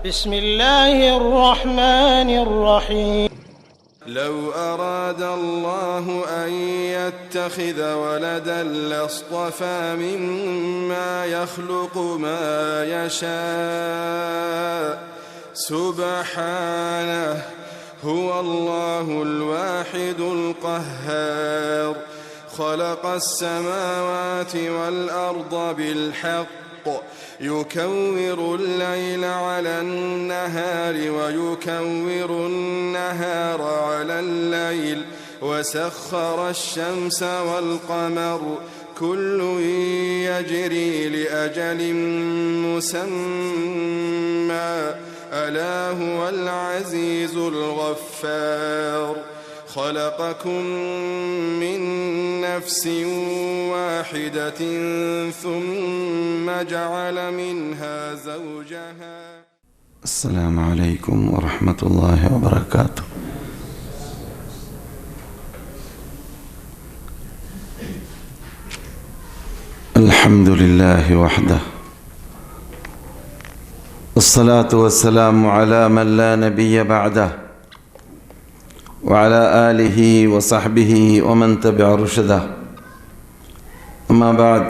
بسم الله الرحمن الرحيم لو أراد الله أن يتخذ ولدا لاصطفى مما يخلق ما يشاء سبحانه هو الله الواحد القهار خلق السماوات والأرض بالحق يكور الليل على النهار ويكور النهار على الليل وسخر الشمس والقمر كل يجري لأجل مسمى ألا هو العزيز الغفار خلقكم من نفس واحدة ثم جعل منها زوجها. السلام عليكم ورحمة الله وبركاته. الحمد لله وحده والصلاة والسلام على من لا نبي بعده وعلى آله وصحبه ومن تبع رشده. أما بعد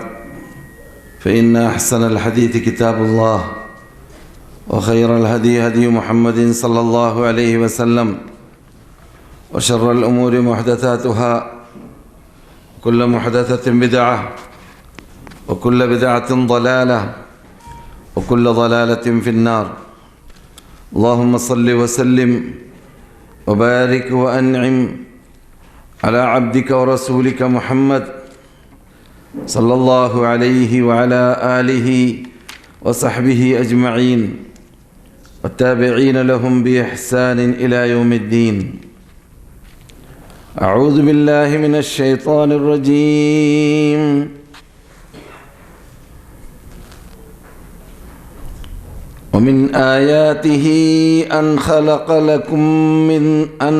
فإن أحسن الحديث كتاب الله وخير الهدي هدي محمد صلى الله عليه وسلم وشر الأمور محدثاتها كل محدثة بدعة وكل بدعة ضلالة وكل ضلالة في النار. اللهم صل وسلم وبارك وأنعم على عبدك ورسولك محمد صلى الله عليه وعلى آله وصحبه أجمعين والتابعين لهم بإحسان إلى يوم الدين. أعوذ بالله من الشيطان الرجيم. ومن آياته أن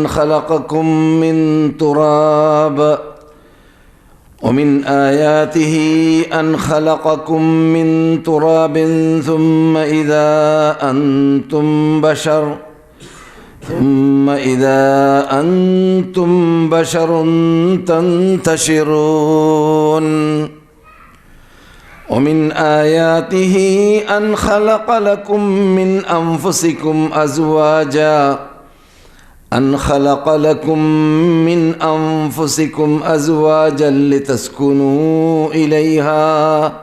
خلقكم من تراب ومن آياته أن خلقكم من تراب ثم إذا أنتم بشر تنتشرون. ومن آياته أن خلق لكم من أنفسكم أزواجا لتسكنوا إليها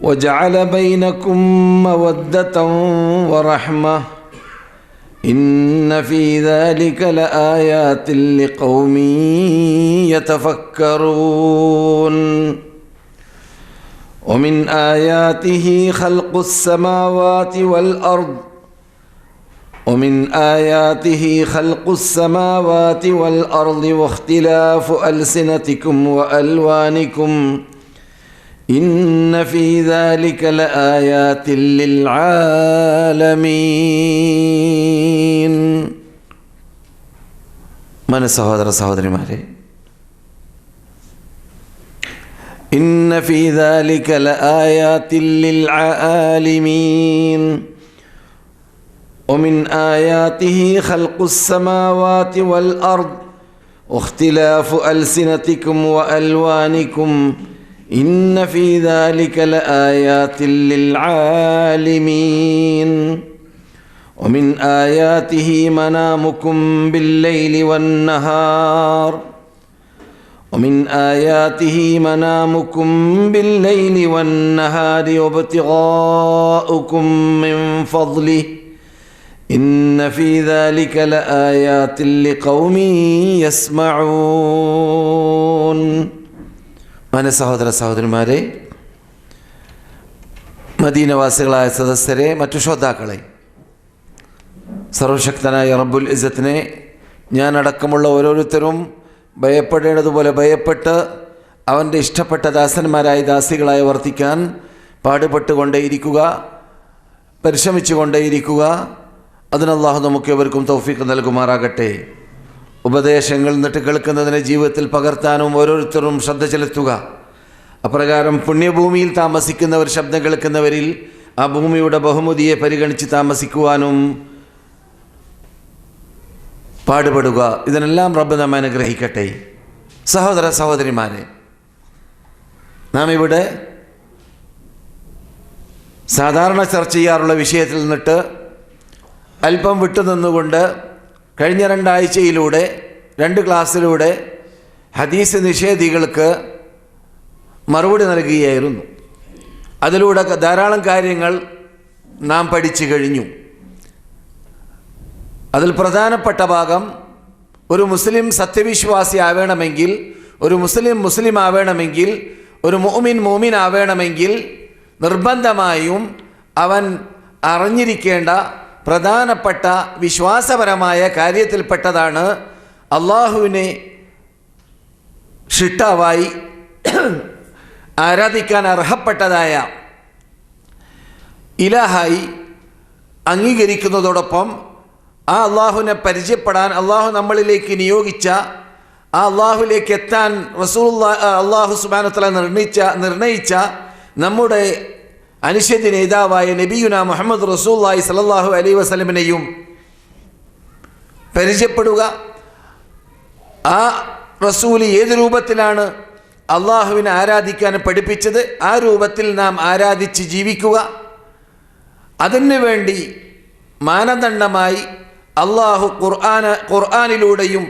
وجعل بينكم مودة ورحمة إن في ذلك لآيات لقوم يتفكرون. ومن آياته خلق السماوات والأرض واختلاف ألسنتكم وألوانكم إن في ذلك لآيات للعالمين. من സഹോദര സഹോദരിമാരെ, إن في ذلك لآيات للعالمين. ومن آياته خلق السماوات والأرض واختلاف ألسنتكم وألوانكم إن في ذلك لآيات للعالمين. ومن آياته منامكم بالليل والنهار وابتغاؤكم من فضله إن في ذلك لآيات لقوم يسمعون. മാന്യ സഹോദര സഹോദരിമാരെ, മദീനവാസികളായ സദസ്യരെ, മറ്റു ശ്രോതാക്കളെ, സർവശക്തനായ റബ്ബുൽ ഇസ്സത്തിനെ ഞാനടക്കമുള്ള ഓരോരുത്തരും ഭയപ്പെടേണ്ടതുപോലെ ഭയപ്പെട്ട് അവൻ്റെ ഇഷ്ടപ്പെട്ട ദാസന്മാരായ ദാസികളായി വർത്തിക്കാൻ പാടുപെട്ടുകൊണ്ടേയിരിക്കുക, പരിശ്രമിച്ചുകൊണ്ടേയിരിക്കുക. അതിന് അല്ലാഹു നമുക്ക് എവർക്കും തൗഫീഖ് നൽകുമാറാകട്ടെ. ഉപദേശങ്ങൾ എന്നിട്ട് കേൾക്കുന്നതിനെ ജീവിതത്തിൽ പകർത്താനും ഓരോരുത്തരും ശ്രദ്ധ ചെലുത്തുക. അപ്രകാരം പുണ്യഭൂമിയിൽ താമസിക്കുന്നവർ ശബ്ദം കേൾക്കുന്നവരിൽ ആ ഭൂമിയുടെ ബഹുമതിയെ പരിഗണിച്ച് താമസിക്കുവാനും പാടുപെടുക. ഇതിനെല്ലാം റബ്ബ് നമ്മെ അനുഗ്രഹിക്കട്ടെ. സഹോദര സഹോദരിമാരെ, നാം ഇവിടെ സാധാരണ ചർച്ച ചെയ്യാറുള്ള വിഷയത്തിൽ നിന്നിട്ട് അല്പം വിട്ടുനിന്നുകൊണ്ട് കഴിഞ്ഞ 2 ആഴ്ചയിലൂടെ 2 ക്ലാസ്സിലൂടെ ഹദീസ് നിഷേധികൾക്ക് മറുപടി നൽകുകയായിരുന്നു. അതിലൂടെ ധാരാളം കാര്യങ്ങൾ നാം പഠിച്ചു കഴിഞ്ഞു. അതിൽ പ്രധാനപ്പെട്ട ഭാഗം, ഒരു മുസ്ലിം സത്യവിശ്വാസി ആവേണമെങ്കിൽ, ഒരു മുസ്ലിം ആവേണമെങ്കിൽ, ഒരു മുഅ്മിൻ ആവേണമെങ്കിൽ നിർബന്ധമായും അവൻ അറിഞ്ഞിരിക്കേണ്ട പ്രധാനപ്പെട്ട വിശ്വാസപരമായ കാര്യത്തിൽപ്പെട്ടതാണ് അള്ളാഹുവിനെ ഷിട്ടാവായി ആരാധിക്കാൻ അർഹപ്പെട്ടതായ ഇലാഹായി അംഗീകരിക്കുന്നതോടൊപ്പം ആ അള്ളാഹുവിനെ പരിചയപ്പെടാൻ അള്ളാഹു നമ്മളിലേക്ക് നിയോഗിച്ച, ആ അള്ളാഹുലേക്ക് എത്താൻ അള്ളാഹു സുബ്ഹാനഹു വ തആല നിർണയിച്ച നമ്മുടെ അനുശേദ്യ നേതാവായ നബിയുന മുഹമ്മദ് റസൂലുള്ളാഹി സ്വല്ലല്ലാഹു അലൈഹി വസല്ലമിനെയും പരിചയപ്പെടുക. ആ റസൂല് ഏത് രൂപത്തിലാണ് അള്ളാഹുവിനെ ആരാധിക്കാൻ പഠിപ്പിച്ചത്, ആ രൂപത്തിൽ നാം ആരാധിച്ച് ജീവിക്കുക. അതിനു വേണ്ടി മാനദണ്ഡമായി അള്ളാഹു ഖുർആനിലൂടെയും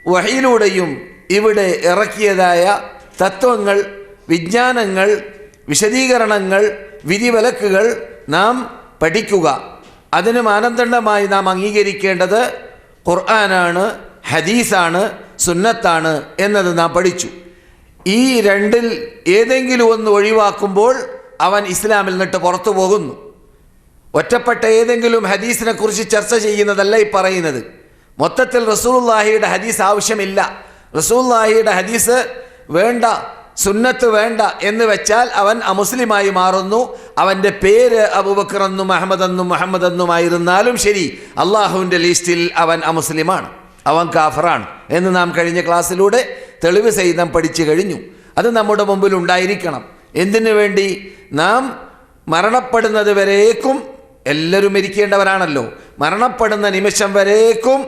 വഹയിലൂടെയും ഇവിടെ ഇറക്കിയതായ തത്വങ്ങൾ, വിജ്ഞാനങ്ങൾ, വിശദീകരണങ്ങൾ, വിധിവിലക്കുകൾ നാം പഠിക്കുക. അതിന് മാനദണ്ഡമായി നാം അംഗീകരിക്കേണ്ടത് ഖുർആനാണ്, ഹദീസാണ്, സുന്നത്താണ് എന്നത് നാം പഠിച്ചു. ഈ 2ൽ ഏതെങ്കിലും ഒന്ന് ഒഴിവാക്കുമ്പോൾ അവൻ ഇസ്ലാമിൽ നിന്നിട്ട് പുറത്തു പോകുന്നു. ഒറ്റപ്പെട്ട ഏതെങ്കിലും ഹദീസിനെ കുറിച്ച് ചർച്ച ചെയ്യുന്നതല്ല ഈ പറയുന്നത്. മൊത്തത്തിൽ റസൂലുള്ളാഹിയുടെ ഹദീസ് ആവശ്യമില്ല, റസൂലുള്ളാഹിയുടെ ഹദീസ് വേണ്ട, സുന്നത്ത് വേണ്ട എന്ന് വെച്ചാൽ അവൻ അമുസ്ലിമായി മാറുന്നു. അവൻ്റെ പേര് അബൂബക്കർ എന്നും അഹമ്മദെന്നും മുഹമ്മദെന്നുമായിരുന്നാലും ശരി, അള്ളാഹുവിൻ്റെ ലിസ്റ്റിൽ അവൻ അമുസ്ലിമാണ്, അവൻ കാഫറാണ് എന്ന് നാം കഴിഞ്ഞ ക്ലാസ്സിലൂടെ തെളിവ് സഹിതം പഠിച്ചു കഴിഞ്ഞു. അത് നമ്മുടെ മുമ്പിൽ ഉണ്ടായിരിക്കണം. എന്തിനു വേണ്ടി? നാം മരണപ്പെടുന്നത് വരേക്കും, എല്ലാവരും മരിക്കേണ്ടവരാണല്ലോ, മരണപ്പെടുന്ന നിമിഷം വരേക്കും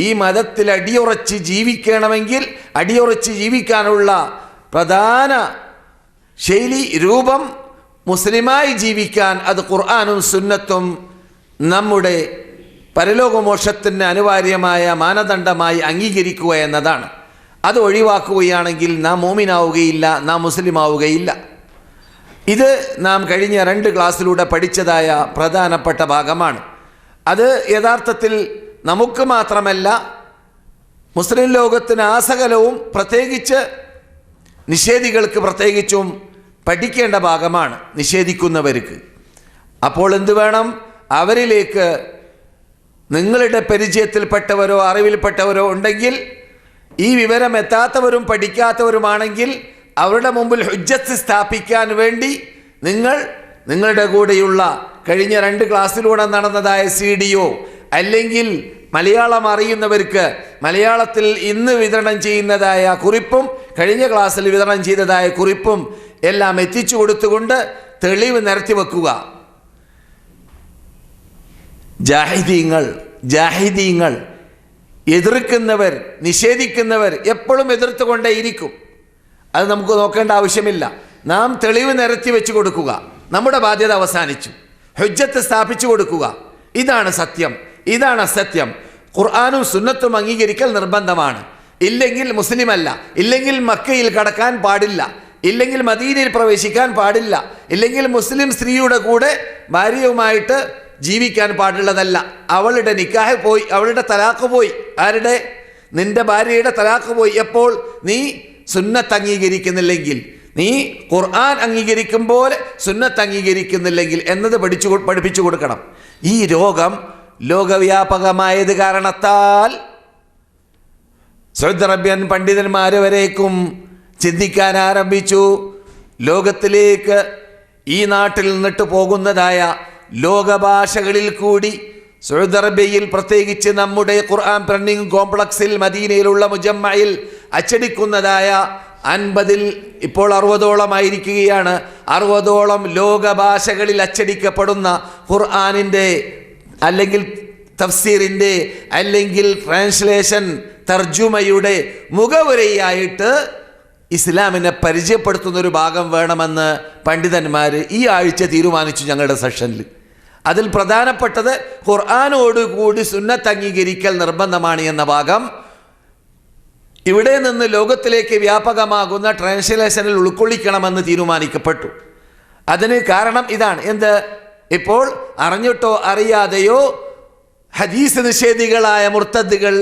ഈ മതത്തിൽ അടിയുറച്ച് ജീവിക്കണമെങ്കിൽ, അടിയുറച്ച് ജീവിക്കാനുള്ള പ്രധാന ശൈലി, രൂപം, മുസ്ലിമായി ജീവിക്കാൻ അത് ഖുർആനും സുന്നത്തും നമ്മുടെ പരലോകമോക്ഷത്തിന് അനിവാര്യമായ മാനദണ്ഡമായി അംഗീകരിക്കുക എന്നതാണ്. അത് ഒഴിവാക്കുകയാണെങ്കിൽ നാം മോമിനാവുകയില്ല, നാം മുസ്ലിം ആവുകയില്ല. ഇത് നാം കഴിഞ്ഞ 2 ക്ലാസ്സിലൂടെ പഠിച്ചതായ പ്രധാനപ്പെട്ട ഭാഗമാണ്. അത് യഥാർത്ഥത്തിൽ നമുക്ക് മാത്രമല്ല, മുസ്ലിം ലോകത്തിന് ആസകലവും, പ്രത്യേകിച്ച് നിഷേധികൾക്ക് പ്രത്യേകിച്ചും പഠിക്കേണ്ട ഭാഗമാണ്, നിഷേധിക്കുന്നവർക്ക്. അപ്പോൾ എന്ത് വേണം? അവരിലേക്ക് നിങ്ങളുടെ പരിചയത്തിൽപ്പെട്ടവരോ അറിവിൽപ്പെട്ടവരോ ഉണ്ടെങ്കിൽ, ഈ വിവരം എത്താത്തവരും പഠിക്കാത്തവരുമാണെങ്കിൽ അവരുടെ മുമ്പിൽ ഹുജ്ജത്ത് സ്ഥാപിക്കാൻ വേണ്ടി നിങ്ങളുടെ കൂടെയുള്ള കഴിഞ്ഞ 2 ക്ലാസ്സിലൂടെ നടന്നതായ CD-യോ അല്ലെങ്കിൽ മലയാളം അറിയുന്നവർക്ക് മലയാളത്തിൽ ഇന്ന് വിതരണം ചെയ്യുന്നതായ കുറിപ്പും കഴിഞ്ഞ ക്ലാസ്സിൽ വിതരണം ചെയ്തതായ കുറിപ്പും എല്ലാം എത്തിച്ചു കൊടുത്തുകൊണ്ട് തെളിവ് നിരത്തി വെക്കുക. ജാഹിദീങ്ങൾ എതിർക്കുന്നവർ, നിഷേധിക്കുന്നവർ എപ്പോഴും എതിർത്തുകൊണ്ടേയിരിക്കും. അത് നമുക്ക് നോക്കേണ്ട ആവശ്യമില്ല. നാം തെളിവ് നിരത്തി വെച്ച് കൊടുക്കുക, നമ്മുടെ ബാധ്യത അവസാനിച്ചു. ഹുജ്ജത്ത് സ്ഥാപിച്ചു കൊടുക്കുക, ഇതാണ് സത്യം, ഇതാണ് അസത്യം. ഖുർആനും സുന്നത്തും അംഗീകരിക്കൽ നിർബന്ധമാണ്. ഇല്ലെങ്കിൽ മുസ്ലിമല്ല, ഇല്ലെങ്കിൽ മക്കയിൽ കടക്കാൻ പാടില്ല, ഇല്ലെങ്കിൽ മദീനയിൽ പ്രവേശിക്കാൻ പാടില്ല, ഇല്ലെങ്കിൽ മുസ്ലിം സ്ത്രീയുടെ കൂടെ ഭാര്യയുമായിട്ട് ജീവിക്കാൻ പാടുള്ളതല്ല. അവളുടെ നിക്കാഹ് പോയി, അവളുടെ തലാഖ് പോയി. ആരുടെ? നിന്റെ ഭാര്യയുടെ തലാഖ് പോയി. എപ്പോൾ? നീ സുന്നത്ത് അംഗീകരിക്കുന്നില്ലെങ്കിൽ, നീ ഖുർആൻ അംഗീകരിക്കുമ്പോൾ സുന്നത്ത് അംഗീകരിക്കുന്നില്ലെങ്കിൽ എന്നത് പഠിപ്പിച്ചു കൊടുക്കണം. ഈ രോഗം ലോകവ്യാപകമായത് കാരണത്താൽ സൗദി അറേബ്യൻ പണ്ഡിതന്മാർ വരേക്കും ചിന്തിക്കാൻ ആരംഭിച്ചു. ലോകത്തിലേക്ക് ഈ നാട്ടിൽ നിന്നിട്ട് പോകുന്നതായ ലോകഭാഷകളിൽ കൂടി സൗദി അറേബ്യയിൽ, പ്രത്യേകിച്ച് നമ്മുടെ ഖുർആൻ പ്രിന്റിംഗ് കോംപ്ലക്സിൽ മദീനയിലുള്ള മുജമ്മയിൽ അച്ചടിക്കുന്നതായ 50-ൽ ഇപ്പോൾ 60-ഓളമായിരിക്കുകയാണ്. 60-ഓളം ലോകഭാഷകളിൽ അച്ചടിക്കപ്പെടുന്ന ഖുർആനിൻ്റെ അല്ലെങ്കിൽ തഫ്സീറിൻ്റെ അല്ലെങ്കിൽ ട്രാൻസ്ലേഷൻ തർജുമയുടെ മുഖവുരയായിട്ട് ഇസ്ലാമിനെ പരിചയപ്പെടുത്തുന്നൊരു ഭാഗം വേണമെന്ന് പണ്ഡിതന്മാർ ഈ ആഴ്ച തീരുമാനിച്ചു ഞങ്ങളുടെ സെഷനിൽ. അതിൽ പ്രധാനപ്പെട്ടത് ഖുർആനോടുകൂടി സുന്നത്ത് അംഗീകരിക്കൽ നിർബന്ധമാണ് എന്ന ഭാഗം ഇവിടെ നിന്ന് ലോകത്തിലേക്ക് വ്യാപകമാകുന്ന ട്രാൻസ്ലേഷനിൽ ഉൾക്കൊള്ളിക്കണമെന്ന് തീരുമാനിക്കപ്പെട്ടു. അതിന് കാരണം ഇതാണ്. എന്ത്? ഇപ്പോൾ അറിഞ്ഞിട്ടോ അറിയാതെയോ ഹദീസ് നിഷേധികളായ മുർത്തദ്ദുകൾ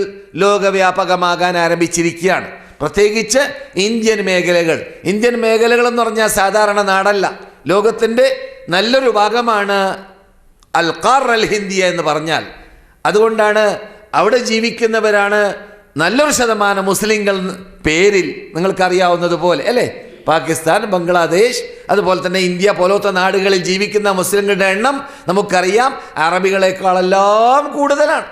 ലോകവ്യാപകമാകാൻ ആരംഭിച്ചിരിക്കുകയാണ്. പ്രത്യേകിച്ച് ഇന്ത്യൻ മേഖലകൾ എന്ന് പറഞ്ഞാൽ സാധാരണ നാടല്ല. ലോകത്തിൻ്റെ നല്ലൊരു ഭാഗമാണ് അൽ ഖാർ അൽ ഹിന്ദിയ എന്ന് പറഞ്ഞാൽ. അതുകൊണ്ടാണ് അവിടെ ജീവിക്കുന്നവരാണ് നല്ലൊരു ശതമാനം മുസ്ലിങ്ങൾ പേരിൽ നിങ്ങൾക്കറിയാവുന്നതുപോലെ അല്ലേ. പാകിസ്ഥാൻ, ബംഗ്ലാദേശ്, അതുപോലെ തന്നെ ഇന്ത്യ പോലത്തെ നാടുകളിൽ ജീവിക്കുന്ന മുസ്ലിങ്ങളുടെ എണ്ണം നമുക്കറിയാം അറബികളെക്കാളെല്ലാം കൂടുതലാണ്.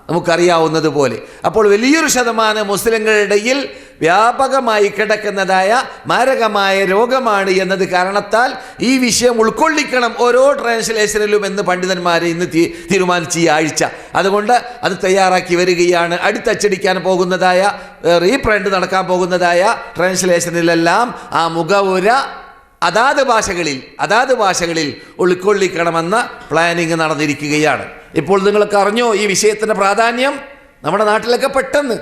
നമുക്കറിയാവുന്നതുപോലെ. അപ്പോൾ വലിയൊരു ശതമാനം മുസ്ലിങ്ങളുടെ ഇടയിൽ വ്യാപകമായി കിടക്കുന്നതായ മാരകമായ രോഗമാണ് എന്നത് കാരണത്താൽ ഈ വിഷയം ഉൾക്കൊള്ളിക്കണം ഓരോ ട്രാൻസ്ലേഷനിലും എന്ന് പണ്ഡിതന്മാർ ഇന്ന് തീരുമാനിച്ച ഈ ആഴ്ച. അതുകൊണ്ട് അത് തയ്യാറാക്കി വരികയാണ്. അടുത്തച്ചടിക്കാൻ പോകുന്നതായ റീപ്രിന്റ് നടക്കാൻ പോകുന്നതായ ട്രാൻസ്ലേഷനിലെല്ലാം ആ മുഖവുര അതാത് ഭാഷകളിൽ ഉൾക്കൊള്ളിക്കണമെന്ന പ്ലാനിങ് നടന്നിരിക്കുകയാണ്. ഇപ്പോൾ നിങ്ങൾക്ക് അറിഞ്ഞോ ഈ വിഷയത്തിൻ്റെ പ്രാധാന്യം? നമ്മുടെ നാട്ടിലൊക്കെ പെട്ടെന്ന്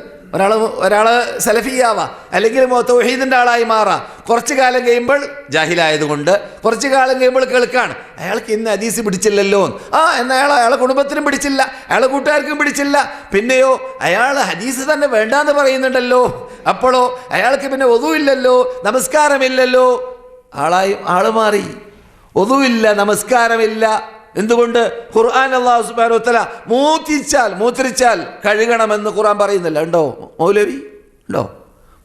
ഒരാൾ സലഫിയാവാ അല്ലെങ്കിൽ തൗഹീദിൻ്റെ ആളായി മാറാം. കുറച്ചു കാലം കഴിയുമ്പോൾ ജാഹിലായതുകൊണ്ട് കുറച്ചു കാലം കഴിയുമ്പോൾ കേൾക്കാണ് അയാൾക്ക് ഇന്ന് ഹദീസ് പിടിച്ചില്ലല്ലോ. എന്നാൽ അയാളെ കുടുംബത്തിനും പിടിച്ചില്ല, അയാളെ കൂട്ടുകാർക്കും പിടിച്ചില്ല. പിന്നെയോ അയാൾ ഹദീസ് തന്നെ വേണ്ടാന്ന് പറയുന്നുണ്ടല്ലോ. അപ്പോഴോ അയാൾക്ക് പിന്നെ ഒതുവില്ലല്ലോ, നമസ്കാരമില്ലല്ലോ. ആള് മാറി. ഒതുവില്ല, നമസ്കാരമില്ല. എന്തുകൊണ്ട്? ഖുർആൻ അല്ലാഹു സുബ്ഹാനഹു വ തആല മൂത്രിച്ചാൽ കഴുകണമെന്ന് ഖുർആൻ പറയുന്നില്ല. ഉണ്ടോ മൗലവി? ഉണ്ടോ?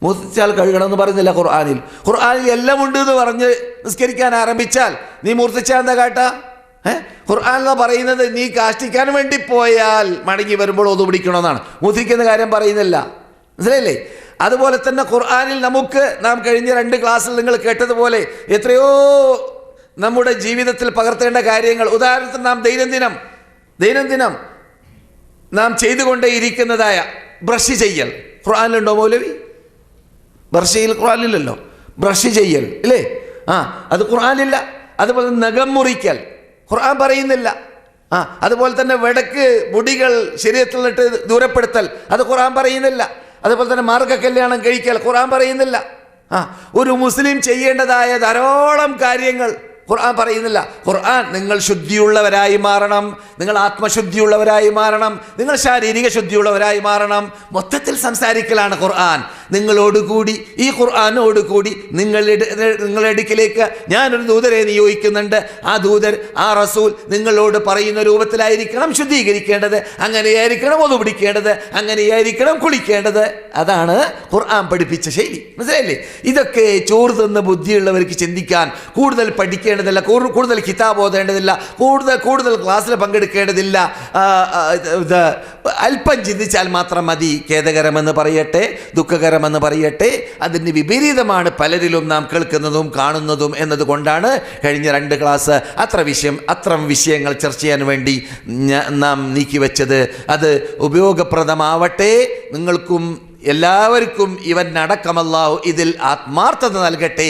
മൂത്രിച്ചാൽ കഴുകണമെന്ന് പറയുന്നില്ല ഖുർആനിൽ എല്ലാം ഉണ്ട് എന്ന് പറഞ്ഞ് നിസ്കരിക്കാൻ ആരംഭിച്ചാൽ നീ മൂർത്തിച്ചാൽ എന്താ കാട്ടാ? ഖുർആനിൽ പറയുന്നത് നീ കാഷ്ടിക്കാൻ വേണ്ടി പോയാൽ മടങ്ങി വരുമ്പോൾ ഒതു പിടിക്കണമെന്നാണ്. മൂത്രിക്കുന്ന കാര്യം പറയുന്നില്ല. മനസ്സിലായില്ലേ? അതുപോലെ തന്നെ ഖുർആനിൽ നാം കഴിഞ്ഞ 2 ക്ലാസ്സിൽ നിങ്ങൾ കേട്ടതുപോലെ എത്രയോ നമ്മുടെ ജീവിതത്തിൽ പകർത്തേണ്ട കാര്യങ്ങൾ. ഉദാഹരണത്തിന് നാം ദൈനംദിനം നാം ചെയ്തുകൊണ്ടേയിരിക്കുന്നതായ ബ്രഷ് ചെയ്യൽ ഖുർആനിലുണ്ടോ മൗലവി? ഖുർആനിലല്ലോ. ബ്രഷ് ചെയ്യൽ അല്ലേ? അത് ഖുർആനിലില്ല. അതുപോലെ നഖം മുറിക്കൽ ഖുർആൻ പറയുന്നില്ല. അതുപോലെ തന്നെ വെടക്ക് മുടികൾ ശരീരത്തിൽ നിന്നിട്ട് ദൂരപ്പെടുത്തൽ അത് ഖുർആൻ പറയുന്നില്ല. അതുപോലെ തന്നെ മാർഗ കല്യാണം കഴിക്കൽ ഖുർആൻ പറയുന്നില്ല. ഒരു മുസ്ലിം ചെയ്യേണ്ടതായ ധാരാളം കാര്യങ്ങൾ ഖുർആൻ പറയുന്നില്ല. ഖുർആൻ നിങ്ങൾ ശുദ്ധിയുള്ളവരായി മാറണം, നിങ്ങൾ ആത്മശുദ്ധിയുള്ളവരായി മാറണം, നിങ്ങൾ ശാരീരിക ശുദ്ധിയുള്ളവരായി മാറണം. മൊത്തത്തിൽ സംസാരിക്കലാണ് ഖുർആൻ. നിങ്ങളോടുകൂടി ഈ ഖുർആനോടുകൂടി നിങ്ങളുടെ അടുക്കിലേക്ക് ഞാനൊരു ദൂതരെ നിയോഗിക്കുന്നുണ്ട്. ആ ദൂതർ, ആ റസൂൽ നിങ്ങളോട് പറയുന്ന രൂപത്തിലായിരിക്കണം ശുദ്ധീകരിക്കേണ്ടത്, അങ്ങനെയായിരിക്കണം ഒതു പിടിക്കേണ്ടത്, അങ്ങനെയായിരിക്കണം കുളിക്കേണ്ടത്. അതാണ് ഖുർആൻ പഠിപ്പിച്ച ശൈലി. മനസ്സിലായില്ലേ? ഇതൊക്കെ ചോറ് തന്ന ബുദ്ധിയുള്ളവർക്ക് ചിന്തിക്കാൻ കൂടുതൽ പഠിക്കേണ്ടതില്ല, കൂടുതൽ കിതാബ് ഓതേണ്ടതില്ല, കൂടുതൽ ക്ലാസ്സിൽ പങ്കെടുക്കേണ്ടതില്ല. അല്പം ചിന്തിച്ചാൽ മാത്രം മതി. ഖേദകരമെന്ന് പറയട്ടെ, ദുഃഖകരമെന്ന് പറയട്ടെ, അതിന് വിപരീതമാണ് പലരിലും നാം കേൾക്കുന്നതും കാണുന്നതും എന്നതുകൊണ്ടാണ് കഴിഞ്ഞ 2 ക്ലാസ് അത്തരം വിഷയങ്ങൾ ചർച്ച ചെയ്യാൻ വേണ്ടി നാം നീക്കിവെച്ചത്. അത് ഉപയോഗപ്രദമാവട്ടെ, നിങ്ങൾക്കും എല്ലാവർക്കും ഇവനടക്കം അല്ലാഹു ഇതിൽ ആത്മാർത്ഥത നൽകട്ടെ.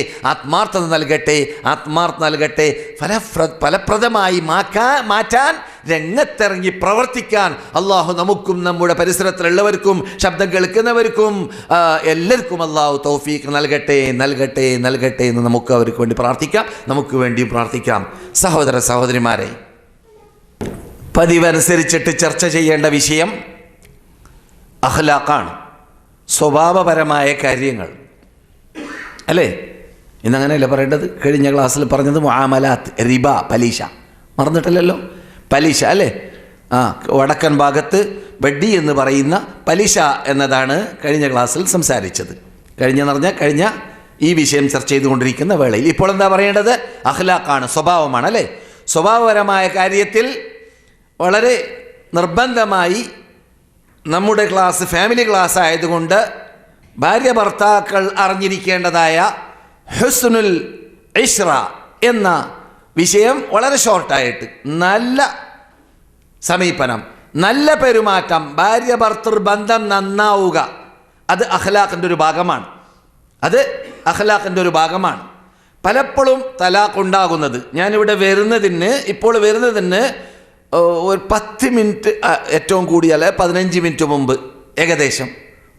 ഫലപ്രദമായി മാറ്റാൻ രംഗത്തിറങ്ങി പ്രവർത്തിക്കാൻ അള്ളാഹു നമുക്കും നമ്മുടെ പരിസരത്തിലുള്ളവർക്കും ശബ്ദം കേൾക്കുന്നവർക്കും എല്ലാവർക്കും അള്ളാഹു തൗഫീഖ് നൽകട്ടെ എന്ന് നമുക്ക് അവർക്ക് വേണ്ടി പ്രാർത്ഥിക്കാം, നമുക്ക് വേണ്ടിയും പ്രാർത്ഥിക്കാം. സഹോദര സഹോദരിമാരെ, പതിവനുസരിച്ചിട്ട് ചർച്ച ചെയ്യേണ്ട വിഷയം അഖ്ലാഖാണ്, സ്വഭാവപരമായ കാര്യങ്ങൾ അല്ലേ? ഇന്നങ്ങനെയല്ലേ പറയേണ്ടത്? കഴിഞ്ഞ ക്ലാസ്സിൽ പറഞ്ഞത് മുആമലാത്ത്, റിബ, പലിശ. മറന്നിട്ടില്ലല്ലോ? പലിശ അല്ലേ? വടക്കൻ ഭാഗത്ത് വഡ്ഡി എന്ന് പറയുന്ന പലിശ എന്നതാണ് കഴിഞ്ഞ ക്ലാസ്സിൽ സംസാരിച്ചത്. കഴിഞ്ഞ ഈ വിഷയം ചർച്ച ചെയ്തുകൊണ്ടിരിക്കുന്ന വേളയിൽ ഇപ്പോൾ എന്താ പറയേണ്ടത്? അഖ്ലാഖാണ്, സ്വഭാവമാണ് അല്ലേ? സ്വഭാവപരമായ കാര്യത്തിൽ വളരെ നിർബന്ധമായി നമ്മുടെ ക്ലാസ് ഫാമിലി ക്ലാസ് ആയതുകൊണ്ട് ഭാര്യ ഭർത്താക്കൾ അറിഞ്ഞിരിക്കേണ്ടതായ ഹുസ്നുൽ ഇശ്റ എന്ന വിഷയം വളരെ ഷോർട്ടായിട്ട്, നല്ല സമീപനം, നല്ല പെരുമാറ്റം, ഭാര്യ ഭർത്തൃ ബന്ധം നന്നാവുക, അത് അഖ്ലാഖിൻ്റെ ഒരു ഭാഗമാണ്. അത് അഖ്ലാഖിൻ്റെ ഒരു ഭാഗമാണ്. പലപ്പോഴും തലാഖ് ഉണ്ടാകുന്നത്, ഞാനിവിടെ ഇപ്പോൾ വരുന്നതിന് ഒരു 10 മിനിറ്റ് ഏറ്റവും കൂടിയാൽ 15 മിനിറ്റ് മുമ്പ് ഏകദേശം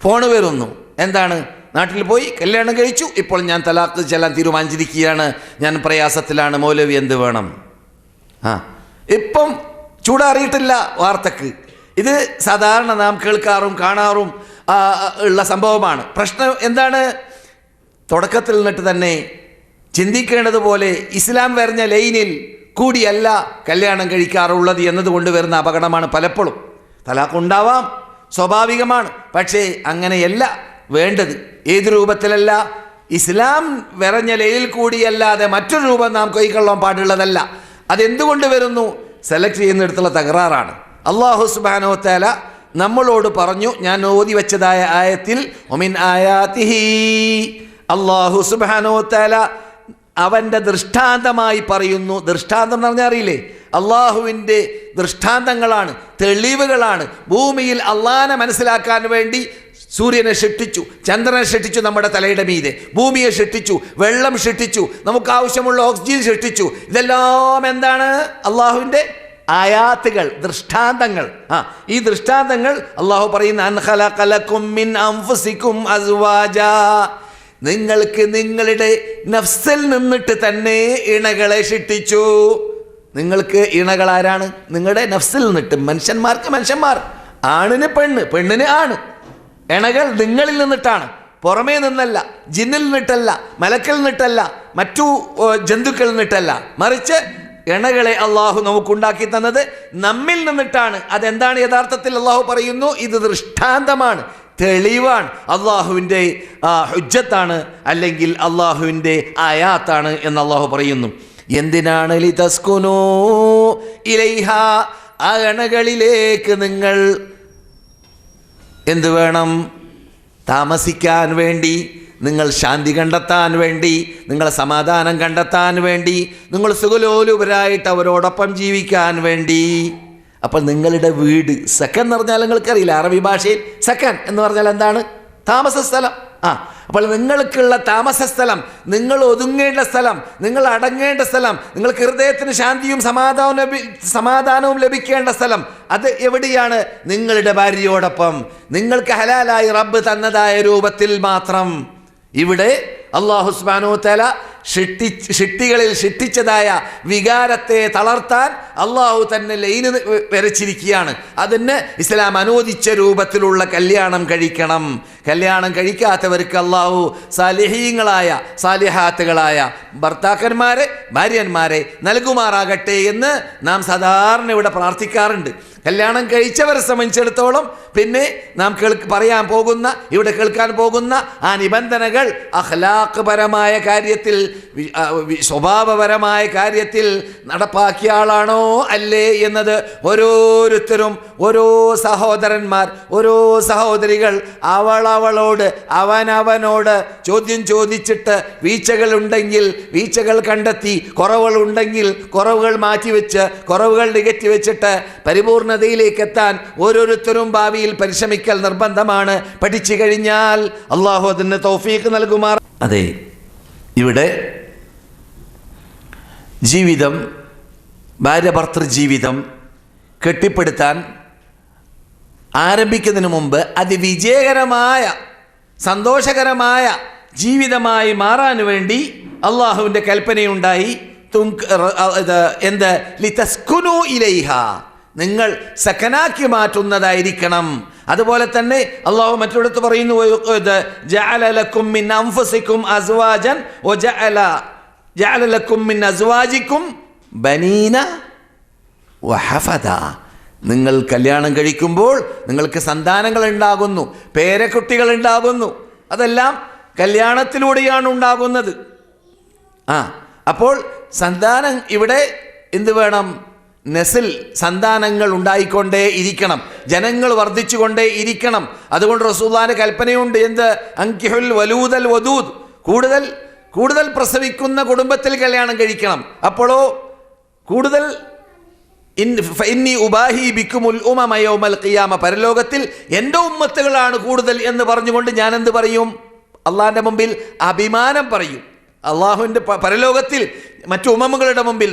ഫോണ് വരുന്നു. എന്താണ്? നാട്ടിൽ പോയി കല്യാണം കഴിച്ചു, ഇപ്പോൾ ഞാൻ തലാഖ് ചെല്ലാൻ തീരുമാനിച്ചിരിക്കുകയാണ്, ഞാൻ പ്രയാസത്തിലാണ്, മൗലവി എന്ത് വേണം? ഇപ്പം ചൂടാറിയിട്ടില്ല വാർത്തക്ക്. ഇത് സാധാരണ നാം കേൾക്കാറും കാണാറും ഉള്ള സംഭവമാണ്. പ്രശ്നം എന്താണ്? തുടക്കത്തിൽ നിന്നിട്ട് തന്നെ ചിന്തിക്കേണ്ടതുപോലെ ഇസ്ലാം വരഞ്ഞ ലൈനിൽ കൂടിയല്ല കല്യാണം കഴിക്കാറുള്ളത് എന്നതുകൊണ്ട് വരുന്ന അപകടമാണ് പലപ്പോഴും. തലാഖ് ഉണ്ടാവാം, സ്വാഭാവികമാണ്. പക്ഷേ അങ്ങനെയല്ല വേണ്ടത്. ഏത് രൂപത്തിലല്ല? ഇസ്ലാം വരഞ്ഞ ലൈനിൽ കൂടിയല്ലാതെ മറ്റൊരു രൂപം നാം കൈക്കൊള്ളാൻ പാടുള്ളതല്ല. അതെന്തുകൊണ്ട് വരുന്നു? സെലക്ട് ചെയ്യുന്നിടത്തുള്ള തകരാറാണ്. അല്ലാഹു സുബ്ഹാനഹു വ തആല നമ്മളോട് പറഞ്ഞു, ഞാൻ ഓതി വെച്ചതായ ആയത്തിൽ, ഒമിൻ ആയാതിഹി, അല്ലാഹു സുബ്ഹാനഹു വ തആല അവൻ്റെ ദൃഷ്ടാന്തമായി പറയുന്നു. ദൃഷ്ടാന്തം എന്ന് പറഞ്ഞാൽ അറിയില്ലേ? അള്ളാഹുവിൻ്റെ ദൃഷ്ടാന്തങ്ങളാണ്, തെളിവുകളാണ്. ഭൂമിയിൽ അള്ളാഹനെ മനസ്സിലാക്കാൻ വേണ്ടി സൂര്യനെ സൃഷ്ടിച്ചു, ചന്ദ്രനെ സൃഷ്ടിച്ചു, നമ്മുടെ തലയുടെ മീതെ ഭൂമിയെ സൃഷ്ടിച്ചു, വെള്ളം സൃഷ്ടിച്ചു, നമുക്ക് ആവശ്യമുള്ള ഓക്സിജൻ സൃഷ്ടിച്ചു. ഇതെല്ലാം എന്താണ്? അള്ളാഹുവിൻ്റെ ആയാത്തുകൾ, ദൃഷ്ടാന്തങ്ങൾ. ഈ ദൃഷ്ടാന്തങ്ങൾ അള്ളാഹു പറയുന്ന, അൻ ഖലഖലകും മിൻ അൻഫുസികും അസ്വാജാ, നിങ്ങൾക്ക് നിങ്ങളുടെ നഫ്സിൽ നിന്നിട്ട് തന്നെ ഇണകളെ സൃഷ്ടിച്ചു. നിങ്ങൾക്ക് ഇണകൾ ആരാണ്? നിങ്ങളുടെ നഫ്സിൽ നിന്നിട്ട്. മനുഷ്യന്മാർക്ക് മനുഷ്യന്മാർ, ആണിന് പെണ്ണ്, പെണ്ണിന് ആണ്. ഇണകൾ നിങ്ങളിൽ നിന്നിട്ടാണ്, പുറമേ നിന്നല്ല, ജിന്നിൽ നിന്നിട്ടല്ല, മലക്കിൽ നിന്നിട്ടല്ല, മറ്റു ജന്തുക്കളിൽ നിന്നിട്ടല്ല, മറിച്ച് ഇണകളെ അള്ളാഹു നമുക്കുണ്ടാക്കി തന്നത് നമ്മിൽ നിന്നിട്ടാണ്. അതെന്താണ് യഥാർത്ഥത്തിൽ? അള്ളാഹു പറയുന്നു, ഇത് ദൃഷ്ടാന്തമാണ്, തെളിവാണ്, അള്ളാഹുവിൻ്റെ ഹുജ്ജത്താണ്, അല്ലെങ്കിൽ അള്ളാഹുവിൻ്റെ ആയാത്താണ് എന്ന് അള്ളാഹു പറയുന്നു. എന്തിനാണ്? ലിതസ്കുനൂ ഇലൈഹാ, ആ ഇണകളിലേക്ക് നിങ്ങൾ എന്ത് വേണം? താമസിക്കാൻ വേണ്ടി, നിങ്ങൾ ശാന്തി കണ്ടെത്താൻ വേണ്ടി, നിങ്ങൾ സമാധാനം കണ്ടെത്താൻ വേണ്ടി, നിങ്ങൾ സുഖലോലുപരായിട്ട് അവരോടൊപ്പം ജീവിക്കാൻ വേണ്ടി. അപ്പോൾ നിങ്ങളുടെ വീട്, സക്കൻ എന്ന് പറഞ്ഞാൽ നിങ്ങൾക്കറിയില്ല അറബി ഭാഷയിൽ. സക്കൻ എന്ന് പറഞ്ഞാൽ എന്താണ്? താമസ സ്ഥലം. അപ്പോൾ നിങ്ങൾക്കുള്ള താമസ സ്ഥലം, നിങ്ങൾ ഒതുങ്ങേണ്ട സ്ഥലം, നിങ്ങൾ അടങ്ങേണ്ട സ്ഥലം, നിങ്ങൾക്ക് ഹൃദയത്തിന് ശാന്തിയും സമാധാനവും ലഭിക്കേണ്ട സ്ഥലം, അത് എവിടെയാണ്? നിങ്ങളുടെ ഭാര്യയോടൊപ്പം, നിങ്ങൾക്ക് ഹലാലായി റബ്ബ് തന്നതായ രൂപത്തിൽ മാത്രം. ഇവിടെ അല്ലാഹു സുബ്ഹാനഹു വ തആല സൃഷ്ടികളിൽ സൃഷ്ടിച്ചതായ വികാരത്തെ തളർത്താൻ അള്ളാഹു തന്നെ ലൈന് വരച്ചിരിക്കുകയാണ്. അതിന് ഇസ്ലാം അനുവദിച്ച രൂപത്തിലുള്ള കല്യാണം കഴിക്കണം. കല്യാണം കഴിക്കാത്തവർക്ക് അള്ളാഹു സാലിഹീങ്ങളായ സാലിഹാത്തുകളായ ഭർത്താക്കന്മാരെ, ഭാര്യന്മാരെ നൽകുമാറാകട്ടെ എന്ന് നാം സാധാരണ ഇവിടെ പ്രാർത്ഥിക്കാറുണ്ട്. കല്യാണം കഴിച്ചവരെ സംബന്ധിച്ചിടത്തോളം പിന്നെ നാം പറയാൻ പോകുന്ന, ഇവിടെ കേൾക്കാൻ പോകുന്ന ആ നിബന്ധനകൾ അഖ്ലാഖ് പരമായ കാര്യത്തിൽ, സ്വഭാവപരമായ കാര്യത്തിൽ നടപ്പാക്കിയ ആളാണോ അല്ലേ എന്നത് ഓരോരുത്തരും, ഓരോ സഹോദരന്മാർ, ഓരോ സഹോദരികൾ അവളോട്, അവനവനോട് ചോദ്യം ചോദിച്ചിട്ട് വീഴ്ചകളുണ്ടെങ്കിൽ വീഴ്ചകൾ കണ്ടെത്തി, കുറവുകളുണ്ടെങ്കിൽ കുറവുകൾ മാറ്റിവെച്ച്, കുറവുകൾ നികറ്റി വെച്ചിട്ട് പരിപൂർണതയിലേക്ക് എത്താൻ ഓരോരുത്തരും ഭാവിയിൽ പരിശ്രമിക്കൽ നിർബന്ധമാണ്. പഠിച്ചു കഴിഞ്ഞാൽ അള്ളാഹു അതിന് തൗഫീഖ് നൽകുമാർ. അതെ, ഇവിടെ ജീവിതം, ഭാര്യ ഭർത്തൃ ജീവിതം കെട്ടിപ്പടുത്താൻ ആരംഭിക്കുന്നതിന് മുമ്പ് അത് വിജയകരമായ സന്തോഷകരമായ ജീവിതമായി മാറാൻ വേണ്ടി അള്ളാഹുവിൻ്റെ കൽപ്പനയുണ്ടായി. എന്ത്? ലിതസ്കുനൂ ഇലൈഹ, നിങ്ങൾ സക്കനാക്കി മാറ്റുന്നതായിരിക്കണം. അതുപോലെ തന്നെ അള്ളാഹു മറ്റൊരിടത്ത് പറയുന്നു, ജഅല ലക്കും മിൻ അൻഫുസികും അസ്വാജൻ ജഅല ലക്കും മിൻ അസ്വാജികും ബനീന വഹഫദ. നിങ്ങൾ കല്യാണം കഴിക്കുമ്പോൾ നിങ്ങൾക്ക് സന്താനങ്ങൾ ഉണ്ടാകുന്നു, പേരക്കുട്ടികൾ ഉണ്ടാകുന്നു. അതെല്ലാം കല്യാണത്തിലൂടെയാണ് ഉണ്ടാകുന്നത്. അപ്പോൾ സന്താനം ഇവിടെ എന്ത് വേണം? നെസിൽ സന്താനങ്ങൾ ഉണ്ടായിക്കൊണ്ടേ ഇരിക്കണം, ജനങ്ങൾ വർദ്ധിച്ചുകൊണ്ടേ ഇരിക്കണം. അതുകൊണ്ട് റസൂലുള്ളാഹിന്റെ കൽപ്പനയുണ്ട്, എന്ത്? അൻകിഹുൽ വലൂദൽ വദൂദ്, കൂടുതൽ കൂടുതൽ പ്രസവിക്കുന്ന കുടുംബത്തിൽ കല്യാണം കഴിക്കണം. അപ്പോഴോ കൂടുതൽ ഇന്നി ഉബാഹി ബിക്കുമുൽ ഉമമ യൗമൽ ഖിയാമ, പരലോകത്തിൽ എൻ്റെ ഉമ്മത്തുകളാണ് കൂടുതൽ എന്ന് പറഞ്ഞുകൊണ്ട് ഞാൻ എന്ത് പറയും? അള്ളാഹിൻ്റെ മുമ്പിൽ അഭിമാനം പറയും. അള്ളാഹുവിൻ്റെ പരലോകത്തിൽ മറ്റു ഉമ്മകളുടെ മുമ്പിൽ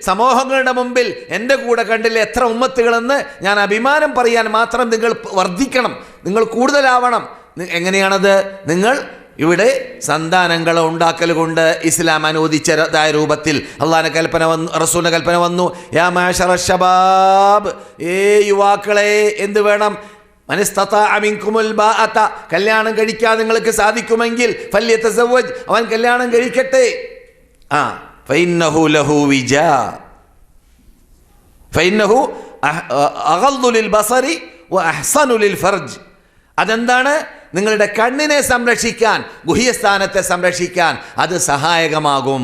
സമൂഹങ്ങളുടെ മുമ്പിൽ എൻ്റെ കൂടെ കണ്ടില്ല എത്ര ഉമ്മത്തുകളെന്ന് ഞാൻ അഭിമാനം പറയാൻ മാത്രം നിങ്ങൾ വർദ്ധിക്കണം, നിങ്ങൾ കൂടുതലാവണം. എങ്ങനെയാണത്? നിങ്ങൾ ഇവിടെ സന്താനങ്ങളെ ഉണ്ടാക്കൽ കൊണ്ട് ഇസ്ലാം അനുവദിച്ചതായ രൂപത്തിൽ അള്ളാഹിന്റെ കൽപ്പന വന്നു, റസൂലിന്റെ കൽപ്പന വന്നു. യാ മാശറ ശബാബ്, യുവാക്കളെ എന്ത് വേണം? മനിസ്തതാഅ മിൻകുമുൽ ബാഅത, കല്യാണം കഴിക്കാൻ നിങ്ങൾക്ക് സാധിക്കുമെങ്കിൽ ഫല്യതസവ്വജ്, അവൻ കല്യാണം കഴിക്കട്ടെ. ഫഇന്നഹു ലഹു വിജാ, ഫഇന്നഹു അഗദ്ദു ലിൽ ബസരി വഅഹ്സനു ലിൽ ഫർജ്. അതെന്താണ്? നിങ്ങളുടെ കണ്ണിനെ സംരക്ഷിക്കാൻ, ഗുഹ്യസ്ഥാനത്തെ സംരക്ഷിക്കാൻ അത് സഹായകമാകും.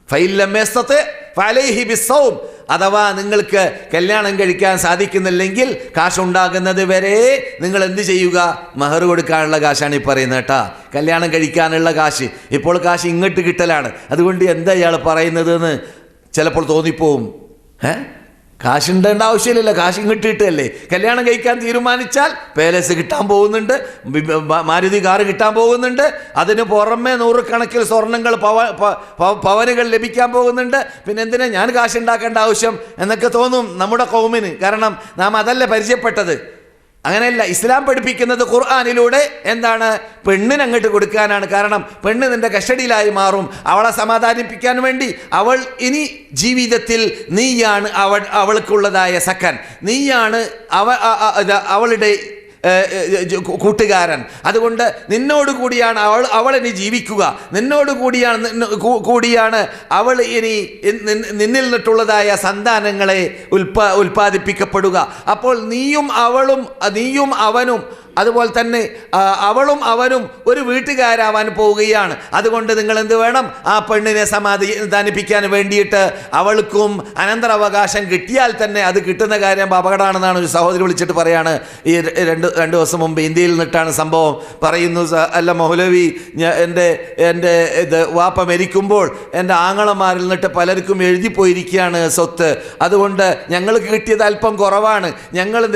ഫഇല്ലം യസ്തതി ഫഅലൈഹി ബിസ്സൗം, അഥവാ നിങ്ങൾക്ക് കല്യാണം കഴിക്കാൻ സാധിക്കുന്നില്ലെങ്കിൽ കാശുണ്ടാകുന്നത് വരെ നിങ്ങൾ എന്ത് ചെയ്യുക? മഹർ കൊടുക്കാനുള്ള കാശാണ് ഈ പറയുന്നത് കേട്ടാ. കല്യാണം കഴിക്കാനുള്ള കാശ്, ഇപ്പോൾ കാശ് ഇങ്ങോട്ട് കിട്ടലാണ്. അതുകൊണ്ട് എന്താ ഇയാൾ പറയുന്നത് എന്ന് ചിലപ്പോൾ തോന്നിപ്പോവും. കാശുണ്ടേണ്ട ആവശ്യമില്ലല്ലോ, കാശ് ഇങ്ങോട്ട് കിട്ടുകയല്ലേ. കല്യാണം കഴിക്കാൻ തീരുമാനിച്ചാൽ പേലസ് കിട്ടാൻ പോകുന്നുണ്ട്, മാരുതി കാറ് കിട്ടാൻ പോകുന്നുണ്ട്, അതിന് പുറമെ നൂറുകണക്കിൽ സ്വർണ്ണങ്ങൾ പവനുകൾ ലഭിക്കാൻ പോകുന്നുണ്ട്. പിന്നെ എന്തിനാ ഞാൻ കാശുണ്ടാക്കേണ്ട ആവശ്യം എന്നൊക്കെ തോന്നും നമ്മുടെ കൗമിന്. കാരണം നാം അതല്ല പരിചയപ്പെട്ടത്. അങ്ങനെയല്ല, ഇസ്ലാം പഠിപ്പിക്കുന്നത് ഖുർആനിലൂടെ എന്താണ്? പെണ്ണിന് അങ്ങോട്ട് കൊടുക്കാനാണ്. കാരണം പെണ്ണ് നിന്റെ കസ്റ്റഡിയിലായി മാറും. അവളെ സമാധാനിപ്പിക്കാൻ വേണ്ടി അവൾ ഇനി ജീവിതത്തിൽ നീയാണ് അവൾക്കുള്ളതായ സക്കൻ, നീയാണ് അവളുടെ കൂട്ടുകാരൻ. അതുകൊണ്ട് നിന്നോട് കൂടിയാണ് അവൾ ഇനി ജീവിക്കുക, നിന്നോട് കൂടിയാണ് അവൾ ഇനി നിന്നിൽ നിന്നിട്ടുള്ളതായ സന്താനങ്ങളെ ഉൽപ്പാദിപ്പിക്കപ്പെടുക. അപ്പോൾ നീയും അവനും അതുപോലെ തന്നെ അവളും അവനും ഒരു വീട്ടുകാരാവാൻ പോവുകയാണ്. അതുകൊണ്ട് നിങ്ങൾ എന്ത് വേണം? ആ പെണ്ണിനെ സമാധാനിപ്പിക്കാൻ വേണ്ടിയിട്ട് അവൾക്കും അനന്തരാവകാശം കിട്ടിയാൽ തന്നെ അത് കിട്ടുന്ന കാര്യം അപകടമാണെന്നാണ് ഒരു സഹോദരി വിളിച്ചിട്ട് പറയാണ്. ഈ രണ്ട് ദിവസം മുമ്പ് ഇന്ത്യയിൽ നിന്നിട്ടാണ് സംഭവം പറയുന്നു. അല്ല മൗലവി, എൻ്റെ വാപ്പ മരിക്കുമ്പോൾ എൻ്റെ ആങ്ങളമാരിൽ നിന്നിട്ട് പലർക്കും എഴുതിപ്പോയിരിക്കുകയാണ് സ്വത്ത്. അതുകൊണ്ട് ഞങ്ങൾക്ക് കിട്ടിയത് അല്പം കുറവാണ്.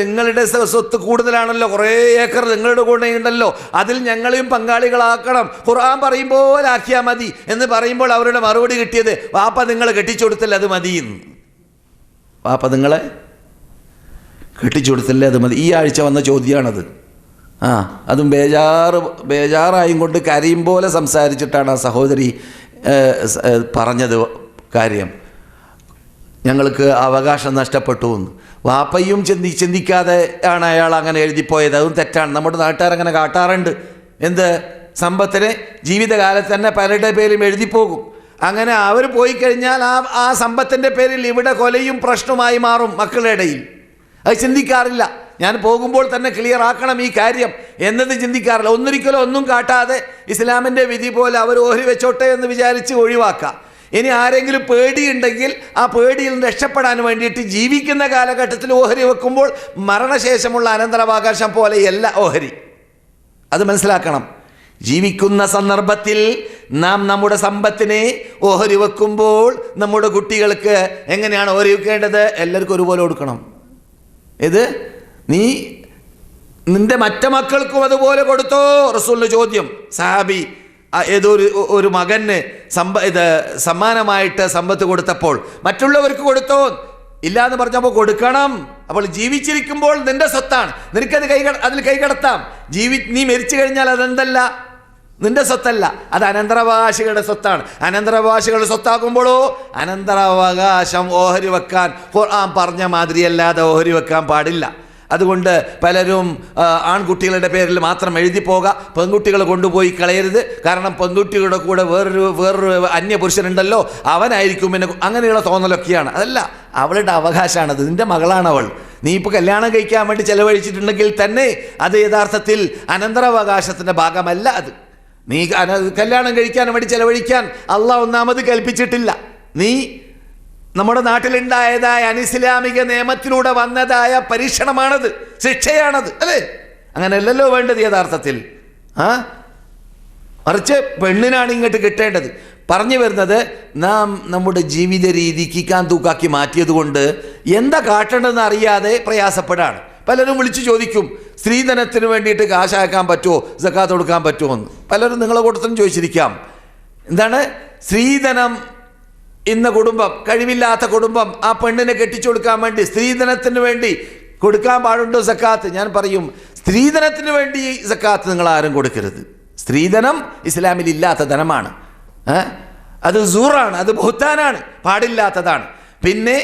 നിങ്ങളുടെ സ്വത്ത് കൂടുതലാണല്ലോ, കുറേ നിങ്ങളുടെ കൂടെ ഉണ്ടല്ലോ, അതിൽ ഞങ്ങളെയും പങ്കാളികളാക്കണം, ഖുർആൻ പറയുമ്പോൾ ആക്കിയാൽ മതി എന്ന് പറയുമ്പോൾ അവരുടെ മറുപടി കിട്ടിയത്, വാപ്പ നിങ്ങളെ കെട്ടിച്ചു കൊടുത്തില്ല അത് മതി. വാപ്പ നിങ്ങളെ കെട്ടിച്ചു കൊടുത്തില്ലേ അത് മതി. ഈ ആഴ്ച വന്ന ചോദ്യമാണത്. അതും ബേജാറായും കൊണ്ട് കരയും പോലെ സംസാരിച്ചിട്ടാണ് ആ സഹോദരി പറഞ്ഞത് കാര്യം. ഞങ്ങൾക്ക് അവകാശം നഷ്ടപ്പെട്ടു എന്ന്. വാപ്പയും ചിന്തിക്കാതെ ആണ് അയാൾ അങ്ങനെ എഴുതിപ്പോയത്. അതും തെറ്റാണ്. നമ്മുടെ നാട്ടുകാരങ്ങനെ കാട്ടാറുണ്ട്. എന്ത്? സമ്പത്തിനെ ജീവിതകാലത്ത് തന്നെ പലരുടെ പേരും എഴുതിപ്പോകും. അങ്ങനെ അവർ പോയി കഴിഞ്ഞാൽ ആ സമ്പത്തിൻ്റെ പേരിൽ ഇവിടെ കൊലയും പ്രശ്നമായി മാറും മക്കളുടെ ഇടയിൽ. അത് ചിന്തിക്കാറില്ല. ഞാൻ പോകുമ്പോൾ തന്നെ ക്ലിയർ ആക്കണം ഈ കാര്യം എന്നത് ചിന്തിക്കാറില്ല. ഒന്നിരിക്കലും ഒന്നും കാട്ടാതെ ഇസ്ലാമിൻ്റെ വിധി പോലെ അവർ ഓഹരി വെച്ചോട്ടെ എന്ന് വിചാരിച്ച് ഒഴിവാക്കാം. ഇനി ആരെങ്കിലും പേടിയുണ്ടെങ്കിൽ ആ പേടിയിൽ നിന്ന് രക്ഷപ്പെടാൻ വേണ്ടിയിട്ട് ജീവിക്കുന്ന കാലഘട്ടത്തിൽ ഓഹരി വെക്കുമ്പോൾ മരണശേഷമുള്ള അനന്തരാവകാശം പോലെയല്ല ഓഹരി. അത് മനസ്സിലാക്കണം. ജീവിക്കുന്ന സന്ദർഭത്തിൽ നാം നമ്മുടെ സമ്പത്തിനെ ഓഹരി വെക്കുമ്പോൾ നമ്മുടെ കുട്ടികൾക്ക് എങ്ങനെയാണ് ഓഹരി വെക്കേണ്ടത്? എല്ലാവർക്കും ഒരുപോലെ കൊടുക്കണം. നിന്റെ മറ്റു മക്കൾക്കും അതുപോലെ കൊടുത്തോ? റസൂലിന്റെ ചോദ്യം. സഹാബി ഒരു മകന് സമ്മാനമായിട്ട് സമ്പത്ത് കൊടുത്തപ്പോൾ മറ്റുള്ളവർക്ക് കൊടുത്തോ? ഇല്ല എന്ന് പറഞ്ഞപ്പോൾ കൊടുക്കണം. അപ്പോൾ ജീവിച്ചിരിക്കുമ്പോൾ നിന്റെ സ്വത്താണ്, നിനക്കത് അതിൽ കൈകടത്താം. നീ മരിച്ചു കഴിഞ്ഞാൽ അതെന്തല്ല? നിന്റെ സ്വത്തല്ല, അത് അനന്തരാവകാശികളുടെ സ്വത്താണ്. അനന്തരാവകാശികളുടെ സ്വത്താക്കുമ്പോഴോ അനന്തരാവകാശം ഓഹരി വെക്കാൻ ഖുർആൻ പറഞ്ഞ മാതിരിയല്ലാതെ ഓഹരി വെക്കാൻ പാടില്ല. അതുകൊണ്ട് പലരും ആൺകുട്ടികളുടെ പേരിൽ മാത്രം എഴുതിപ്പോക, പെൺകുട്ടികളെ കൊണ്ടുപോയി കളയരുത്. കാരണം പെൺകുട്ടികളുടെ കൂടെ വേറൊരു അന്യപുരുഷനുണ്ടല്ലോ, അവനായിരിക്കും പിന്നെ അങ്ങനെയുള്ള തോന്നലൊക്കെയാണ്. അതല്ല, അവളുടെ അവകാശമാണത്. നിൻ്റെ മകളാണ് അവൾ. നീ ഇപ്പോൾ കല്യാണം കഴിക്കാൻ വേണ്ടി ചെലവഴിച്ചിട്ടുണ്ടെങ്കിൽ തന്നെ അത് യഥാർത്ഥത്തിൽ അനന്തരാവകാശത്തിൻ്റെ ഭാഗമല്ല. അത് നീ കല്യാണം കഴിക്കാൻ വേണ്ടി ചെലവഴിക്കാൻ അള്ളാഹ് ഒന്നാമത് കൽപ്പിച്ചിട്ടില്ല. നീ നമ്മുടെ നാട്ടിലുണ്ടായതായ അനിസ്ലാമിക നിയമത്തിലൂടെ വന്നതായ പരീക്ഷണമാണത്, ശിക്ഷയാണത്, അല്ലേ? അങ്ങനെയല്ലല്ലോ വേണ്ടത് യഥാർത്ഥത്തിൽ. മറിച്ച് പെണ്ണിനാണ് ഇങ്ങോട്ട് കിട്ടേണ്ടത്. പറഞ്ഞു വരുന്നത്, നാം നമ്മുടെ ജീവിത രീതി കീക്കാൻ തൂക്കാക്കി മാറ്റിയത് കൊണ്ട് എന്താ കാട്ടേണ്ടതെന്ന് അറിയാതെ പ്രയാസപ്പെടാണ്. പലരും വിളിച്ചു ചോദിക്കും, സ്ത്രീധനത്തിന് വേണ്ടിയിട്ട് കാശാക്കാൻ പറ്റുമോ, സക്കാത്ത് കൊടുക്കാൻ പറ്റുമോ എന്ന്. പലരും നിങ്ങളെ കൂട്ടത്തിനും ചോദിച്ചിരിക്കാം. എന്താണ് സ്ത്രീധനം? ഇന്ന കുടുംബം, കഴിവില്ലാത്ത കുടുംബം, ആ പെണ്ണിനെ കെട്ടിച്ചു കൊടുക്കാൻ വേണ്ടി സ്ത്രീധനത്തിന് വേണ്ടി കൊടുക്കാൻ പാടുണ്ടോ സക്കാത്ത്? ഞാൻ പറയും, സ്ത്രീധനത്തിന് വേണ്ടി സക്കാത്ത് നിങ്ങൾ ആരും കൊടുക്കരുത്. സ്ത്രീധനം ഇസ്ലാമിൽ ഇല്ലാത്ത ധനമാണ്. അത് സൂറാണ്, അത് ബഹുത്താനാണ്, പാടില്ലാത്തതാണ്. പിന്നെ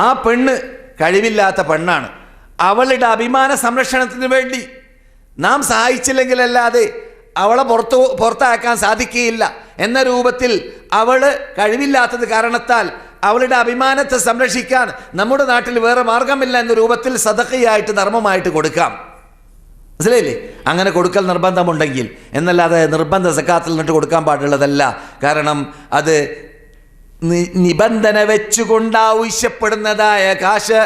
ആ പെണ്ണ് കഴിവില്ലാത്ത പെണ്ണാണ്. അവളുടെ അഭിമാന സംരക്ഷണത്തിന് വേണ്ടി നാം സഹായിച്ചില്ലെങ്കിലല്ലാതെ അവളെ പുറത്താക്കാൻ സാധിക്കുകയില്ല എന്ന രൂപത്തിൽ അവള് കഴിവില്ലാത്തത് കാരണത്താൽ അവളുടെ അഭിമാനത്തെ സംരക്ഷിക്കാൻ നമ്മുടെ നാട്ടിൽ വേറെ മാർഗമില്ല എന്ന രൂപത്തിൽ സദഖയായിട്ട് ധർമ്മമായിട്ട് കൊടുക്കാം. മനസ്സിലായില്ലേ? അങ്ങനെ കൊടുക്കൽ നിർബന്ധമുണ്ടെങ്കിൽ, എന്നല്ലാതെ നിർബന്ധ സക്കാത്തിൽ നിന്നിട്ട് കൊടുക്കാൻ പാടുള്ളതല്ല. കാരണം അത് നിബന്ധന വെച്ചുകൊണ്ട് ആവശ്യപ്പെടുന്നതായ കാശ്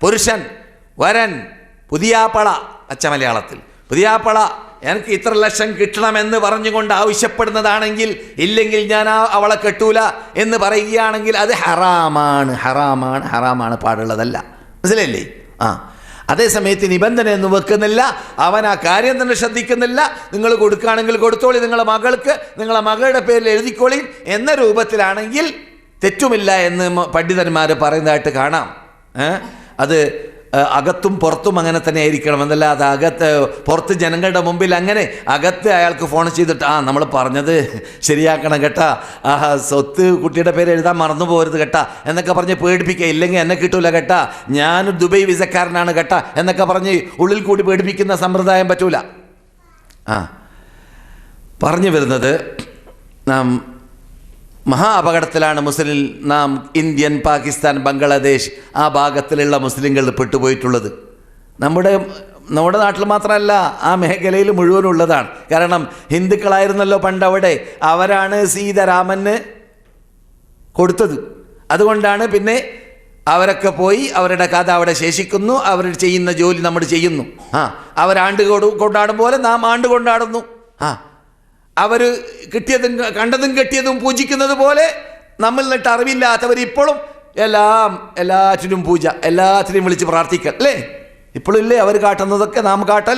പുരുഷൻ, വരൻ, പുതിയാപ്പള, അച്ച മലയാളത്തിൽ പുതിയാപ്പള എനിക്ക് ഇത്ര ലക്ഷം കിട്ടണമെന്ന് പറഞ്ഞുകൊണ്ട് ആവശ്യപ്പെടുന്നതാണെങ്കിൽ, ഇല്ലെങ്കിൽ ഞാൻ അവളെ കെട്ടൂല എന്ന് പറയുകയാണെങ്കിൽ അത് ഹറാമാണ്, ഹറാമാണ്, ഹറാമാണ്, പാടുള്ളതല്ല. മനസ്സിലായില്ലേ? അതേസമയത്ത് നിബന്ധനയൊന്നും വെക്കുന്നില്ല, അവൻ ആ കാര്യം തന്നെ ശ്രദ്ധിക്കുന്നില്ല. നിങ്ങൾ കൊടുക്കുകയാണെങ്കിൽ കൊടുത്തോളി, നിങ്ങളെ മകൾക്ക് നിങ്ങളെ മകളുടെ പേരിൽ എഴുതിക്കോളി എന്ന രൂപത്തിലാണെങ്കിൽ തെറ്റുമില്ല എന്ന് പണ്ഡിതന്മാർ പറയുന്നതായിട്ട് കാണാം. അത് അകത്തും പുറത്തും അങ്ങനെ തന്നെ ആയിരിക്കണം എന്നല്ലാതെ അകത്ത് പുറത്ത് ജനങ്ങളുടെ മുമ്പിൽ അങ്ങനെ അകത്ത് അയാൾക്ക് ഫോൺ ചെയ്തിട്ട് നമ്മൾ പറഞ്ഞത് ശരിയാക്കണം കേട്ടാ, സ്വത്ത് കുട്ടിയുടെ പേര് എഴുതാൻ മറന്നു പോകരുത് കേട്ടാ എന്നൊക്കെ പറഞ്ഞ് പേടിപ്പിക്കുക. ഇല്ലെങ്കിൽ എന്നെ കിട്ടൂല കേട്ടാ, ഞാൻ ദുബൈ വിസക്കാരനാണ് കേട്ടാ എന്നൊക്കെ പറഞ്ഞ് ഉള്ളിൽ കൂടി പേടിപ്പിക്കുന്ന സമ്പ്രദായം പറ്റൂല. പറഞ്ഞു വരുന്നത്, നാം മഹാ അപകടത്തിലാണ് നാം ഇന്ത്യൻ, പാകിസ്ഥാൻ, ബംഗ്ലാദേശ് ആ ഭാഗത്തിലുള്ള മുസ്ലിങ്ങൾ പെട്ടുപോയിട്ടുള്ളത്. നമ്മുടെ നാട്ടിൽ മാത്രമല്ല, ആ മേഖലയിൽ മുഴുവനുള്ളതാണ്. കാരണം ഹിന്ദുക്കളായിരുന്നല്ലോ പണ്ടവിടെ, അവരാണ് സീതാരാമന് കൊടുത്തത്. അതുകൊണ്ടാണ് പിന്നെ അവരൊക്കെ പോയി, അവരുടെ കഥ അവിടെ ശേഷിക്കുന്നു, അവർ ചെയ്യുന്ന ജോലി നമ്മൾ ചെയ്യുന്നു. അവരാണ്ട് കൊണ്ടാടും പോലെ നാം ആണ്ട് കൊണ്ടാടുന്നു. അവർ കിട്ടിയതും കണ്ടതും കെട്ടിയതും പൂജിക്കുന്നത് പോലെ നമ്മൾ എന്നിട്ട് അറിവില്ലാത്തവർ ഇപ്പോഴും എല്ലാറ്റിനും പൂജ, എല്ലാറ്റിനും വിളിച്ച് പ്രാർത്ഥിക്കൽ, അല്ലേ? ഇപ്പോഴും ഇല്ലേ അവർ കാട്ടുന്നതൊക്കെ നാം കാട്ടൽ?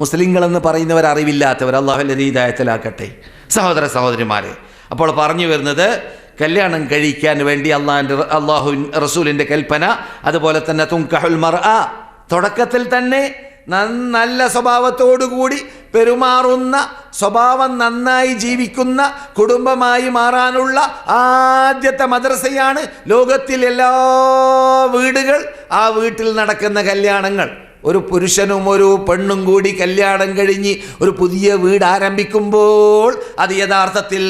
മുസ്ലിങ്ങളെന്ന് പറയുന്നവർ അറിവില്ലാത്തവർ. അള്ളാഹുവിൻ്റെ ഹിദായത്തിലാക്കട്ടെ. സഹോദര സഹോദരിമാരെ, അപ്പോൾ പറഞ്ഞു വരുന്നത്, കല്യാണം കഴിക്കാൻ വേണ്ടി അള്ളാഹു റസൂലിൻ്റെ കൽപ്പന, അതുപോലെ തന്നെ തുൻകഹുൽ മർഅ, തുടക്കത്തിൽ തന്നെ നല്ല സ്വഭാവത്തോടുകൂടി പെരുമാറുന്ന, സ്വഭാവം നന്നായി ജീവിക്കുന്ന കുടുംബമായി മാറാനുള്ള ആദ്യത്തെ മദ്രസയാണ് ലോകത്തിൽ എല്ലാ വീടുകൾ. ആ വീട്ടിൽ നടക്കുന്ന കല്യാണങ്ങൾ, ഒരു പുരുഷനും ഒരു പെണ്ണും കൂടി കല്യാണം കഴിഞ്ഞ് ഒരു പുതിയ വീട് ആരംഭിക്കുമ്പോൾ അത് യഥാർത്ഥത്തിൽ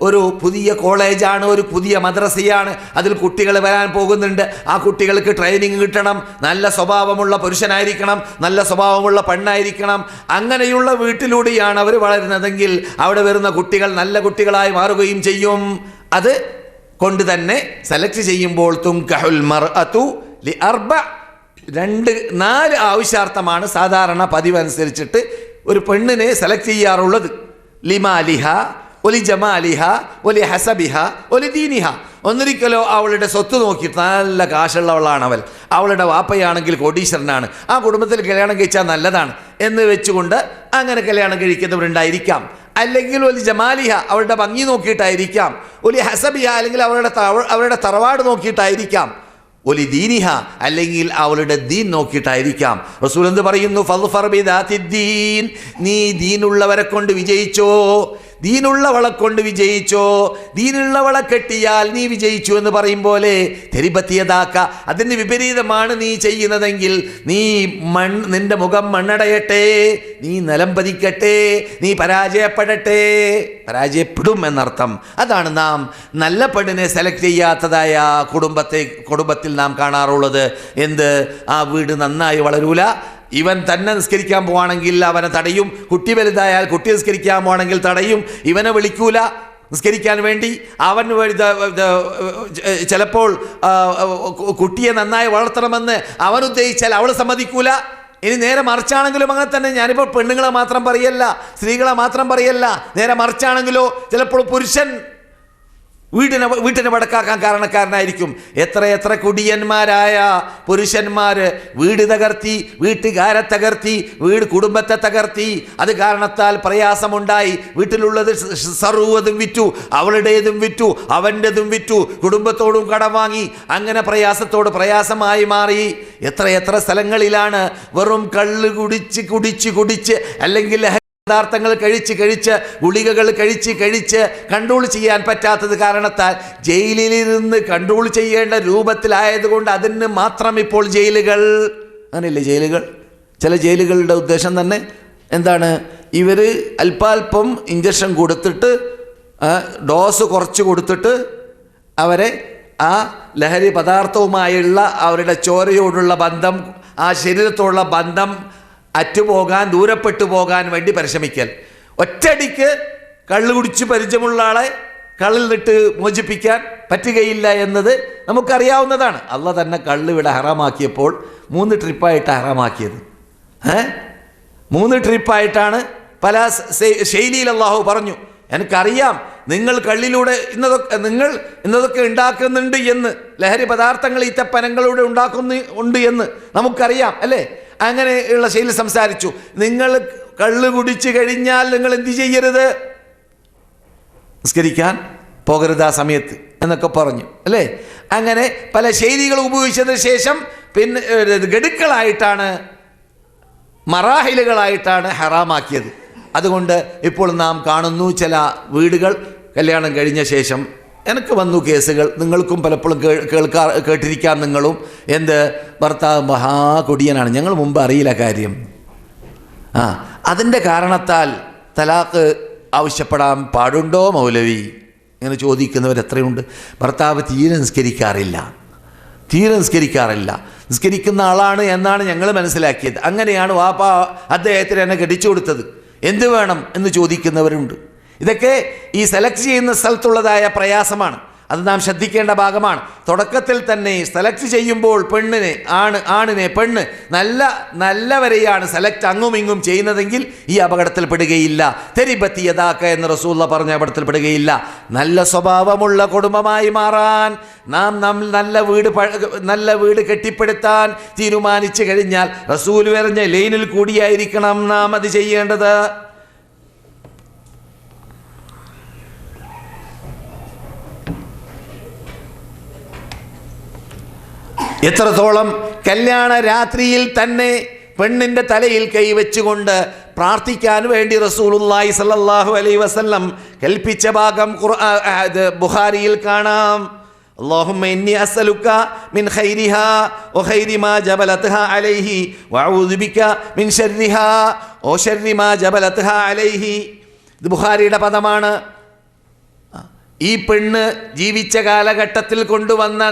ഒരു പുതിയ കോളേജാണ്, ഒരു പുതിയ മദ്രസയാണ്. അതിൽ കുട്ടികൾ വരാൻ പോകുന്നുണ്ട്. ആ കുട്ടികൾക്ക് ട്രെയിനിങ് കിട്ടണം. നല്ല സ്വഭാവമുള്ള പുരുഷനായിരിക്കണം, നല്ല സ്വഭാവമുള്ള പെണ്ണായിരിക്കണം. അങ്ങനെയുള്ള വീട്ടിലൂടെയാണ് അവർ വളരുന്നതെങ്കിൽ അവിടെ വരുന്ന കുട്ടികൾ നല്ല കുട്ടികളായി മാറുകയും ചെയ്യും. അത് കൊണ്ട് തന്നെ സെലക്ട് ചെയ്യുമ്പോൾ തുൻകഹുൽ മർഅതു ലിഅർബ, 4 ആവശ്യാർത്ഥമാണ് സാധാരണ പതിവനുസരിച്ചിട്ട് ഒരു പെണ്ണിനെ സെലക്ട് ചെയ്യാറുള്ളത്. ലിമാലിഹ, ഒലി ജമാലിഹ, ഒലി ഹസബിഹ, ഒലി ദീനിഹ. ഒന്നിരിക്കലോ അവളുടെ സ്വത്ത് നോക്കിയിട്ട് നല്ല കാശുള്ളവളാണ് അവളുടെ വാപ്പയാണെങ്കിൽ കോടീശ്വരനാണ്, ആ കുടുംബത്തിൽ കല്യാണം കഴിച്ചാൽ നല്ലതാണ് എന്ന് വെച്ചുകൊണ്ട് അങ്ങനെ കല്യാണം കഴിക്കുന്നവരുണ്ടായിരിക്കാം. അല്ലെങ്കിൽ ഒലി ജമാലിഹ, അവളുടെ ഭംഗി നോക്കിയിട്ടായിരിക്കാം. ഒലി ഹസബിഹ, അല്ലെങ്കിൽ അവരുടെ തറവാട് നോക്കിയിട്ടായിരിക്കാം. ഒലി ദീനിഹ, അല്ലെങ്കിൽ അവളുടെ ദീൻ നോക്കിയിട്ടായിരിക്കാം. റസൂൽ എന്ത് പറയുന്നു? ഫദ്ഫർ ബിദാത്തിദ്ദീൻ, നീ ദീനുള്ളവരെ കൊണ്ട് വിജയിച്ചോ, ദീനുള്ളവളെ കൊണ്ട് വിജയിച്ചോ. ദീനുള്ളവളെ കെട്ടിയാൽ നീ വിജയിച്ചു എന്ന് പറയും പോലെ തെരിപത്തിയതാക്ക, അതിന് വിപരീതമാണ് നീ ചെയ്യുന്നതെങ്കിൽ നിന്റെ മുഖം മണ്ണടയട്ടെ, നീ നിലം പതിക്കട്ടെ, നീ പരാജയപ്പെടട്ടെ. പരാജയപ്പെടും എന്നർത്ഥം. അതാണ് നാം നല്ല പെണ്ണിനെ സെലക്ട് ചെയ്യാത്തതായ കുടുംബത്തിൽ നാം കാണാറുള്ളത്. ആ വീട് നന്നായി വളരൂല. ഇവൻ തന്നെ നിസ്കരിക്കാൻ പോവാണെങ്കിൽ അവനെ തടയും, കുട്ടി വലുതായാൽ കുട്ടി നിസ്കരിക്കാൻ പോവാണെങ്കിൽ തടയും, ഇവനെ വിളിക്കൂല. നിസ്കരിക്കാൻ വേണ്ടി അവൻ ചിലപ്പോൾ കുട്ടിയെ നന്നായി വളർത്തണമെന്ന് അവൻ ഉദ്ദേശിച്ചാൽ അവൾ സമ്മതിക്കൂല. ഇനി നേരെ മറിച്ചാണെങ്കിലും അങ്ങനെ തന്നെ. ഞാനിപ്പോൾ പെണ്ണുങ്ങളെ മാത്രം പറയല്ല, സ്ത്രീകളെ മാത്രം പറയല്ല. നേരെ മറിച്ചാണെങ്കിലോ ചിലപ്പോൾ പുരുഷൻ വീട്ടിനെ വടക്കാക്കാൻ കാരണക്കാരനായിരിക്കും. എത്ര കുടിയന്മാരായ പുരുഷന്മാർ വീട് തകർത്തി, വീട്ടുകാരെ തകർത്തി, കുടുംബത്തെ തകർത്തി. അത് കാരണത്താൽ പ്രയാസമുണ്ടായി. വീട്ടിലുള്ളത് സർവ്വതും വിറ്റു, അവളുടേതും വിറ്റു, അവൻ്റെതും വിറ്റു, കുടുംബത്തോടും കടം വാങ്ങി. അങ്ങനെ പ്രയാസമായി മാറി. എത്ര സ്ഥലങ്ങളിലാണ് വെറും കള്ള് കുടിച്ച് അല്ലെങ്കിൽ പദാർത്ഥങ്ങൾ കഴിച്ച് ഗുളികകൾ കഴിച്ച് കൺട്രോൾ ചെയ്യാൻ പറ്റാത്തത് കാരണത്താൽ ജയിലിലിരുന്ന് കൺട്രോൾ ചെയ്യേണ്ട രൂപത്തിലായതുകൊണ്ട് അതിന് മാത്രം ഇപ്പോൾ ജയിലുകൾ. അങ്ങനെയല്ലേ ജയിലുകൾ? ചില ജയിലുകളുടെ ഉദ്ദേശം തന്നെ എന്താണ്? ഇവർ അല്പാൽപ്പം ഇഞ്ചക്ഷൻ കൊടുത്തിട്ട്, ഡോസ് കുറച്ച് കൊടുത്തിട്ട് അവരെ ആ ലഹരി പദാർത്ഥവുമായുള്ള അവരുടെ ചോരയോടുള്ള ബന്ധം, ആ ശരീരത്തോടുള്ള ബന്ധം അറ്റുപോകാൻ, ദൂരപ്പെട്ടു പോകാൻ വേണ്ടി പരിശ്രമിക്കൽ. ഒറ്റയടിക്ക് കള്ള് കുടിച്ച് പരിചയമുള്ള ആളെ കള്ളിൽ നിന്നിട്ട് മോചിപ്പിക്കാൻ പറ്റുകയില്ല എന്നത് നമുക്കറിയാവുന്നതാണ്. അള്ളാഹ് തന്നെ കള്ള് ഇവിടെ ഹറാമാക്കിയപ്പോൾ 3 ട്രിപ്പായിട്ട് ഹറാമാക്കിയത്. 3 ട്രിപ്പായിട്ടാണ് പല ശൈലിയിൽ അള്ളാഹു പറഞ്ഞു. എനിക്കറിയാം നിങ്ങൾ കള്ളിലൂടെ ഇന്നതൊക്കെ ഉണ്ടാക്കുന്നുണ്ട് എന്ന്, ലഹരി പദാർത്ഥങ്ങൾ ഈത്തപ്പനങ്ങളിലൂടെ ഉണ്ടാക്കുന്നുണ്ട് എന്ന് നമുക്കറിയാം അല്ലേ? അങ്ങനെയുള്ള ശൈലി സംസാരിച്ചു. നിങ്ങൾ കള്ള് കുടിച്ചു കഴിഞ്ഞാൽ നിങ്ങൾ എന്ത് ചെയ്യരുത്? നിസ്കരിക്കാൻ പോകരുത് ആ സമയത്ത് എന്നൊക്കെ പറഞ്ഞു അല്ലേ? അങ്ങനെ പല ശൈലികൾ ഉപയോഗിച്ചതിന് ശേഷം പിന്നെ ഗഡുക്കളായിട്ടാണ്, മറാഹിലുകളായിട്ട് ഹറാമാക്കിയത്. അതുകൊണ്ട് ഇപ്പോൾ നാം കാണുന്നു ചില വീടുകൾ കല്യാണം കഴിഞ്ഞ ശേഷം, എനിക്ക് വന്നു കേസുകൾ, നിങ്ങൾക്കും പലപ്പോഴും കേട്ടിരിക്കാം നിങ്ങളും, ഭർത്താവ് മഹാകൊടിയനാണ്, ഞങ്ങൾ മുമ്പ് അറിയില്ല കാര്യം. അതിൻ്റെ കാരണത്താൽ തലാഖ് ആവശ്യപ്പെടാൻ പാടുണ്ടോ മൗലവി? ഇങ്ങനെ ചോദിക്കുന്നവർ എത്രയുണ്ട്. ഭർത്താവ് തീരെ നിസ്കരിക്കാറില്ല, നിസ്കരിക്കുന്ന ആളാണ് എന്നാണ് ഞങ്ങൾ മനസ്സിലാക്കിയത്. അങ്ങനെയാണ് വാപ്പ അദ്ദേഹത്തിന് എന്നെ കെട്ടിച്ചു കൊടുത്തത്, എന്ത് വേണം എന്ന് ചോദിക്കുന്നവരുണ്ട്. ഇതൊക്കെ ഈ സെലക്ട് ചെയ്യുന്ന സ്ഥലത്തുള്ളതായ പ്രയാസമാണ്. അത് നാം ശ്രദ്ധിക്കേണ്ട ഭാഗമാണ്. തുടക്കത്തിൽ തന്നെ സെലക്ട് ചെയ്യുമ്പോൾ ആണിനെ പെണ്ണ് നല്ലവരെയാണ് സെലക്ട് അങ്ങും ഇങ്ങും ചെയ്യുന്നതെങ്കിൽ ഈ അപകടത്തിൽ പെടുകയില്ല. തെരിബത്തി യദാക എന്ന് റസൂലുള്ള പറഞ്ഞ അപകടത്തിൽ പെടുകയില്ല. നല്ല സ്വഭാവമുള്ള കുടുംബമായി മാറാൻ നാം നല്ല വീട് കെട്ടിപ്പടുത്താൻ തീരുമാനിച്ചു കഴിഞ്ഞാൽ റസൂൽ പറഞ്ഞ ലൈനിൽ കൂടിയായിരിക്കണം നാം അത് ചെയ്യേണ്ടത്. എത്രത്തോളം കല്യാണ രാത്രിയിൽ തന്നെ പെണ്ണിൻ്റെ തലയിൽ കൈവച്ചുകൊണ്ട് പ്രാർത്ഥിക്കാൻ വേണ്ടി റസൂലുള്ളാഹി സ്വല്ലല്ലാഹു അലൈഹി വസല്ലം കൽപ്പിച്ച ഭാഗം ബുഖാരിയിൽ കാണാം. അല്ലാഹുമ്മ ഇന്നി അസ്അലുക മിൻ ഖൈരിഹാ വഖൈരി മാ ജബലത്ഹാ അലൈഹി വഅഊദു ബിക മിൻ ശർരിഹാ വശർരി മാ ജബലത്ഹാ അലൈഹി. ഇത് ബുഖാരിയുടെ പദമാണ്. ഈ പെണ്ണ് ജീവിച്ച കാലഘട്ടത്തിൽ കൊണ്ടുവന്ന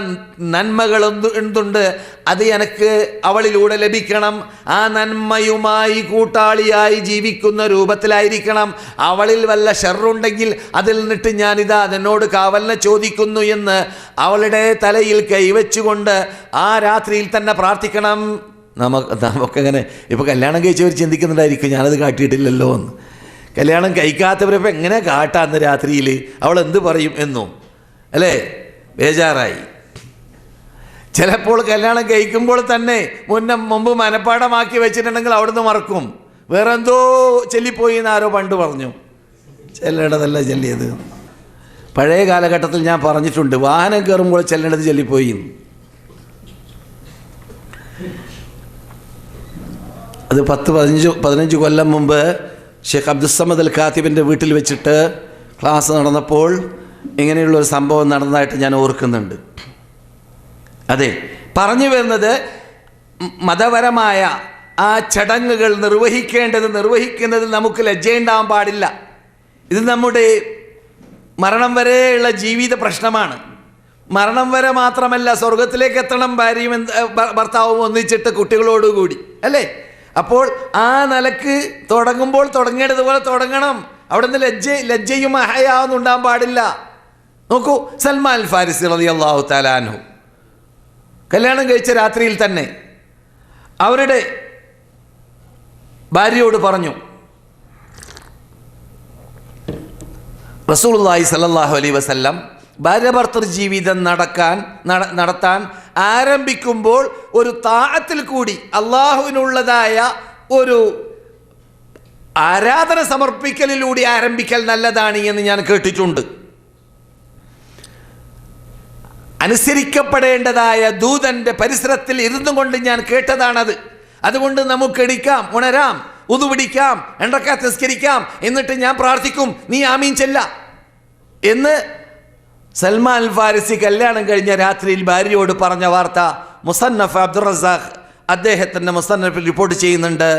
നന്മകൾ എന്തുണ്ട്, അത് എനിക്ക് അവളിലൂടെ ലഭിക്കണം. ആ നന്മയുമായി കൂട്ടാളിയായി ജീവിക്കുന്ന രൂപത്തിലായിരിക്കണം. അവളിൽ വല്ല ഷർറുണ്ടെങ്കിൽ അതിൽ നിന്നിട്ട് ഞാനിതാ എന്നോട് കാവലിനെ ചോദിക്കുന്നു എന്ന് അവളുടെ തലയിൽ കൈവച്ചുകൊണ്ട് ആ രാത്രിയിൽ തന്നെ പ്രാർത്ഥിക്കണം. നമുക്കങ്ങനെ ഇപ്പോൾ കല്യാണം കഴിച്ചവർ ചിന്തിക്കുന്നുണ്ടായിരിക്കും, ഞാനത് കാട്ടിയിട്ടില്ലല്ലോ എന്ന്. കല്യാണം കഴിക്കാത്തവരിപ്പോൾ എങ്ങനെ കാട്ടാന്ന് രാത്രിയിൽ അവൾ എന്ത് പറയും എന്നും അല്ലേ ബേജാറായി. ചിലപ്പോൾ കല്യാണം കഴിക്കുമ്പോൾ തന്നെ മുമ്പ് മനപ്പാടമാക്കി വെച്ചിട്ടുണ്ടെങ്കിൽ അവിടുന്ന് മറക്കും. വേറെ എന്തോ ചൊല്ലിപ്പോയി എന്ന് ആരോ പണ്ട് പറഞ്ഞു. ചെല്ലേണ്ടതല്ല ചൊല്ലിയത്. പഴയ കാലഘട്ടത്തിൽ ഞാൻ പറഞ്ഞിട്ടുണ്ട്, വാഹനം കയറുമ്പോൾ ചെല്ലേണ്ടത് ചൊല്ലിപ്പോയി. അത് 10-15 കൊല്ലം മുമ്പ് ഷെയ്ഖ് അബ്ദുസ്സമദ് അൽ ഖാത്തിബിൻ്റെ വീട്ടിൽ വെച്ചിട്ട് ക്ലാസ് നടന്നപ്പോൾ ഇങ്ങനെയുള്ളൊരു സംഭവം നടന്നതായിട്ട് ഞാൻ ഓർക്കുന്നുണ്ട്. അതെ, പറഞ്ഞു വരുന്നത് മതപരമായ ആ ചടങ്ങുകൾ നിർവഹിക്കുന്നതിൽ നമുക്ക് ലജ്ജയുണ്ടാവാൻ പാടില്ല. ഇത് നമ്മുടെ മരണം വരെയുള്ള ജീവിത പ്രശ്നമാണ്. മരണം വരെ മാത്രമല്ല, സ്വർഗത്തിലേക്ക് എത്തണം ഭാര്യയും ഭർത്താവും ഒന്നിച്ചിട്ട് കുട്ടികളോടുകൂടി അല്ലേ? അപ്പോൾ ആ നിലക്ക് തുടങ്ങുമ്പോൾ തുടങ്ങേണ്ടതുപോലെ തുടങ്ങണം. അവിടെ നിന്ന് ലജ്ജയും ഹയാവൊന്നും ഉണ്ടാകാൻ പാടില്ല. നോക്കൂ, സൽമാൻ ഫാരിസി റളിയല്ലാഹു തആല അൻഹു കല്യാണം കഴിച്ച രാത്രിയിൽ തന്നെ അവരുടെ ഭാര്യയോട് പറഞ്ഞു, റസൂലുള്ളാഹി സ്വല്ലല്ലാഹു അലൈഹി വസല്ലം ഭാര്യ ഭർത്തൃ ജീവിതം നടത്താൻ ആരംഭിക്കുമ്പോൾ ഒരു താഅത്തിൽ കൂടി അള്ളാഹുവിനുള്ളതായ ഒരു ആരാധന സമർപ്പിക്കലിലൂടെ ആരംഭിക്കൽ നല്ലതാണ് എന്ന് ഞാൻ കേട്ടിട്ടുണ്ട്. അനുസരിക്കപ്പെടേണ്ടതായ ദൂതന്റെ പരിസരത്തിൽ ഇരുന്നു കൊണ്ട് ഞാൻ കേട്ടതാണത്. അതുകൊണ്ട് നമുക്ക് എണീക്കാം, ഉണരാം, ഉദു പിടിക്കാം, 2 റക്അത്ത് നിസ്കരിക്കാം, എന്നിട്ട് ഞാൻ പ്രാർത്ഥിക്കും, നീ ആമീൻ ചെല്ല എന്ന് സൽമാൻ ഫാരിസി കല്യാണം കഴിഞ്ഞ രാത്രിയിൽ ഭാര്യയോട് പറഞ്ഞ വാർത്ത മുസന്നഫ് അബ്ദുർ റസാഖ് അദ്ദേഹത്തിൻ്റെ മുസന്നഫിൽ റിപ്പോർട്ട് ചെയ്യുന്നുണ്ട്.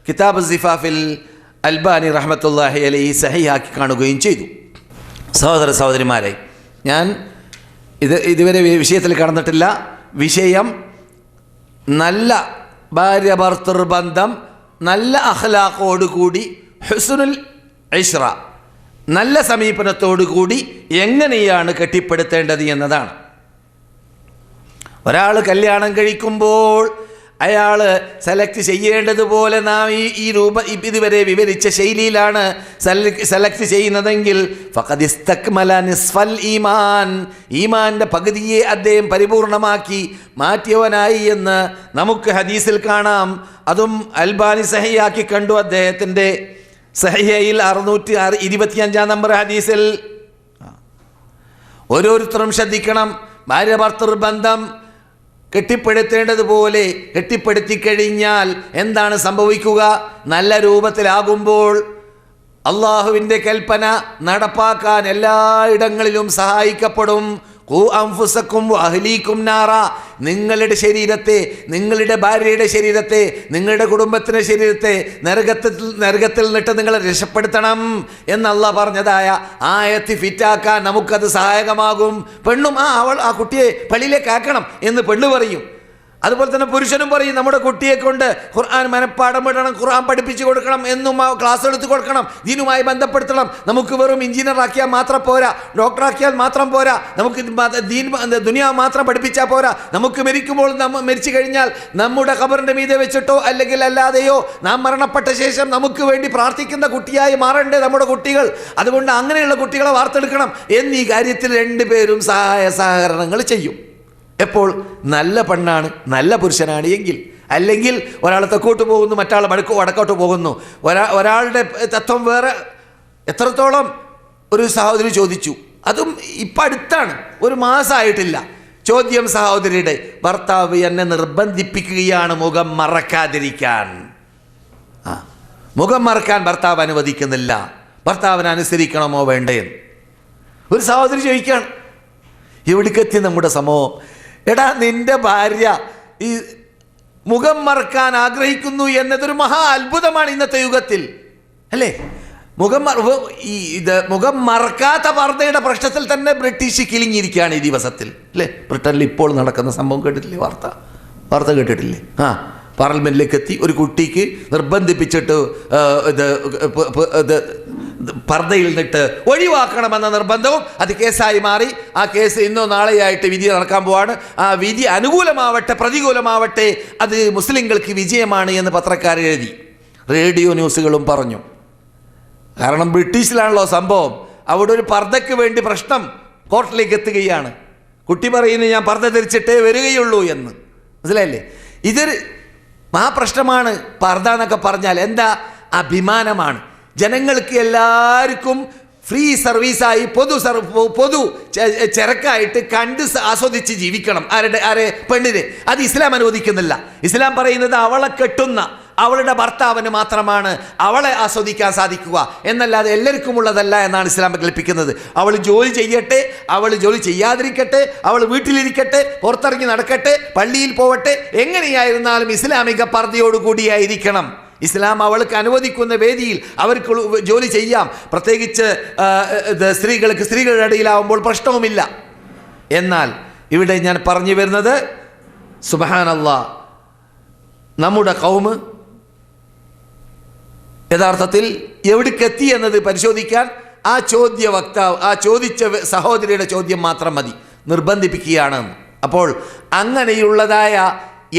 കിതാബ് സിഫാഫിൽ അൽബാനി റഹ്മത്തുള്ളാഹി അലൈഹി സഹിയാക്കി കാണുകയും ചെയ്തു. സഹോദര സഹോദരിമാരെ, ഞാൻ ഇതുവരെ വിഷയത്തിൽ കടന്നിട്ടില്ല. വിഷയം നല്ല ഭാര്യ ഭർത്തൃ ബന്ധം നല്ല അഖ്ലാഖോടുകൂടി ഹുസ്നുൽ ഇശ്റ നല്ല സമീപനത്തോടുകൂടി എങ്ങനെയാണ് കെട്ടിപ്പടുത്തേണ്ടത് എന്നതാണ്. ഒരാൾ കല്യാണം കഴിക്കുമ്പോൾ അയാൾ സെലക്ട് ചെയ്യേണ്ടതുപോലെ നാം ഈ ഇതുവരെ വിവരിച്ച ശൈലിയിലാണ് സെലക്ട് ചെയ്യുന്നതെങ്കിൽ ഫഖദ് ഇസ്തക്മല നിസ്ഫൽ ഈമാൻ, ഈമാൻ്റെ പകുതിയെ അദ്ദേഹം പരിപൂർണമാക്കി മാറ്റിയവനായി എന്ന് നമുക്ക് ഹദീസിൽ കാണാം. അതും അൽബാനി സഹിയാക്കി കണ്ടു. അദ്ദേഹത്തിൻ്റെ സഹിഹയിൽ 625 നമ്പർ ഹദീസിൽ. ഓരോരുത്തരും ശ്രദ്ധിക്കണം, ഭാര്യ ഭർത്തൃ ബന്ധം കെട്ടിപ്പടുത്തേണ്ടതുപോലെ കെട്ടിപ്പടുത്തി കഴിഞ്ഞാൽ എന്താണ് സംഭവിക്കുക? നല്ല രൂപത്തിലാകുമ്പോൾ അള്ളാഹുവിൻ്റെ കൽപ്പന നടപ്പാക്കാൻ എല്ലായിടങ്ങളിലും സഹായിക്കപ്പെടും. ഖൂ അൻഫുസക്കും വഅഹ്ലീക്കും നാറ, നിങ്ങളുടെ ശരീരത്തെ, നിങ്ങളുടെ ഭാര്യയുടെ ശരീരത്തെ, നിങ്ങളുടെ കുടുംബത്തിൻ്റെ ശരീരത്തെ നരകത്തിൽ നിന്നിട്ട് നിങ്ങളെ രക്ഷപ്പെടുത്തണം എന്ന് അള്ളാഹ് പറഞ്ഞതായ ആയത്ത് ഫിറ്റാക്കാൻ നമുക്കത് സഹായകമാകും. പെണ്ണും ആ കുട്ടിയെ പള്ളിയിലേക്ക് ആക്കണം എന്ന് പെണ്ണ് പറയും. അതുപോലെ തന്നെ പുരുഷനും പറയും, നമ്മുടെ കുട്ടിയെ കൊണ്ട് ഖുർആൻ മനഃപ്പാഠം വിടണം, ഖുർആൻ പഠിപ്പിച്ചു കൊടുക്കണം, എന്നും ക്ലാസ് എടുത്ത് കൊടുക്കണം, ദീനുമായി ബന്ധപ്പെടുത്തണം. നമുക്ക് വെറും എഞ്ചിനീയർ ആക്കിയാൽ മാത്രം പോരാ, ഡോക്ടറാക്കിയാൽ മാത്രം പോരാ, നമുക്ക് ദുനിയാവ് മാത്രം പഠിപ്പിച്ചാൽ പോരാ. നമുക്ക് മരിക്കുമ്പോൾ മരിച്ചു കഴിഞ്ഞാൽ നമ്മുടെ ഖബറിൻ്റെ മീതെ വെച്ചിട്ടോ അല്ലെങ്കിൽ അല്ലാതെയോ നാം മരണപ്പെട്ട ശേഷം നമുക്ക് വേണ്ടി പ്രാർത്ഥിക്കുന്ന കുട്ടിയായി മാറേണ്ടേ നമ്മുടെ കുട്ടികൾ. അതുകൊണ്ട് അങ്ങനെയുള്ള കുട്ടികളെ വാർത്തെടുക്കണം എന്നീ കാര്യത്തിൽ രണ്ടുപേരും സഹകരണങ്ങൾ ചെയ്യും. എപ്പോൾ നല്ല പെണ്ണാണ്, നല്ല പുരുഷനാണ് എങ്കിൽ. അല്ലെങ്കിൽ ഒരാൾ തെക്കോട്ട് പോകുന്നു, മറ്റാൾ വടക്കോട്ട് പോകുന്നു, ഒരാളുടെ തത്വം വേറെ. എത്രത്തോളം ഒരു സഹോദരി ചോദിച്ചു, അതും ഇപ്പം അടുത്താണ്, 1 മാസമായിട്ടില്ല. ചോദ്യം സഹോദരിയുടെ, ഭർത്താവ് എന്നെ നിർബന്ധിപ്പിക്കുകയാണ് മുഖം മറക്കാതിരിക്കാൻ. മുഖം മറക്കാൻ ഭർത്താവ് അനുവദിക്കുന്നില്ല, ഭർത്താവിനെ അനുസരിക്കണമോ വേണ്ടേന്ന് ഒരു സഹോദരി ചോദിക്കുകയാണ്. എവിടേക്കെത്തി നമ്മുടെ സമൂഹം? എടാ, നിന്റെ ഭാര്യ ഈ മുഖം മറക്കാൻ ആഗ്രഹിക്കുന്നു എന്നതൊരു മഹാ അത്ഭുതമാണ് ഇന്നത്തെ യുഗത്തിൽ, അല്ലേ? മുഖം മറക്കാത്ത പർദ്ദയുടെ പ്രശ്നത്തിൽ തന്നെ ബ്രിട്ടീഷ് കിളിങ്ങിയിരിക്കുകയാണ് ഈ ദിവസത്തിൽ, അല്ലേ? ബ്രിട്ടനിൽ ഇപ്പോൾ നടക്കുന്ന സംഭവം കേട്ടിട്ടില്ലേ? വാർത്ത കേട്ടിട്ടില്ലേ? പാർലമെന്റിലേക്ക് എത്തി ഒരു കുട്ടിക്ക് നിർബന്ധിപ്പിച്ചിട്ട് പർദ്ദയിൽ നിന്നിട്ട് ഒഴിവാക്കണമെന്ന നിർബന്ധവും അത് കേസായി മാറി. ആ കേസ് ഇന്നോ നാളെയായിട്ട് വിധി നടക്കാൻ പോവാണ്. ആ വിധി അനുകൂലമാവട്ടെ പ്രതികൂലമാവട്ടെ അത് മുസ്ലിങ്ങൾക്ക് വിജയമാണ് എന്ന് പത്രക്കാർ എഴുതി, റേഡിയോ ന്യൂസുകളും പറഞ്ഞു. കാരണം ബ്രിട്ടീഷിലാണല്ലോ സംഭവം. അവിടെ ഒരു പർദ്ദയ്ക്ക് വേണ്ടി പ്രശ്നം കോർട്ടിലേക്ക് എത്തുകയാണ്. കുട്ടി പറയുന്നത് ഞാൻ പർദ്ദ ധരിച്ചിട്ടേ വരികയുള്ളൂ എന്ന്. മനസ്സിലായില്ലേ? ഇതൊരു മഹാപ്രശ്നമാണ്. പർദ്ദ എന്നൊക്കെ പറഞ്ഞാൽ എന്താ? അഭിമാനമാണ്. ജനങ്ങൾക്ക് എല്ലാവർക്കും ഫ്രീ സർവീസായി പൊതു ചരക്കായിട്ട് കണ്ട് ആസ്വദിച്ച് ജീവിക്കണം. ആരെ? പെണ്ണിന്. അത് ഇസ്ലാം അനുവദിക്കുന്നില്ല. ഇസ്ലാം പറയുന്നത് അവളെ കെട്ടുന്ന അവളുടെ ഭർത്താവിന് മാത്രമാണ് അവളെ ആസ്വദിക്കാൻ സാധിക്കുക എന്നല്ലാതെ എല്ലാവർക്കും ഉള്ളതല്ല എന്നാണ് ഇസ്ലാം കൽപ്പിക്കുന്നത്. അവൾ ജോലി ചെയ്യട്ടെ, അവൾ ജോലി ചെയ്യാതിരിക്കട്ടെ, അവൾ വീട്ടിലിരിക്കട്ടെ, പുറത്തിറങ്ങി നടക്കട്ടെ, പള്ളിയിൽ പോവട്ടെ, എങ്ങനെയായിരുന്നാലും ഇസ്ലാമിക പർദ്ദയോടുകൂടിയായിരിക്കണം. ഇസ്ലാം അവൾക്ക് അനുവദിക്കുന്ന വേദിയിൽ അവർക്ക് ജോലി ചെയ്യാം. പ്രത്യേകിച്ച് സ്ത്രീകൾക്ക് സ്ത്രീകളുടെ ഇടയിലാവുമ്പോൾ പ്രശ്നവുമില്ല. എന്നാൽ ഇവിടെ ഞാൻ പറഞ്ഞു വരുന്നത്, സുബ്ഹാനല്ലാഹ്, നമ്മുടെ ഖൗമ് യഥാർത്ഥത്തിൽ എവിടേക്കെത്തി എന്നത് പരിശോധിക്കാൻ ആ ചോദ്യവക്താവ്, ആ ചോദിച്ച സഹോദരിയുടെ ചോദ്യം മാത്രം മതി, നിർബന്ധിപ്പിക്കുകയാണ്. അപ്പോൾ അങ്ങനെയുള്ളതായ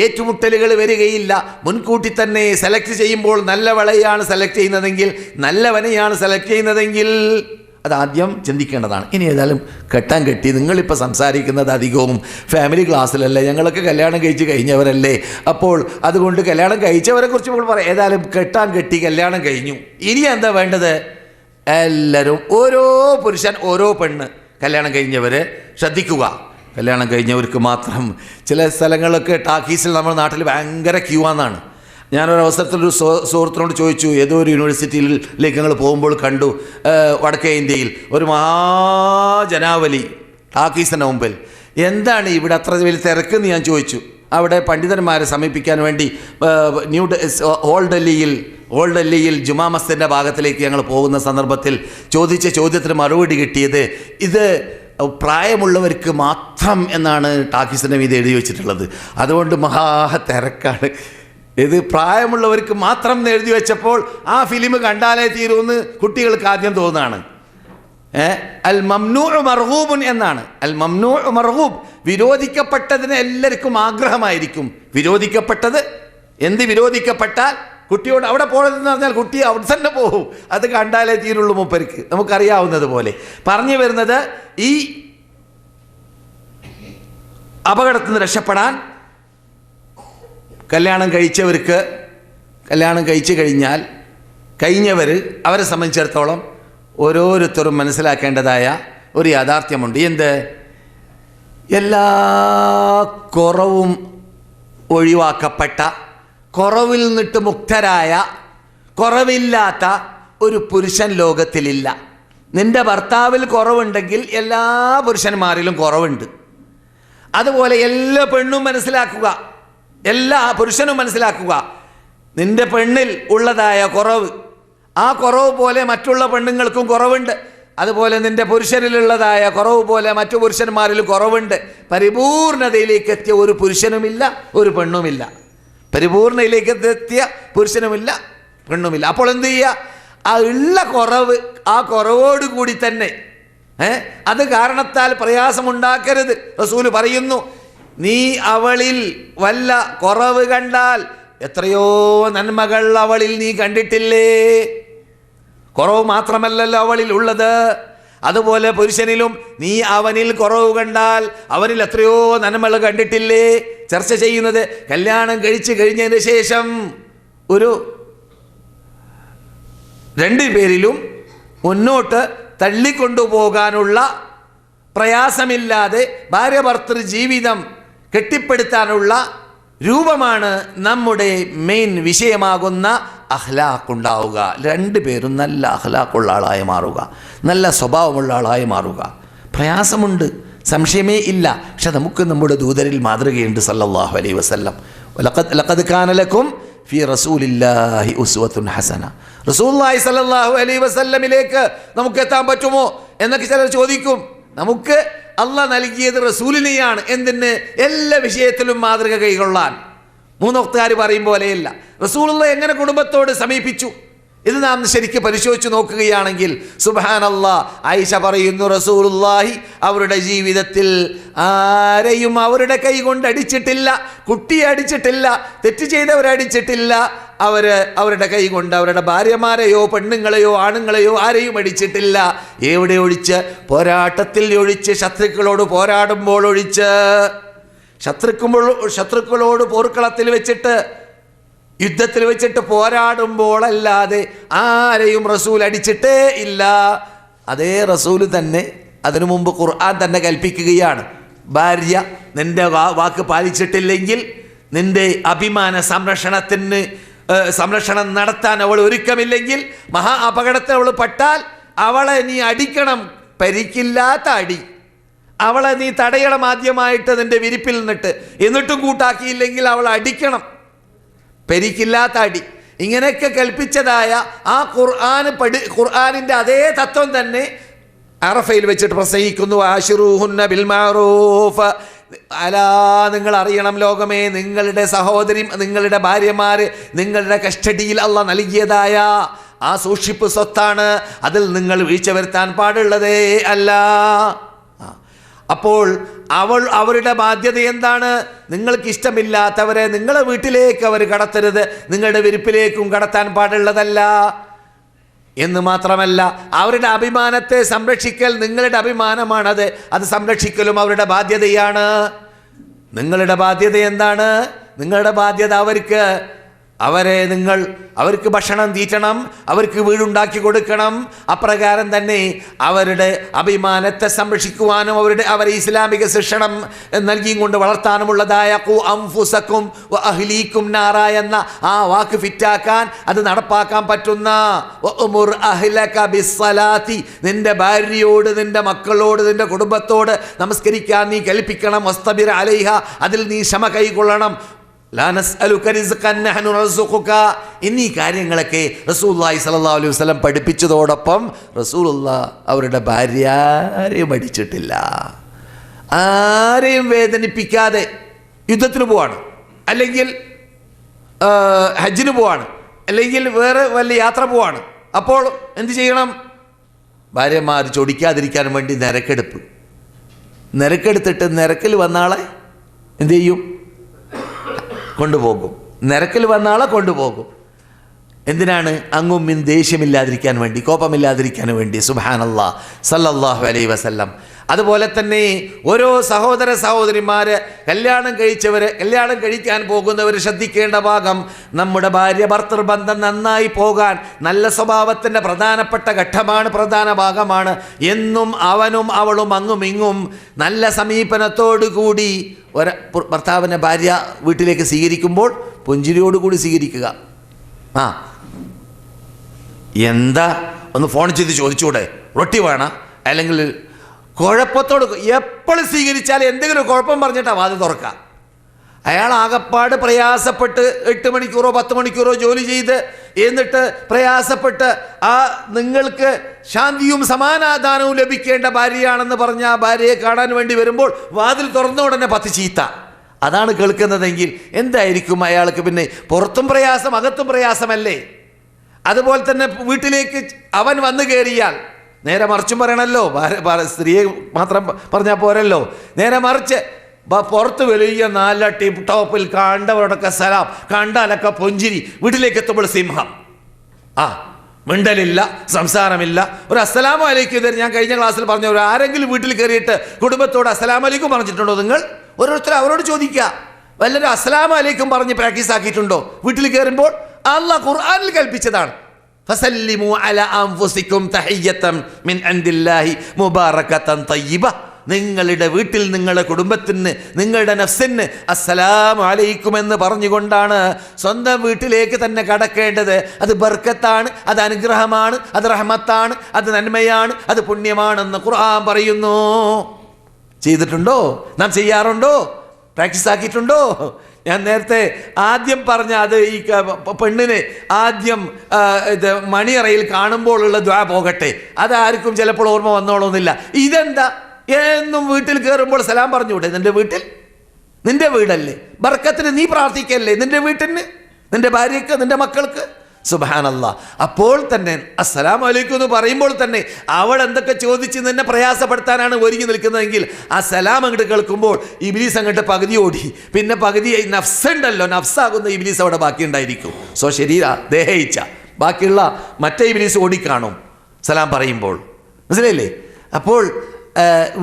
ഏറ്റുമുട്ടലുകൾ വരികയില്ല. മുൻകൂട്ടി തന്നെ സെലക്ട് ചെയ്യുമ്പോൾ നല്ലവളെയാണ് സെലക്ട് ചെയ്യുന്നതെങ്കിൽ, നല്ലവനെയാണ് സെലക്ട് ചെയ്യുന്നതെങ്കിൽ അതാദ്യം ചിന്തിക്കേണ്ടതാണ്. ഇനി ഏതായാലും കെട്ടാൻ കെട്ടി, നിങ്ങളിപ്പോൾ സംസാരിക്കുന്നത് അധികവും ഫാമിലി ക്ലാസ്സിലല്ലേ, ഞങ്ങളൊക്കെ കല്യാണം കഴിച്ച് കഴിഞ്ഞവരല്ലേ, അപ്പോൾ അതുകൊണ്ട് കല്യാണം കഴിച്ചവരെ കുറിച്ച് നമ്മൾ പറയാം. ഏതായാലും കെട്ടാൻ കെട്ടി, കല്യാണം കഴിഞ്ഞു, ഇനി എന്താ വേണ്ടത്? എല്ലാവരും ഓരോ പുരുഷൻ ഓരോ പെണ്ണ്, കല്യാണം കഴിഞ്ഞവർ ശ്രദ്ധിക്കുക. കല്യാണം കഴിഞ്ഞവർക്ക് മാത്രം ചില സ്ഥലങ്ങളിലൊക്കെ ടാക്കീസിൽ നമ്മുടെ നാട്ടിൽ ഭയങ്കര ക്യൂ ആണെന്നാണ്. ഞാനൊരവസരത്തിലൊരു സുഹൃത്തിനോട് ചോദിച്ചു, ഏതോ ഒരു യൂണിവേഴ്സിറ്റിയിലേക്ക് ഞങ്ങൾ പോകുമ്പോൾ കണ്ടു വടക്കേ ഇന്ത്യയിൽ ഒരു മഹാജനാവലി ടാക്കീസിൻ്റെ മുമ്പിൽ. എന്താണ് ഇവിടെ അത്ര വലിയ തിരക്കെന്ന് ഞാൻ ചോദിച്ചു. അവിടെ പണ്ഡിതന്മാരെ സമീപിക്കാൻ വേണ്ടി ഓൾഡ് ഡൽഹിയിൽ ജുമാ മസ്ജിദിൻ്റെ ഭാഗത്തിലേക്ക് ഞങ്ങൾ പോകുന്ന സന്ദർഭത്തിൽ ചോദിച്ച ചോദ്യത്തിന് മറുപടി കിട്ടിയത്, ഇത് പ്രായമുള്ളവർക്ക് മാത്രം എന്നാണ് ടാക്കീസിൻ്റെ മീതെ എഴുതി വെച്ചിട്ടുള്ളത്, അതുകൊണ്ട് മഹാ തിരക്കാണ്. ഇത് പ്രായമുള്ളവർക്ക് മാത്രം എന്ന് എഴുതി വെച്ചപ്പോൾ ആ ഫിലിം കണ്ടാലേ തീരുമെന്ന് കുട്ടികൾക്ക് ആദ്യം തോന്നുകയാണ്. അൽ മംനൂഉ മർഗൂബുൻ എന്നാണ്. അൽ മംനൂഉ മർഗൂബ്, വിരോധിക്കപ്പെട്ടതിന് എല്ലാവർക്കും ആഗ്രഹമായിരിക്കും. വിരോധിക്കപ്പെട്ടത്, എന്ത് വിരോധിക്കപ്പെട്ടാൽ കുട്ടിയോട് അവിടെ പോകണമെന്ന് പറഞ്ഞാൽ കുട്ടി അവിടെ തന്നെ പോകും. അത് കണ്ടാലേ തീരുള്ളൂ മൂപ്പർക്ക്, നമുക്കറിയാവുന്നത് പോലെ. പറഞ്ഞു വരുന്നത്, ഈ അപകടത്തിൽ നിന്ന് രക്ഷപ്പെടാൻ കല്യാണം കഴിച്ചവർക്ക്, കല്യാണം കഴിച്ചു കഴിഞ്ഞാൽ കഴിഞ്ഞവർ, അവരെ സംബന്ധിച്ചിടത്തോളം ഓരോരുത്തരും മനസ്സിലാക്കേണ്ടതായ ഒരു യാഥാർത്ഥ്യമുണ്ട്. എന്ത്? എല്ലാ കുറവും ഒഴിവാക്കപ്പെട്ട, കുറവിൽ നിന്നിട്ട് മുക്തരായ, കുറവില്ലാത്ത ഒരു പുരുഷൻ ലോകത്തിലില്ല. നിന്റെ ഭർത്താവിൽ കുറവുണ്ടെങ്കിൽ എല്ലാ പുരുഷന്മാരിലും കുറവുണ്ട്. അതുപോലെ എല്ലാ പെണ്ണും മനസ്സിലാക്കുക, എല്ലാ പുരുഷനും മനസ്സിലാക്കുക, നിന്റെ പെണ്ണിൽ ഉള്ളതായ കുറവ്, ആ കുറവ് പോലെ മറ്റുള്ള പെണ്ണുങ്ങൾക്കും കുറവുണ്ട്. അതുപോലെ നിന്റെ പുരുഷനിലുള്ളതായ കുറവ് പോലെ മറ്റു പുരുഷന്മാരിൽ കുറവുണ്ട്. പരിപൂർണതയിലേക്ക് എത്തിയ ഒരു പുരുഷനുമില്ല, ഒരു പെണ്ണുമില്ല. പരിപൂർണയിലേക്ക് എത്തിയ പുരുഷനുമില്ല, പെണ്ണുമില്ല. അപ്പോൾ എന്ത് ചെയ്യുക? ആ ഉള്ള കുറവ്, ആ കുറവോടുകൂടി തന്നെ അത് കാരണത്താൽ പ്രയാസമുണ്ടാക്കരുത്. റസൂല് പറയുന്നു, നീ അവളിൽ വല്ല കുറവ് കണ്ടാൽ എത്രയോ നന്മകൾ അവളിൽ നീ കണ്ടിട്ടില്ലേ? കുറവ് മാത്രമല്ലല്ലോ അവളിൽ ഉള്ളത്. അതുപോലെ പുരുഷനിലും നീ അവനിൽ കുറവ് കണ്ടാൽ അവനിൽ എത്രയോ നന്മകൾ കണ്ടിട്ടില്ലേ? ചർച്ച ചെയ്യുന്നത് കല്യാണം കഴിച്ചു കഴിഞ്ഞതിന് ശേഷം ഒരു രണ്ടു പേരിലും മുന്നോട്ട് തള്ളിക്കൊണ്ടുപോകാനുള്ള പ്രയാസമില്ലാതെ ഭാര്യ ഭർത്തൃ ജീവിതം കെട്ടിപ്പടുത്താനുള്ള രൂപമാണ് നമ്മുടെ മെയിൻ വിഷയമാകുന്ന അഖ്ലാഖുണ്ടാവുക. രണ്ടുപേരും നല്ല അഖ്ലാഖുള്ള ആളായി മാറുക, നല്ല സ്വഭാവമുള്ള ആളായി മാറുക. പ്രയാസമുണ്ട്, സംശയമേ ഇല്ല. പക്ഷെ നമുക്ക് നമ്മുടെ ദൂതരിൽ മാതൃകയുണ്ട് സല്ലല്ലാഹു അലൈഹി വസല്ലം. ലഖദ് കാന ലക്കും ഫീ റസൂലില്ലാഹി ഉസ്വത്തുൻ ഹസന. റസൂലുള്ളാഹി സ്വല്ലല്ലാഹു അലൈഹി വസല്ലമിലേക്ക് നമുക്ക് എത്താൻ പറ്റുമോ എന്നൊക്കെ ചിലർ ചോദിക്കും. നമുക്ക് അള്ളാഹ് നൽകിയത് റസൂലിനെയാണ്. എന്തിന്? എല്ലാ വിഷയത്തിലും മാതൃക കൈകൊള്ളാൻ. മൂന്നൊക്താര് പറയും പോലെയല്ല. റസൂലുള്ളാഹി എങ്ങനെ കുടുംബത്തോട് സമീപിച്ചു, ഇത് നാം ശരിക്കും പരിശോധിച്ച് നോക്കുകയാണെങ്കിൽ സുബ്ഹാനല്ലാഹ്, ആയിഷ പറയുന്നു, റസൂലുള്ളാഹി അവരുടെ ജീവിതത്തിൽ ആരെയും അവരുടെ കൈ കൊണ്ട് അടിച്ചിട്ടില്ല, കുട്ടിയെ അടിച്ചിട്ടില്ല, തെറ്റ് ചെയ്തവരടിച്ചിട്ടില്ല. അവരുടെ കൈ കൊണ്ട് അവരുടെ ഭാര്യമാരെയോ പെണ്ണുങ്ങളെയോ ആണുങ്ങളെയോ ആരെയും അടിച്ചിട്ടില്ല. എവിടെ ഒഴിച്ച്? പോരാട്ടത്തിൽ ഒഴിച്ച്, ശത്രുക്കളോട് പോരാടുമ്പോൾ ഒഴിച്ച്. ശത്രുക്കളോട് പോർക്കളത്തിൽ വെച്ചിട്ട്, യുദ്ധത്തിൽ വെച്ചിട്ട് പോരാടുമ്പോഴല്ലാതെ ആരെയും റസൂൽ അടിച്ചിട്ടേ ഇല്ല. അതേ റസൂൽ തന്നെ അതിനു മുമ്പ് ഖുർആൻ തന്നെ കൽപ്പിക്കുകയാണ്, ഭാര്യ നിന്റെ വാക്ക് പാലിച്ചിട്ടില്ലെങ്കിൽ, നിന്റെ അഭിമാന സംരക്ഷണം നടത്താൻ അവൾ ഒരുക്കമില്ലെങ്കിൽ, മഹാ അപകടത്തിൽ അവൾ പെട്ടാൽ അവളെ നീ അടിക്കണം, പരിക്കില്ലാത്ത അടി. അവളെ നീ തടയണം ആദ്യമായിട്ട് നിന്റെ വിരിപ്പിൽ നിന്നിട്ട്. എന്നിട്ടും കൂട്ടാക്കിയില്ലെങ്കിൽ അവൾ അടിക്കണം, പരിക്കില്ലാത്ത അടി. ഇങ്ങനെയൊക്കെ കൽപ്പിച്ചതായ ആ ഖുർആനിൻ്റെ അതേ തത്വം തന്നെ അറഫയിൽ വെച്ചിട്ട് പ്രസംഗിക്കുന്നു. ആശിറൂഹുന്ന ബിൽ മഅറൂഫ്, നിങ്ങൾ അറിയണം ലോകമേ, നിങ്ങളുടെ സഹോദരി, നിങ്ങളുടെ ഭാര്യമാര് നിങ്ങളുടെ കസ്റ്റഡിയിൽ അള്ളാഹ് നൽകിയതായ ആ സൂക്ഷിപ്പ് സ്വത്താണ്. അതിൽ നിങ്ങൾ വീഴ്ച വരുത്താൻ പാടുള്ളതേ അല്ല. അപ്പോൾ അവരുടെ ബാധ്യത എന്താണ്? നിങ്ങൾക്ക് ഇഷ്ടമില്ലാത്തവരെ നിങ്ങളുടെ വീട്ടിലേക്ക് അവർ കടത്തരുത്, നിങ്ങളുടെ വിരിപ്പിലേക്കും കടത്താൻ പാടുള്ളതല്ല എന്ന് മാത്രമല്ല, അവരുടെ അഭിമാനത്തെ സംരക്ഷിക്കൽ നിങ്ങളുടെ അഭിമാനമാണത്. അത് സംരക്ഷിക്കലും അവരുടെ ബാധ്യതയാണ്. നിങ്ങളുടെ ബാധ്യത എന്താണ്? നിങ്ങളുടെ ബാധ്യത അവർക്ക് ഭക്ഷണം തീറ്റണം, അവർക്ക് വീടുണ്ടാക്കി കൊടുക്കണം. അപ്രകാരം തന്നെ അവരുടെ അഭിമാനത്തെ സംരക്ഷിക്കുവാനും അവരെ ഇസ്ലാമിക ശിക്ഷണം നൽകിയും കൊണ്ട് വളർത്താനുമുള്ളതായ ഖു അൻഫുസക്കും വഅഹ്ലീക്കും നാറ എന്ന ആ വാക്ക് ഫിറ്റാക്കാൻ, അത് നടപ്പാക്കാൻ പറ്റുന്ന വഅ്മുർ അഹ്ലക ബിസ്സലാത്തി, നിന്റെ ഭാര്യയോട്, നിന്റെ മക്കളോട്, നിന്റെ കുടുംബത്തോട് നമസ്കരിക്കാൻ നീ കൽപ്പിക്കണം. വസ്തബിർ അലൈഹ, അതിൽ നീ ക്ഷമ കൈകൊള്ളണം. ലാ നസ്അലുക റിസ്ഖൻ നഹ്നു നർസുഖുക എന്നീ കാര്യങ്ങളൊക്കെ റസൂലുള്ളാഹി സ്വല്ലല്ലാഹു അലൈഹി വസല്ലം പഠിപ്പിച്ചതോടൊപ്പം റസൂലുള്ളാഹ് അവരുടെ ഭാര്യയാരെയും അടിച്ചിട്ടില്ല. ആരെയും വേദനിപ്പിക്കാതെ യുദ്ധത്തിന് പോവാണ്, അല്ലെങ്കിൽ ഹജ്ജിന് പോവാണ്, അല്ലെങ്കിൽ വേറെ വല്ല യാത്ര പോവാണ്. അപ്പോൾ എന്ത് ചെയ്യണം? ഭാര്യമാർ ചൊടിക്കാതിരിക്കാൻ വേണ്ടി നിരക്കെടുത്തിട്ട് നിരക്കിൽ വന്നാളെ എന്ത് ചെയ്യും? കൊണ്ടുപോകും. നിരക്കിൽ വന്നാളെ കൊണ്ടുപോകും. എന്തിനാണ്? അങ്ങും ദേഷ്യമില്ലാതിരിക്കാൻ വേണ്ടി, കോപമില്ലാതിരിക്കാൻ വേണ്ടി. സുബ്ഹാനല്ലാഹ് സല്ലല്ലാഹു അലൈഹി വസല്ലം. അതുപോലെ തന്നെ ഓരോ സഹോദരന്മാര്, കല്യാണം കഴിക്കാൻ പോകുന്നവർ ശ്രദ്ധിക്കേണ്ട ഭാഗം, നമ്മുടെ ഭാര്യ ഭർത്തൃബന്ധം നന്നായി പോകാൻ നല്ല സ്വഭാവത്തിൻ്റെ പ്രധാനപ്പെട്ട ഘട്ടമാണ്, പ്രധാന ഭാഗമാണ്. എന്നും അവനും അവളും അങ്ങും ഇങ്ങും നല്ല സമീപനത്തോടുകൂടി ഭർത്താവിനെ ഭാര്യ വീട്ടിലേക്ക് സ്വീകരിക്കുമ്പോൾ പുഞ്ചിരിയോടുകൂടി സ്വീകരിക്കുക. എന്താ ഒന്ന് ഫോൺ ചെയ്ത് ചോദിച്ചൂടെ, റൊട്ടി വേണം, അല്ലെങ്കിൽ കുഴപ്പത്തോട് എപ്പോഴും സ്വീകരിച്ചാൽ എന്തെങ്കിലും കുഴപ്പം പറഞ്ഞിട്ടാണ് വാതിൽ തുറക്കുക. അയാൾ ആകപ്പാട് പ്രയാസപ്പെട്ട് 8 മണിക്കൂറോ 10 മണിക്കൂറോ ജോലി ചെയ്ത് എന്നിട്ട് പ്രയാസപ്പെട്ട് നിങ്ങൾക്ക് ശാന്തിയും സമാധാനവും ലഭിക്കേണ്ട ഭാര്യയാണെന്ന് പറഞ്ഞ ആ ഭാര്യയെ കാണാൻ വേണ്ടി വരുമ്പോൾ വാതിൽ തുറന്ന ഉടനെ 10 ചീത്ത. അതാണ് കേൾക്കുന്നതെങ്കിൽ എന്തായിരിക്കും അയാൾക്ക്? പിന്നെ പുറത്തും പ്രയാസം, അകത്തും പ്രയാസമല്ലേ? അതുപോലെ തന്നെ വീട്ടിലേക്ക് അവൻ വന്നു കയറിയാൽ നേരെ മറിച്ചും പറയണമല്ലോ. സ്ത്രീയെ മാത്രം പറഞ്ഞാൽ പോരല്ലോ, നേരെ മറിച്ച് പുറത്ത് വലിയ നല്ല ടിപ്പ് ടോപ്പിൽ കണ്ടവരോടൊക്കെ സലാം, കണ്ടാലൊക്കെ പുഞ്ചിരി, വീട്ടിലേക്ക് എത്തുമ്പോൾ സിംഹം. മിണ്ടലില്ല, സംസാരമില്ല. ഒരു അസ്സലാമു അലൈക്കും ഇതുവരെ ഞാൻ കഴിഞ്ഞ ക്ലാസ്സിൽ പറഞ്ഞ ആരെങ്കിലും വീട്ടിൽ കയറിയിട്ട് കുടുംബത്തോട് അസ്സലാമു അലൈക്കും പറഞ്ഞിട്ടുണ്ടോ? നിങ്ങൾ ഓരോരുത്തർ അവരോട് ചോദിക്കുക. വല്ലൊരു അസ്സലാമു അലൈക്കും പറഞ്ഞ് പ്രാക്ടീസ് ആക്കിയിട്ടുണ്ടോ? വീട്ടിൽ കയറുമ്പോൾ അല്ലാഹ് ഖുർആനിൽ കൽപ്പിച്ചതാണ്, ഫസല്ലിമു അലാ അൻഫുസികും തഹിയ്യതൻ മിൻ ഇൻദില്ലാഹി മുബാറകതൻ തയ്യിബ. നിങ്ങളുടെ വീട്ടിൽ നിങ്ങളുടെ കുടുംബത്തിന്, നിങ്ങളുടെ നഫ്സിന് അസ്സലാമു അലൈക്കും എന്ന് പറഞ്ഞുകൊണ്ടാണ് സ്വന്തം വീട്ടിലേക്ക് തന്നെ കടക്കേണ്ടത്. അത് ബർക്കത്താണ്, അത് അനുഗ്രഹമാണ്, അത് റഹ്മത്താണ്, അത് നന്മയാണ്, അത് പുണ്യമാണെന്ന് ഖുർആൻ പറയുന്നു. ചെയ്തിട്ടുണ്ടോ? നാം ചെയ്യാറുണ്ടോ? പ്രാക്ടീസ് ആക്കിയിട്ടുണ്ടോ? ഞാൻ നേരത്തെ ആദ്യം പറഞ്ഞ അത് ഈ പെണ്ണിന് ആദ്യം ഇത് മണിയറയിൽ കാണുമ്പോഴുള്ള ദ്വാ പോകട്ടെ, അതാർക്കും ചിലപ്പോൾ ഓർമ്മ വന്നോളൊന്നുമില്ല. ഇതെന്താ? എന്നും വീട്ടിൽ കയറുമ്പോൾ സലാം പറഞ്ഞുകൂടെ? നിന്റെ വീടല്ലേ, ബർക്കത്തിന് നീ പ്രാർത്ഥിക്കല്ലേ നിന്റെ വീട്ടിന്, നിന്റെ ഭാര്യയ്ക്ക്, നിന്റെ മക്കൾക്ക്. സുബ്ഹാനല്ലാഹ്. അപ്പോൾ തന്നെ അസ്സലാമു അലൈക്കും എന്ന് പറയുമ്പോൾ തന്നെ അവൾ എന്തൊക്കെ ചോദിച്ച് നിന്നെ പ്രയാസപ്പെടുത്താനാണ് ഒരുങ്ങി നിൽക്കുന്നതെങ്കിൽ ആ സലാം അങ്ങോട്ട് കേൾക്കുമ്പോൾ ഇബ്ലീസ് അങ്ങോട്ട് പകുതി ഓടി, പിന്നെ പകുതി നഫ്സുണ്ടല്ലോ, നഫ്സാകുന്ന ഇബ്ലീസ് അവിടെ ബാക്കി ഉണ്ടായിരിക്കും. ശരീര ദേഹയിച്ച ബാക്കിയുള്ള മറ്റേ ഇബ്ലീസ് ഓടിക്കാണും സലാം പറയുമ്പോൾ. മനസ്സിലായില്ലേ? അപ്പോൾ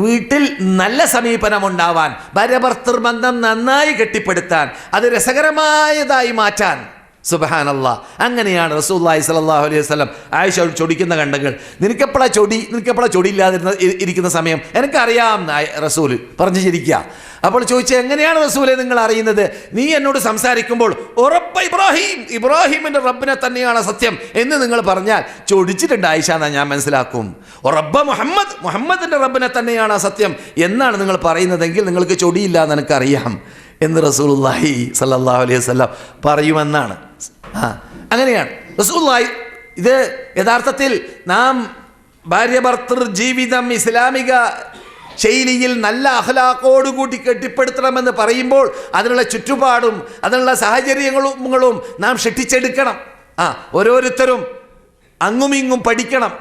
വീട്ടിൽ നല്ല സമീപനം ഉണ്ടാവാൻ, ഭാര്യ ഭർത്തൃബന്ധം നന്നായി കെട്ടിപ്പടുത്താൻ, അത് രസകരമായതായി മാറ്റാൻ. സുബ്ഹാനല്ലാഹ്. അങ്ങനെയാണ് റസൂലുള്ളാഹി സ്വല്ലല്ലാഹു അലൈഹി വസല്ലം ആയിഷ ചൊടിക്കുന്ന കണ്ടങ്ങൾ. നിനക്കെപ്പോഴാ ചൊടി ഇരിക്കുന്ന സമയം എനിക്കറിയാം റസൂല് പറഞ്ഞു ചിരിക്കുക. അപ്പോൾ ചോദിച്ചു, എങ്ങനെയാണ് റസൂലെ നിങ്ങൾ അറിയുന്നത്? നീ എന്നോട് സംസാരിക്കുമ്പോൾ ഉറപ്പ് ഇബ്രാഹിമിന്റെ റബ്ബിനെ തന്നെയാണ് സത്യം എന്ന് നിങ്ങൾ പറഞ്ഞാൽ ചൊടിച്ചിട്ടുണ്ട് ആയിഷ എന്നാ ഞാൻ മനസ്സിലാക്കും. റബ്ബ മുഹമ്മദിന്റെ റബ്ബിനെ തന്നെയാണ് സത്യം എന്നാണ് നിങ്ങൾ പറയുന്നതെങ്കിൽ നിങ്ങൾക്ക് ചൊടിയില്ല എന്ന് എനിക്കറിയാം എന്ന് റസൂലുള്ളാഹി സ്വല്ലല്ലാഹു അലൈഹി വസല്ലം പറയുമെന്നാണ്. അങ്ങനെയാണ് റസൂലുള്ളാഹി. ഇത് യഥാർത്ഥത്തിൽ നാം ഭാര്യ ഭർത്തൃ ജീവിതം ഇസ്ലാമിക ശൈലിയിൽ നല്ല അഖ്ലാഖോടുകൂടി കെട്ടിപ്പടുത്തണമെന്ന് പറയുമ്പോൾ അതിനുള്ള ചുറ്റുപാടും അതിനുള്ള സാഹചര്യങ്ങളും നാം സൃഷ്ടിച്ചെടുക്കണം. ഓരോരുത്തരും അങ്ങുമിങ്ങും പഠിക്കണം.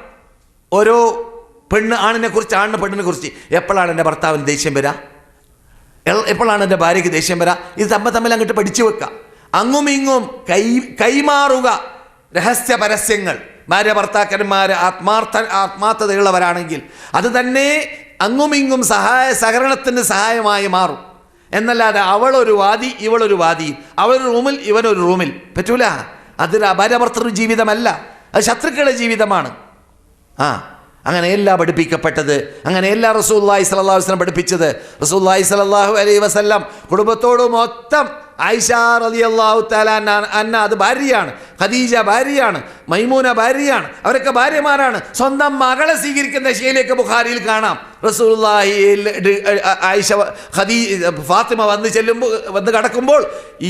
ഓരോ ആണിനെ കുറിച്ച് പെണ്ണിനെ കുറിച്ച് എപ്പോഴാണ് എൻ്റെ ഭർത്താവിന് ദേഷ്യം വരിക, എപ്പോഴാണ് എൻ്റെ ഭാര്യയ്ക്ക് ദേഷ്യം വരിക, ഇത് തമ്മിൽ അങ്ങോട്ട് പഠിച്ചു വെക്കുക. അങ്ങുമിങ്ങും കൈമാറുക രഹസ്യ പരസ്യങ്ങൾ. ഭാര്യ ഭർത്താക്കന്മാർ ആത്മാർത്ഥതയുള്ളവരാണെങ്കിൽ അത് തന്നെ അങ്ങുമിങ്ങും സഹകരണത്തിന് സഹായമായി മാറും. എന്നല്ലാതെ അവളൊരു വാദി ഇവളൊരു വാദി, അവളൊരു റൂമിൽ ഇവനൊരു റൂമിൽ പറ്റൂല. അത് ഭാര്യ ഭർത്തൃ ജീവിതമല്ല, അത് ശത്രുക്കളുടെ ജീവിതമാണ്. അങ്ങനെയല്ല പഠിപ്പിക്കപ്പെട്ടത്, അങ്ങനെയല്ല റസൂലുള്ളാഹി സ്വല്ലല്ലാഹു അലൈഹി വസല്ലം പഠിപ്പിച്ചത്. റസൂലുള്ളാഹി സ്വല്ലല്ലാഹു അലൈഹി വസല്ലം കുടുംബത്തോട് മൊത്തം ആയിഷ റളിയല്ലാഹു തആല അന്ന അത് ഭാര്യയാണ്, ഖദീജ ഭാര്യയാണ്, മൈമൂന ഭാര്യയാണ്, അവരൊക്കെ ഭാര്യമാരാണ്. സ്വന്തം മകളെ സ്വീകരിക്കുന്ന ശൈലിയൊക്കെ ബുഖാരിയിൽ കാണാം. റസൂലുള്ളാഹി ഫാത്തിമ വന്ന് കടക്കുമ്പോൾ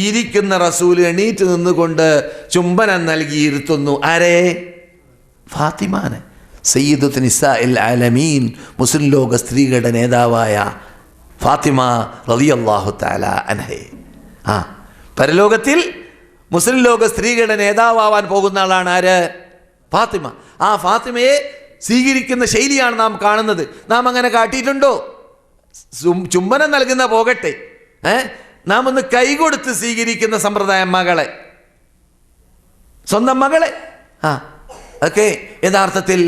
ഇരിക്കുന്ന റസൂൽ എണീറ്റ് നിന്നുകൊണ്ട് ചുംബനം നൽകിയിരുത്തുന്നു. ആരെ? ഫാത്തിമാനെ, സയ്യിദുത്ത് നിസാഇൽ ആലമീൻ, മുസ്ലിം ലോക സ്ത്രീകളുടെ നേതാവായ ഫാത്തിമ റളിയല്ലാഹു തആല അൻഹയെ. പരലോകത്തിൽ മുസ്ലിം ലോക സ്ത്രീകളുടെ നേതാവാൻ പോകുന്ന ആളാണ് ആര്? ഫാത്തിമ. ആ ഫാത്തിമയെ സ്വീകരിക്കുന്ന ശൈലിയാണ് നാം കാണുന്നത്. നാം അങ്ങനെ കാട്ടിയിട്ടുണ്ടോ? ചുംബനം നൽകുന്ന പോകട്ടെ, നാം ഒന്ന് കൈകൊടുത്ത് സ്വീകരിക്കുന്ന സമ്പ്രദായം, മകളെ, സ്വന്തം മകളെ. അതൊക്കെ യഥാർത്ഥത്തിൽ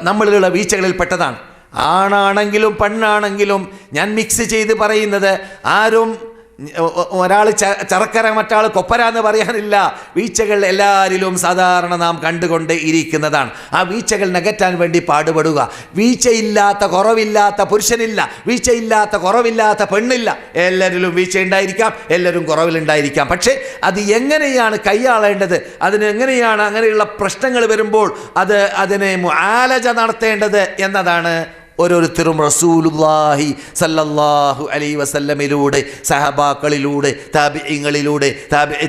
നമ്മളിലുള്ള വീഴ്ചകളിൽ പെട്ടതാണ്. ആണാണെങ്കിലും പെണ്ണാണെങ്കിലും ഞാൻ മിക്സ് ചെയ്ത് പറയുന്നത്, ആരും ഒരാൾ ചറക്കര മറ്റാൾ കൊപ്പര എന്ന് പറയാനില്ല. വീഴ്ചകൾ എല്ലാവരിലും സാധാരണ നാം കണ്ടുകൊണ്ട് ഇരിക്കുന്നതാണ്. ആ വീഴ്ചകൾ നികറ്റാൻ വേണ്ടി പാടുപെടുക. വീഴ്ചയില്ലാത്ത കുറവില്ലാത്ത പുരുഷനില്ല, വീഴ്ചയില്ലാത്ത കുറവില്ലാത്ത പെണ്ണില്ല. എല്ലാവരിലും വീഴ്ച ഉണ്ടായിരിക്കാം, എല്ലാവരും കുറവിലുണ്ടായിരിക്കാം. പക്ഷേ അത് എങ്ങനെയാണ് കൈയാളേണ്ടത്, അതിനെങ്ങനെയാണ് അങ്ങനെയുള്ള പ്രശ്നങ്ങൾ വരുമ്പോൾ അതിനെ മുആലജ നടത്തേണ്ടത് എന്നതാണ് ഓരോരുത്തരും റസൂലുള്ളാഹി സല്ലല്ലാഹു അലൈഹി വസല്ലമിലൂടെ, സഹബാക്കളിലൂടെ, താബിഈങ്ങളിലൂടെ,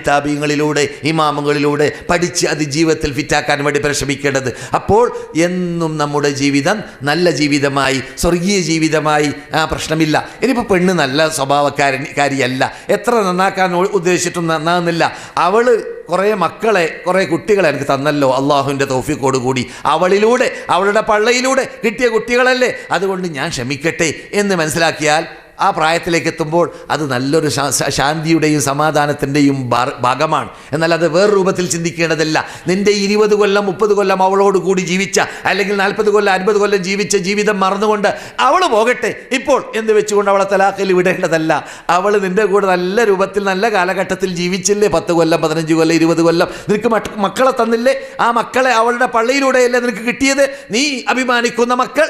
താബിഈങ്ങളിലൂടെ, ഇമാമുകളിലൂടെ പഠിച്ച് അത് ജീവിതത്തിൽ ഫിറ്റാക്കാൻ വേണ്ടി പരിശ്രമിക്കേണ്ടത്. അപ്പോൾ എന്നും നമ്മുടെ ജീവിതം നല്ല ജീവിതമായി, സ്വർഗീയ ജീവിതമായി പ്രശ്നമില്ല. ഇനിയിപ്പോൾ പെണ്ണ് നല്ല സ്വഭാവക്കാരിയല്ല, എത്ര നന്നാക്കാൻ ഉദ്ദേശിച്ചിട്ടും നന്നാകുന്നില്ല. അവൾ കുറേ മക്കളെ, കുറേ കുട്ടികളെ എനിക്ക് തന്നല്ലോ അള്ളാഹുവിൻ്റെ തൗഫീഖോട് കൂടി, അവളിലൂടെ, അവളുടെ പള്ളയിലൂടെ കിട്ടിയ കുട്ടികളല്ലേ, അതുകൊണ്ട് ഞാൻ ക്ഷമിക്കട്ടെ എന്ന് മനസ്സിലാക്കിയാൽ ആ പ്രായത്തിലേക്ക് എത്തുമ്പോൾ അത് നല്ലൊരു ശാന്തിയുടെയും സമാധാനത്തിൻ്റെയും ഭാഗമാണ്. എന്നാൽ അത് വേറെ രൂപത്തിൽ ചിന്തിക്കേണ്ടതല്ല. നിൻ്റെ 20 കൊല്ലം 30 കൊല്ലം അവളോട് കൂടി ജീവിച്ച, അല്ലെങ്കിൽ 40 കൊല്ലം 50 കൊല്ലം ജീവിച്ച ജീവിതം മറന്നുകൊണ്ട് അവൾ പോകട്ടെ ഇപ്പോൾ എന്ന് വെച്ചുകൊണ്ട് അവളെ തലാഖിൽ വിടേണ്ടതല്ല. അവൾ നിൻ്റെ കൂടെ നല്ല രൂപത്തിൽ നല്ല കാലഘട്ടത്തിൽ ജീവിച്ചില്ലേ, 10 കൊല്ലം 15 കൊല്ലം 20 കൊല്ലം നിനക്ക് മക്കളെ തന്നില്ലേ, ആ മക്കളെ അവളുടെ പള്ളിയിലൂടെയല്ലേ നിനക്ക് കിട്ടിയത്, നീ അഭിമാനിക്കുന്ന മക്കൾ.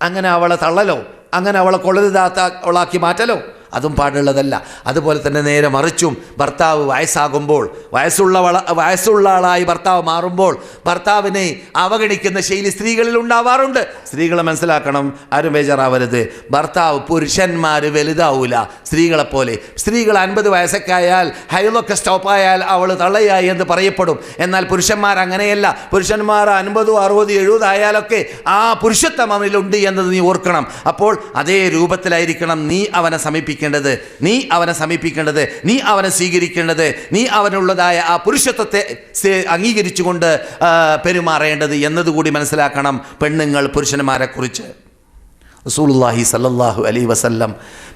അങ്ങനെ അവളെ തള്ളലോ, അങ്ങനെ അവളെ കൊള്ളരുതാത്ത അവളാക്കി മാറ്റലോ, അതും പാടുള്ളതല്ല. അതുപോലെ തന്നെ നേരെ മറിച്ചും ഭർത്താവ് വയസ്സാകുമ്പോൾ, വയസ്സുള്ള ആളായി ഭർത്താവ് മാറുമ്പോൾ ഭർത്താവിനെ അവഗണിക്കുന്ന ശൈലി സ്ത്രീകളിൽ ഉണ്ടാവാറുണ്ട്. സ്ത്രീകളെ മനസ്സിലാക്കണം, ആരും ബേജാറാവരുത്. ഭർത്താവ്, പുരുഷന്മാർ വലുതാവൂല സ്ത്രീകളെപ്പോലെ. സ്ത്രീകൾ 50 വയസ്സൊക്കെ ആയാൽ, ഹൈലൊക്കെ സ്റ്റോപ്പായാൽ അവൾ തള്ളയായി എന്ന് പറയപ്പെടും. എന്നാൽ പുരുഷന്മാർ അങ്ങനെയല്ല. പുരുഷന്മാർ 50, 60, 70 ആയാലൊക്കെ ആ പുരുഷത്വം അവനിലുണ്ട് എന്നത് നീ ഓർക്കണം. അപ്പോൾ അതേ രൂപത്തിലായിരിക്കണം നീ അവനെ സമീപിക്കേണ്ടത്, നീ അവനെ സമീപിക്കേണ്ടത്, നീ അവനെ സ്വീകരിക്കേണ്ടത്, നീ അവനുള്ളതായ ആ പുരുഷത്വത്തെ അംഗീകരിച്ചുകൊണ്ട് പെരുമാറേണ്ടത് എന്നതുകൂടി മനസ്സിലാക്കണം പെണ്ണുങ്ങൾ പുരുഷന്മാരെ കുറിച്ച്. റസൂലുള്ളാഹി സല്ലല്ലാഹു അലൈഹി വസല്ലം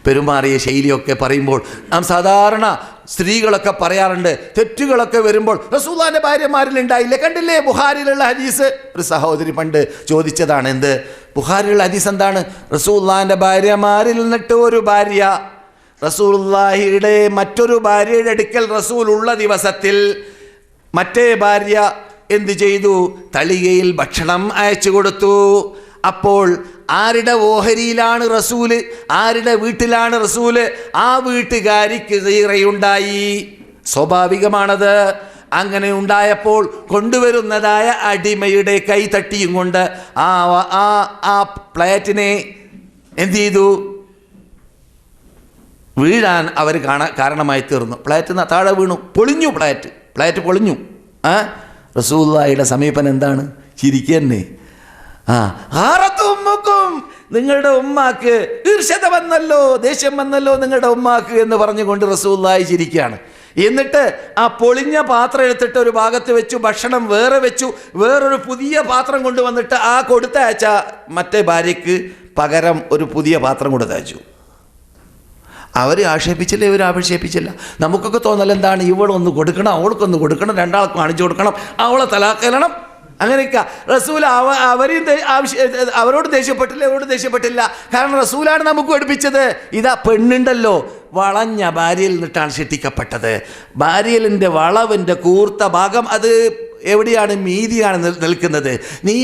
പെരുമാറിയ ശൈലിയൊക്കെ പറയുമ്പോൾ നാം സാധാരണ സ്ത്രീകളൊക്കെ പറയാറുണ്ട്, തെറ്റുകളൊക്കെ വരുമ്പോൾ റസൂലുള്ളാഹിന്റെ ഭാര്യമാരിൽ ഉണ്ടായില്ലേ, കണ്ടില്ലേ ബുഖാരിയിലുള്ള ഹദീസ്. ഒരു സഹോദരി പണ്ട് ചോദിച്ചതാണ്, എന്ത് ബുഖാരിയിലുള്ള ഹദീസ് എന്താണ്? റസൂലുള്ളാഹിന്റെ ഭാര്യമാരിൽ നിന്നിട്ട് ഒരു ഭാര്യ റസൂലുള്ളാഹിയുടെ മറ്റൊരു ഭാര്യയുടെ അടുക്കൽ റസൂൽ ഉള്ള ദിവസത്തിൽ മറ്റേ ഭാര്യ എന്ത് ചെയ്തു? തളികയിൽ ഭക്ഷണം അയച്ചു കൊടുത്തു. അപ്പോൾ ആരുടെ ഓഹരിയിലാണ് റസൂല്, ആരുടെ വീട്ടിലാണ് റസൂല്, ആ വീട്ടുകാരിക്ക് ഗീറയുണ്ടായി. സ്വാഭാവികമാണത്. അങ്ങനെ ഉണ്ടായപ്പോൾ കൊണ്ടുവരുന്നതായ അടിമയുടെ കൈ തട്ടിയും കൊണ്ട് ആ പ്ലേറ്റിനെ എന്ത് ചെയ്തു? വീഴാൻ അവർ കാരണമായി തീർന്നു. പ്ലേറ്റ് താഴെ വീണു, പൊളിഞ്ഞു, പ്ലേറ്റ് പൊളിഞ്ഞു. റസൂലുള്ളാഹിയുടെ സമീപനം എന്താണ്? ചിരിക്കുക തന്നെ. നിങ്ങളുടെ ഉമ്മാക്ക് ഈർഷ്യത വന്നല്ലോ, ദേഷ്യം വന്നല്ലോ നിങ്ങളുടെ ഉമ്മാക്ക് എന്ന് പറഞ്ഞുകൊണ്ട് റസൂലുള്ളാഹി ചിരിക്കുകയാണ്. എന്നിട്ട് ആ പൊളിഞ്ഞ പാത്രം എടുത്തിട്ട് ഒരു ഭാഗത്ത് വെച്ചു, ഭക്ഷണം വേറെ വെച്ചു, വേറൊരു പുതിയ പാത്രം കൊണ്ടുവന്നിട്ട് ആ കൊടുത്തയച്ച മറ്റേ ഭാര്യയ്ക്ക് പകരം ഒരു പുതിയ പാത്രം കൊടുത്തയച്ചു. അവർ ആക്ഷേപിച്ചില്ല, ഇവർ ആക്ഷേപിച്ചില്ല. നമുക്കൊക്കെ തോന്നൽ എന്താണ്, ഇവളൊന്ന് കൊടുക്കണം, അവൾക്കൊന്ന് കൊടുക്കണം, രണ്ടാൾക്ക് കാണിച്ചു കൊടുക്കണം, അവളെ തലാക്കലണം, അങ്ങനെയൊക്കെ. റസൂൽ അവരോട് ദേഷ്യപ്പെട്ടില്ല, ഇവരോട് ദേഷ്യപ്പെട്ടില്ല. കാരണം റസൂലാണ് നമുക്ക് പഠിപ്പിച്ചത്. ഇതാ പെണ്ണുണ്ടല്ലോ, വളഞ്ഞ ഭാര്യയിൽ നിന്നിട്ടാണ് സൃഷ്ടിക്കപ്പെട്ടത്. ഭാര്യയിലിൻ്റെ വളവിൻ്റെ കൂർത്ത ഭാഗം അത് എവിടെയാണ്, മീതിയാണ് നിൽക്കുന്നത്. നീ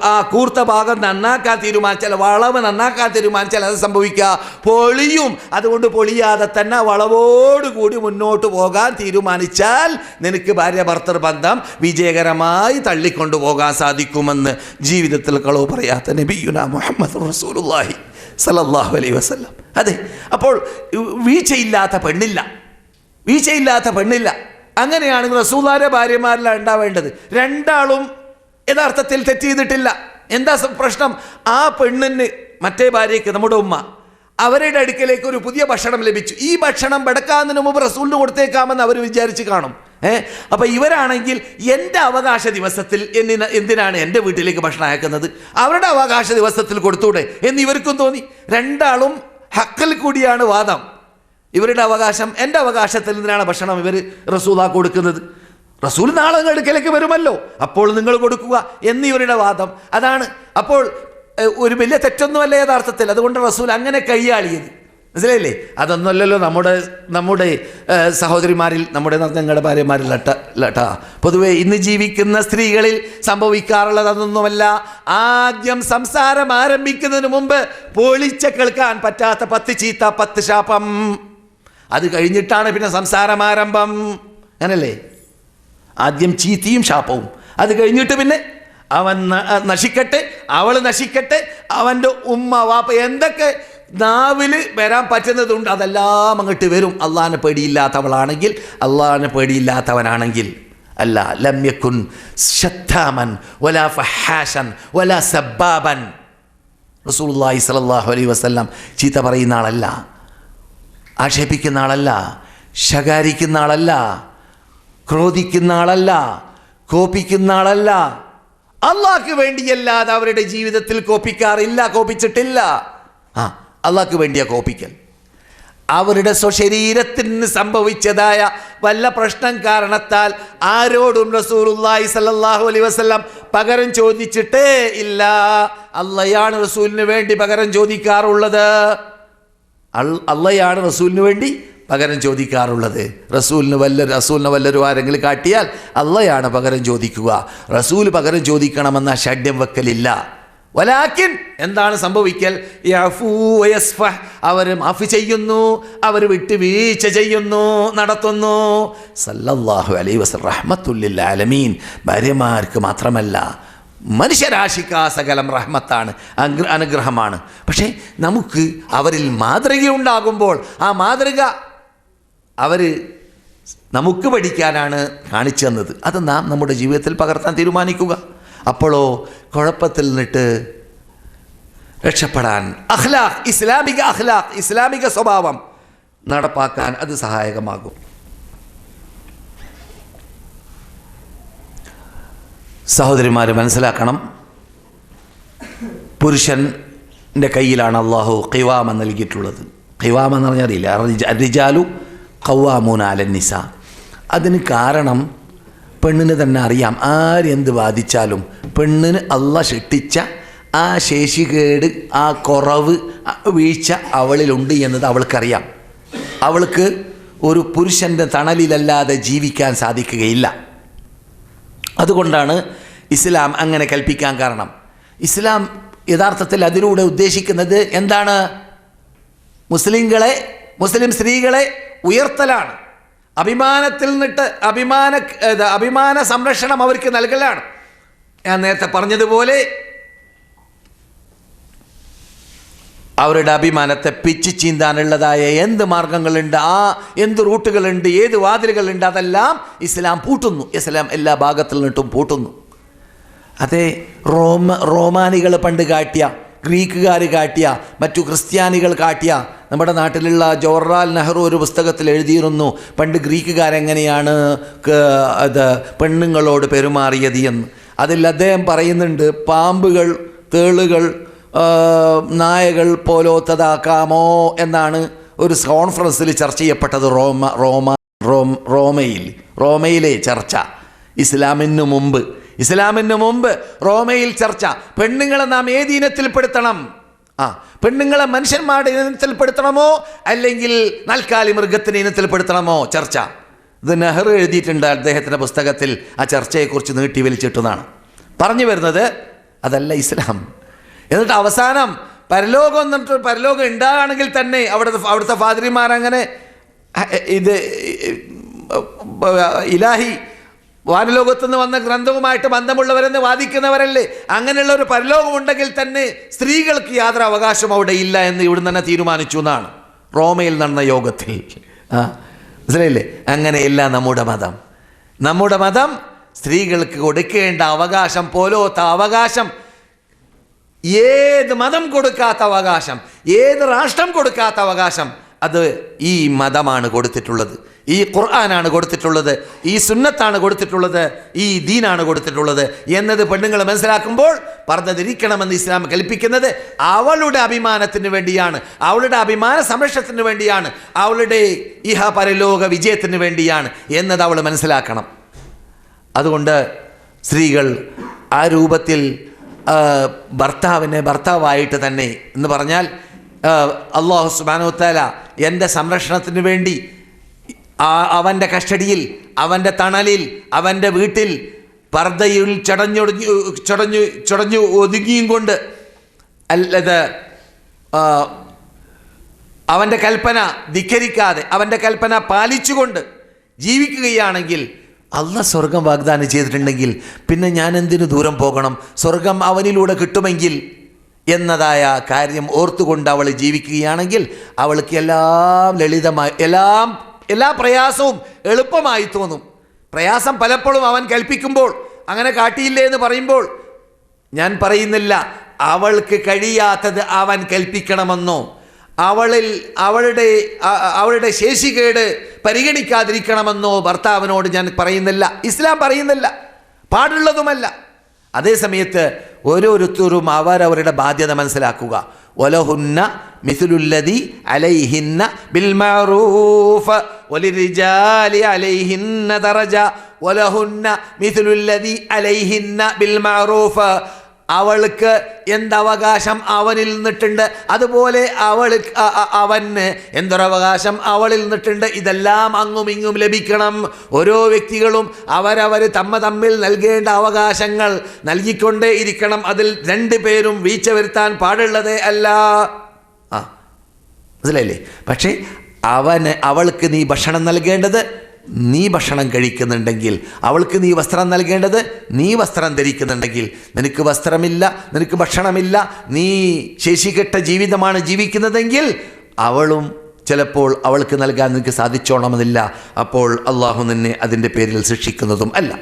ആ കൂർത്ത ഭാഗം നന്നാക്കാൻ തീരുമാനിച്ചാൽ, വളവ് നന്നാക്കാൻ തീരുമാനിച്ചാൽ അത് സംഭവിക്കുക, പൊളിയും. അതുകൊണ്ട് പൊളിയാതെ തന്നെ വളവോടുകൂടി മുന്നോട്ട് പോകാൻ തീരുമാനിച്ചാൽ നിനക്ക് ഭാര്യ ഭർത്തൃ ബന്ധം വിജയകരമായി തള്ളിക്കൊണ്ടു പോകാൻ സാധിക്കുമെന്ന് ജീവിതത്തിൽ കളവ് പറയാത്ത നബിയുനാ മുഹമ്മദ് റസൂലുള്ളാഹി സല്ലല്ലാഹു അലൈഹി വസല്ലം. അതെ, അപ്പോൾ വീഴ്ചയില്ലാത്ത പെണ്ണില്ല. അങ്ങനെയാണെങ്കിൽ റസൂലുള്ളാഹിയുടെ ഭാര്യമാരിലാണ് ഉണ്ടാവേണ്ടത്. രണ്ടാളും യഥാർത്ഥത്തിൽ തെറ്റ് ചെയ്തിട്ടില്ല. എന്താ പ്രശ്നം? ആ പെണ്ണിന്, മറ്റേ ഭാര്യയ്ക്ക്, നമ്മുടെ ഉമ്മ, അവരുടെ അടുക്കലേക്ക് ഒരു പുതിയ ഭക്ഷണം ലഭിച്ചു. ഈ ഭക്ഷണം ബടക്കാന്നതിന് മുമ്പ് റസൂലിന് കൊടുത്തേക്കാമെന്ന് അവർ വിചാരിച്ച് കാണും. അപ്പം ഇവരാണെങ്കിൽ എൻ്റെ അവകാശ ദിവസത്തിൽ എന്തിനാണ് എൻ്റെ വീട്ടിലേക്ക് ഭക്ഷണം അയക്കുന്നത്, അവരുടെ അവകാശ ദിവസത്തിൽ കൊടുത്തൂടെ എന്ന് ഇവർക്കും തോന്നി. രണ്ടാളും ഹക്കിൽ കൂടിയാണ് വാദം. ഇവരുടെ അവകാശം, എൻ്റെ അവകാശത്തിൽ നിന്നാണ് ഭക്ഷണം ഇവർ റസൂലാ കൊടുക്കുന്നത്. റസൂൽ നാളെ അടുക്കലേക്ക് വരുമല്ലോ, അപ്പോൾ നിങ്ങൾ കൊടുക്കുക എന്ന് ഇവരുടെ വാദം അതാണ്. അപ്പോൾ ഒരു വലിയ തെറ്റൊന്നുമല്ല യഥാർത്ഥത്തിൽ. അതുകൊണ്ട് റസൂൽ അങ്ങനെ കൈയാളിയത്, മനസ്സിലായില്ലേ? അതൊന്നുമല്ലല്ലോ നമ്മുടെ സഹോദരിമാരിൽ, ഞങ്ങളുടെ ഭാര്യമാരിൽ ലട്ടാ. പൊതുവെ ഇന്ന് ജീവിക്കുന്ന സ്ത്രീകളിൽ സംഭവിക്കാറുള്ളത് അതൊന്നുമല്ല. ആദ്യം സംസാരം ആരംഭിക്കുന്നതിന് മുമ്പ് പൊളിച്ച കേൾക്കാൻ പറ്റാത്ത 10 ചീത്ത, 10 ശാപം, അത് കഴിഞ്ഞിട്ടാണ് പിന്നെ സംസാരം ആരംഭം. അങ്ങനല്ലേ? ആദ്യം ചീത്തയും ശാപവും, അത് കഴിഞ്ഞിട്ട് പിന്നെ അവൻ നശിക്കട്ടെ, അവൾ നശിക്കട്ടെ, അവൻ്റെ ഉമ്മ വാപ്പ എന്തൊക്കെ നാവിൽ വരാൻ പറ്റുന്നതുണ്ട് അതെല്ലാം അങ്ങോട്ട് വരും. അള്ളാഹിനെ പേടിയില്ലാത്തവളാണെങ്കിൽ, അള്ളാഹിനെ പേടിയില്ലാത്തവനാണെങ്കിൽ. അല്ല, ലം യകുൻ ശത്താമൻ വലാ ഫഹാശൻ വലാ സബ്ബാബൻ. റസൂലുള്ളാഹി സ്വല്ലല്ലാഹു അലൈഹി വസല്ലം ചീത്ത പറയുന്ന ആളല്ല, ആക്ഷേപിക്കുന്ന ആളല്ല, ശകാരിക്കുന്ന ആളല്ല, ക്രോധിക്കുന്ന ആളല്ല, കോപിക്കുന്ന ആളല്ല. അള്ളാഹ്ക്ക് വേണ്ടിയല്ലാതെ അവരുടെ ജീവിതത്തിൽ കോപിക്കാറില്ല, കോപിച്ചിട്ടില്ല. അള്ളാഹ്ക്ക് വേണ്ടിയാ കോപിക്കൽ. അവരുടെ സ്വശരീരത്തിന് സംഭവിച്ചതായ വല്ല പ്രശ്നം കാരണത്താൽ ആരോടും റസൂലുള്ളാഹി സ്വല്ലല്ലാഹു അലൈഹി വസല്ലം പകരം ചോദിച്ചിട്ടേ ഇല്ല. അള്ളയാണ് റസൂലിന് വേണ്ടി പകരം ചോദിക്കാറുള്ളത്. അള്ളയാണ് റസൂലിന് വേണ്ടി പകരം ചോദിക്കാറുള്ളത്. റസൂലിന് വല്ലൊരു ആരെങ്കിലും കാട്ടിയാൽ അള്ളയാണ് പകരം ചോദിക്കുക. റസൂൽ പകരം ചോദിക്കണമെന്ന ഷഡ്യം വെക്കലില്ല. വലാക്കിൻ എന്താണ് സംഭവിക്കൽ? യഅഫൂ വയസ്ഫഹ്, അവർ മാഫി ചെയ്യുന്നു, അവർ വിട്ടുവീഴ്ച ചെയ്യുന്നു, നടത്തുന്നു. സല്ലല്ലാഹു അലൈഹി വസല്ലം റഹ്മത്തുൽ ലിൽ ആലമീൻ. ഭാര്യമാർക്ക് മാത്രമല്ല മനുഷ്യരാശിക്ക് സകലം റഹ്മത്താണ്, അനുഗ്രഹമാണ്. പക്ഷേ നമുക്ക് അവരിൽ മാതൃകയുണ്ടാകുമ്പോൾ ആ മാതൃക അവർ നമുക്ക് പഠിക്കാനാണ് കാണിച്ചു തന്നത്. അത് നാം നമ്മുടെ ജീവിതത്തിൽ പകർത്താൻ തീരുമാനിക്കുക. അപ്പോഴോ കുഴപ്പത്തിൽ നിന്നിട്ട് രക്ഷപ്പെടാൻ അഖ്ലാഖ്, ഇസ്ലാമിക അഖ്ലാഖ്, ഇസ്ലാമിക സ്വഭാവം നടപ്പാക്കാൻ അത് സഹായകമാകും. സഹോദരിമാർ മനസ്സിലാക്കണം, പുരുഷൻ്റെ കയ്യിലാണ് അള്ളാഹു ഖിവാമ നൽകിയിട്ടുള്ളത്. ഖിവാമ എന്ന് പറഞ്ഞാൽ അറിയില്ല, റിജാലു ഖവ്വാമൂന അലൻ നിസാ. അതിന് കാരണം പെണ്ണിന് തന്നെ അറിയാം. ആരെന്ത് ബാധിച്ചാലും പെണ്ണിന് അള്ളാഹ് സൃഷ്ടിച്ച ആ ശേഷികേട്, ആ കുറവ്, വീഴ്ച അവളിലുണ്ട് എന്നത് അവൾക്കറിയാം. അവൾക്ക് ഒരു പുരുഷൻ്റെ തണലിലല്ലാതെ ജീവിക്കാൻ സാധിക്കുകയില്ല. അതുകൊണ്ടാണ് ഇസ്ലാം അങ്ങനെ കൽപ്പിക്കാൻ കാരണം. ഇസ്ലാം യഥാർത്ഥത്തിൽ അതിലൂടെ ഉദ്ദേശിക്കുന്നത് എന്താണ്? മുസ്ലിം സ്ത്രീകളെ ഉയർത്തലാണ്. അഭിമാനത്തിൽ നിന്നിട്ട് അഭിമാന സംരക്ഷണം അവർക്ക് നൽകലാണ്. ഞാൻ നേരത്തെ പറഞ്ഞതുപോലെ അവരുടെ അഭിമാനത്തെ പിച്ചു ചീന്താനുള്ളതായ എന്ത് മാർഗങ്ങളുണ്ട്, എന്ത് റൂട്ടുകളുണ്ട്, ഏത് വാതിലുകളുണ്ട്, അതെല്ലാം ഇസ്ലാം പൂട്ടുന്നു. ഇസ്ലാം എല്ലാ ഭാഗത്തിൽ നിന്നിട്ടും പൂട്ടുന്നു. അതേ റോമാനികൾ പണ്ട് ഗ്രീക്കുകാർ കാട്ടിയ, മറ്റു ക്രിസ്ത്യാനികൾ കാട്ടിയ. നമ്മുടെ നാട്ടിലുള്ള ജവഹർലാൽ നെഹ്റു ഒരു പുസ്തകത്തിൽ എഴുതിയിരുന്നു പണ്ട് ഗ്രീക്കുകാരെങ്ങനെയാണ് അത് പെണ്ണുങ്ങളോട് പെരുമാറിയത് എന്ന്. അതിൽ അദ്ദേഹം പറയുന്നുണ്ട്, പാമ്പുകൾ, തേളുകൾ, നായകൾ പോലോത്തതാക്കാമോ എന്നാണ് ഒരു കോൺഫറൻസിൽ ചർച്ച ചെയ്യപ്പെട്ടത് റോമയിലെ ചർച്ച. ഇസ്ലാമിന് മുമ്പ് റോമയിൽ ചർച്ച. പെണ്ണുങ്ങളെ നാം ഏത് ഇനത്തിൽപ്പെടുത്തണം? പെണ്ണുങ്ങളെ മനുഷ്യന്മാരുടെ ഇനത്തിൽപ്പെടുത്തണമോ അല്ലെങ്കിൽ നാൽക്കാലി മൃഗത്തിൻ്റെ ഇനത്തിൽപ്പെടുത്തണമോ? ചർച്ച. ഇത് നെഹ്റു എഴുതിയിട്ടുണ്ട് അദ്ദേഹത്തിൻ്റെ പുസ്തകത്തിൽ. ആ ചർച്ചയെക്കുറിച്ച് നീട്ടി വലിച്ചിട്ടതാണ്. പറഞ്ഞു വരുന്നത് അതല്ല ഇസ്ലാം. എന്നിട്ട് അവസാനം പരലോകം ഉണ്ടാകുകയാണെങ്കിൽ തന്നെ അവിടുത്തെ ഫാദരിമാരങ്ങനെ ഇത് ഇലാഹി വാനലോകത്തുനിന്ന് വന്ന ഗ്രന്ഥവുമായിട്ട് ബന്ധമുള്ളവരെന്ന് വാദിക്കുന്നവരല്ലേ. അങ്ങനെയുള്ള ഒരു പരലോകം ഉണ്ടെങ്കിൽ തന്നെ സ്ത്രീകൾക്ക് യാതൊരു അവകാശം അവിടെ ഇല്ല എന്ന് ഇവിടുന്ന് തന്നെ തീരുമാനിച്ചു എന്നാണ് റോമയിൽ നടന്ന യോഗത്തിൽ. മനസ്സിലായില്ലേ? അങ്ങനെയല്ല നമ്മുടെ മതം സ്ത്രീകൾക്ക് കൊടുക്കേണ്ട അവകാശം പോലോത്ത അവകാശം, ഏത് മതം കൊടുക്കാത്ത അവകാശം, ഏത് രാഷ്ട്രം കൊടുക്കാത്ത അവകാശം, അത് ഈ മതമാണ് കൊടുത്തിട്ടുള്ളത്, ഈ ഖുർആനാണ് കൊടുത്തിട്ടുള്ളത്, ഈ സുന്നത്താണ് കൊടുത്തിട്ടുള്ളത്, ഈ ദീനാണ് കൊടുത്തിട്ടുള്ളത് എന്നത് പെണ്ണുങ്ങൾ മനസ്സിലാക്കുമ്പോൾ പർദ്ദ ധരിക്കണമെന്ന് ഇസ്ലാം കൽപ്പിക്കുന്നത് അവളുടെ അഭിമാനത്തിന് വേണ്ടിയാണ്, അവളുടെ അഭിമാന സംരക്ഷണത്തിന് വേണ്ടിയാണ്, അവളുടെ ഇഹ പരലോക വിജയത്തിന് വേണ്ടിയാണ് എന്നത് അവൾ മനസ്സിലാക്കണം. അതുകൊണ്ട് സ്ത്രീകൾ ആ രൂപത്തിൽ ഭർത്താവിനെ ഭർത്താവായിട്ട് തന്നെ എന്ന് പറഞ്ഞാൽ അല്ലാഹു സുബ്ഹാനഹു വ തആല എൻ്റെ സംരക്ഷണത്തിന് വേണ്ടി അവൻ്റെ കസ്റ്റഡിയിൽ, അവൻ്റെ തണലിൽ, അവൻ്റെ വീട്ടിൽ പർദ്ദയിൽ ചടഞ്ഞു ഒതുങ്ങിയും കൊണ്ട് അല്ലത് അവൻ്റെ കൽപ്പന ധിക്കരിക്കാതെ അവൻ്റെ കൽപ്പന പാലിച്ചുകൊണ്ട് ജീവിക്കുകയാണെങ്കിൽ അള്ളാഹ് സ്വർഗം വാഗ്ദാനം ചെയ്തിട്ടുണ്ടെങ്കിൽ പിന്നെ ഞാൻ എന്തിനു ദൂരം പോകണം? സ്വർഗം അവനിലൂടെ കിട്ടുമെങ്കിൽ എന്നതായ കാര്യം ഓർത്തുകൊണ്ട് അവൾ ജീവിക്കുകയാണെങ്കിൽ അവൾക്ക് എല്ലാം ലളിതമായി, എല്ലാ പ്രയാസവും എളുപ്പമായി തോന്നും. പ്രയാസം പലപ്പോഴും അവൻ കൽപ്പിക്കുമ്പോൾ അങ്ങനെ കാട്ടിയില്ലേ എന്ന് പറയുമ്പോൾ ഞാൻ പറയുന്നില്ല അവൾക്ക് കഴിയാത്തത് അവൻ കൽപ്പിക്കണമെന്നോ അവളുടെ ശേഷികേട് പരിഗണിക്കാതിരിക്കണമെന്നോ ഭർത്താവിനോട് ഞാൻ പറയുന്നില്ല, ഇസ്ലാം പറയുന്നില്ല, പാടുള്ളതുമല്ല. അതേസമയത്ത് ഓരോരുത്തരും അവരവരുടെ ബാധ്യത മനസ്സിലാക്കുക. വലഹുന്ന മിസ്ലുല്ലദി അലൈഹിന്ന ബിൽ മഅറൂഫ് വലിർരിജാലി അലൈഹിന്ന ദറജ വലഹുന്ന മിസ്ലുല്ലദി അലൈഹിന്ന ബിൽ മഅറൂഫ്. അവൾക്ക് എന്തവകാശം അവനിൽ നിന്നിട്ടുണ്ട്, അതുപോലെ അവന് എന്തൊരവകാശം അവളിൽ നിന്നിട്ടുണ്ട്. ഇതെല്ലാം അങ്ങും ഇങ്ങും ലഭിക്കണം. ഓരോ വ്യക്തികളും അവരവർ തമ്മിൽ നൽകേണ്ട അവകാശങ്ങൾ നൽകിക്കൊണ്ടേ ഇരിക്കണം. അതിൽ രണ്ടു പേരും വീഴ്ച വരുത്താൻ പാടുള്ളതേ അല്ല. മനസ്സിലായില്ലേ? പക്ഷേ അവൾക്ക് നീ ഭക്ഷണം നൽകേണ്ടത് നീ ഭക്ഷണം കഴിക്കുന്നുണ്ടെങ്കിൽ, അവൾക്ക് നീ വസ്ത്രം നൽകേണ്ടത് നീ വസ്ത്രം ധരിക്കുന്നുണ്ടെങ്കിൽ, നിനക്ക് വസ്ത്രമില്ല, നിനക്ക് ഭക്ഷണമില്ല, നീ ശേഷികെട്ട ജീവിതമാണ് ജീവിക്കുന്നതെങ്കിൽ അവളും ചിലപ്പോൾ അവൾക്ക് നൽകാൻ നിനക്ക് സാധിച്ചോണമെന്നില്ല. അപ്പോൾ അള്ളാഹു നിന്നെ അതിൻ്റെ പേരിൽ ശിക്ഷിക്കുന്നതും അല്ല.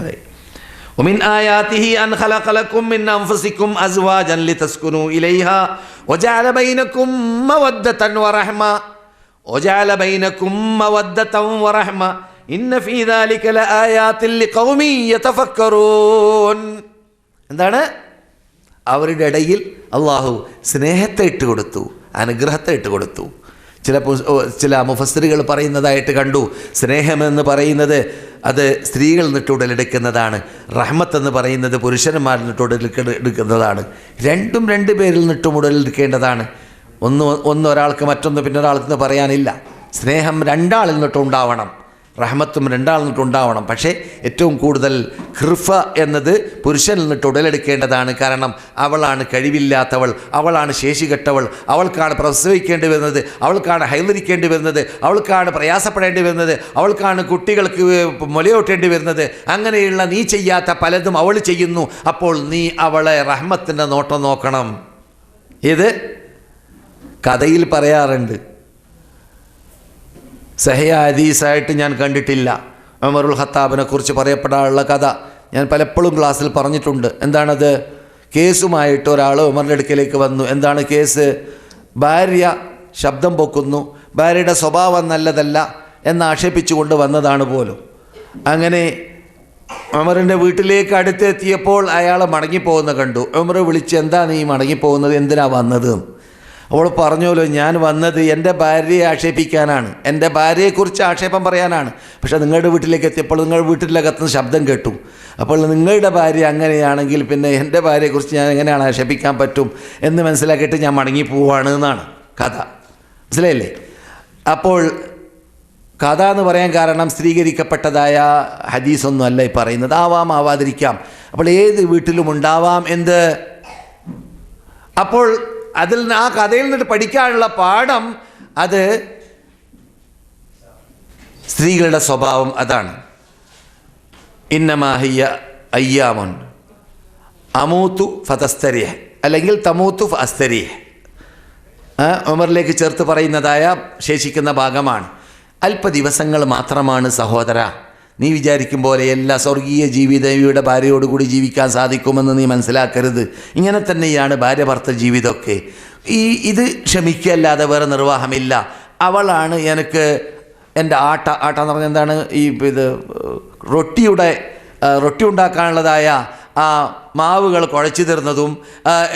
അതെ. ومن آياته أن خلق لكم من أنفسكم أزواجا لتسكنوا إليها وجعل بينكم مودة ورحمة إن في ذلك لآيات لقوم يتفكرون. എന്താണ്? അവരുടെ ഇടയിൽ അള്ളാഹു സ്നേഹത്തെ ഇട്ടുകൊടുത്തു, അനുഗ്രഹത്തെ ഇട്ടുകൊടുത്തു. ചില മുഫസ്സിറുകൾ പറയുന്നതായിട്ട് കണ്ടു, സ്നേഹമെന്ന് പറയുന്നത് അത് സ്ത്രീകൾ നിന്നിട്ട് ഉടലെടുക്കുന്നതാണ്, റഹ്മത്ത് എന്ന് പറയുന്നത് പുരുഷന്മാർ നിന്നിട്ട് ഉടലെടുക്കുന്നതാണ്. രണ്ടും രണ്ട് പേരിൽ നിന്നിട്ടും ഉടലെടുക്കേണ്ടതാണ്. ഒരാൾക്ക് മറ്റൊന്ന് പിന്നൊരാൾക്ക് പറയാനില്ല. സ്നേഹം രണ്ടാളിൽ നിന്നിട്ടും ഉണ്ടാവണം, റഹ്മത്തും രണ്ടാളിൽ നിന്നിട്ടും ഉണ്ടാവണം. പക്ഷേ ഏറ്റവും കൂടുതൽ ഖിർഫ എന്നത് പുരുഷനിൽ നിന്നിട്ട് ഉടലെടുക്കേണ്ടതാണ്. കാരണം അവളാണ് കഴിവില്ലാത്തവൾ, അവളാണ് ശേഷികെട്ടവൾ, അവൾക്കാണ് പ്രസവിക്കേണ്ടി വരുന്നത്, അവൾക്കാണ് ഹൈലരിക്കേണ്ടി വരുന്നത്, അവൾക്കാണ് പ്രയാസപ്പെടേണ്ടി വരുന്നത്, അവൾക്കാണ് കുട്ടികൾക്ക് മുലയൂട്ടേണ്ടി വരുന്നത്. അങ്ങനെയുള്ള നീ ചെയ്യാത്ത പലതും അവൾ ചെയ്യുന്നു. അപ്പോൾ നീ അവളെ റഹ്മത്തിൻ്റെ നോട്ടം നോക്കണം. ഇത് കഥയിൽ പറയാറുണ്ട്, സഹിഹ ഹദീസായിട്ട് ഞാൻ കണ്ടിട്ടില്ല. ഉമറുൽ ഖത്താബിനെ കുറിച്ച് പറയപ്പെടാനുള്ള കഥ ഞാൻ പലപ്പോഴും ക്ലാസ്സിൽ പറഞ്ഞിട്ടുണ്ട്. എന്താണത്? കേസുമായിട്ട് ഒരാൾ ഉമറിൻ്റെ അടുക്കലേക്ക് വന്നു. എന്താണ് കേസ്? ഭാര്യ ശബ്ദം പൊക്കുന്നു, ഭാര്യയുടെ സ്വഭാവം നല്ലതല്ല എന്ന് ആക്ഷേപിച്ചുകൊണ്ട് വന്നതാണ് പോലും. അങ്ങനെ ഉമറിൻ്റെ വീട്ടിലേക്ക് അടുത്തെത്തിയപ്പോൾ അയാൾ മടങ്ങിപ്പോകുന്ന കണ്ടു. ഉമർ വിളിച്ച്, എന്താ നീ മടങ്ങിപ്പോകുന്നത്, എന്തിനാ വന്നത്? അവൾ പറഞ്ഞോലോ, ഞാൻ വന്നത് എൻ്റെ ഭാര്യയെ ആക്ഷേപിക്കാനാണ്, എൻ്റെ ഭാര്യയെക്കുറിച്ച് ആക്ഷേപം പറയാനാണ്. പക്ഷേ നിങ്ങളുടെ വീട്ടിലേക്ക് എത്തിയപ്പോൾ നിങ്ങളുടെ വീട്ടിലകത്തുനിന്ന് ശബ്ദം കേട്ടു. അപ്പോൾ നിങ്ങളുടെ ഭാര്യ അങ്ങനെയാണെങ്കിൽ പിന്നെ എൻ്റെ ഭാര്യയെക്കുറിച്ച് ഞാൻ എങ്ങനെയാണ് ആക്ഷേപിക്കാൻ പറ്റും എന്ന് മനസ്സിലാക്കിയിട്ട് ഞാൻ മടങ്ങിപ്പോവാണ് എന്നാണ് കഥ. മനസ്സിലായില്ലേ? അപ്പോൾ കഥ എന്ന് പറയാൻ കാരണം സ്ഥിരീകരിക്കപ്പെട്ടതായ ഹദീസൊന്നും അല്ല ഈ പറയുന്നത്. ആവാം, ആവാതിരിക്കാം. അപ്പോൾ ഏത് വീട്ടിലും ഉണ്ടാവാം എന്ത്. അപ്പോൾ ആ കഥയിൽ നിന്നിട്ട് പഠിക്കാനുള്ള പാഠം അത് സ്ത്രീകളുടെ സ്വഭാവം അതാണ്. ഇന്നമാഹിയ അയ്യാമുൻ അമൂത്തു ഫതസ്തരിഹ് അല്ലെങ്കിൽ തമൂത്തു ഫഅസ്തരിഹ്. ഉമറിലേക്ക് ചേർത്ത് പറയുന്നതായ ശേഷിക്കുന്ന ഭാഗമാണ്. അല്പ ദിവസങ്ങൾ മാത്രമാണ് സഹോദര. നീ വിചാരിക്കും പോലെ എല്ലാ സ്വർഗീയ ജീവിതയുടെ ഭാര്യയോടുകൂടി ജീവിക്കാൻ സാധിക്കുമെന്ന് നീ മനസ്സിലാക്കരുത്. ഇങ്ങനെ തന്നെയാണ് ഭാര്യ ഭർത്തൃ ജീവിതമൊക്കെ. ഇത് ക്ഷമിക്കല്ലാതെ വേറെ നിർവാഹമില്ല. അവളാണ് എനിക്ക് എൻ്റെ ആട്ട എന്ന് പറഞ്ഞാൽ എന്താണ്, റൊട്ടി ഉണ്ടാക്കാനുള്ളതായ ആ മാവുകൾ കുഴച്ചു തരുന്നതും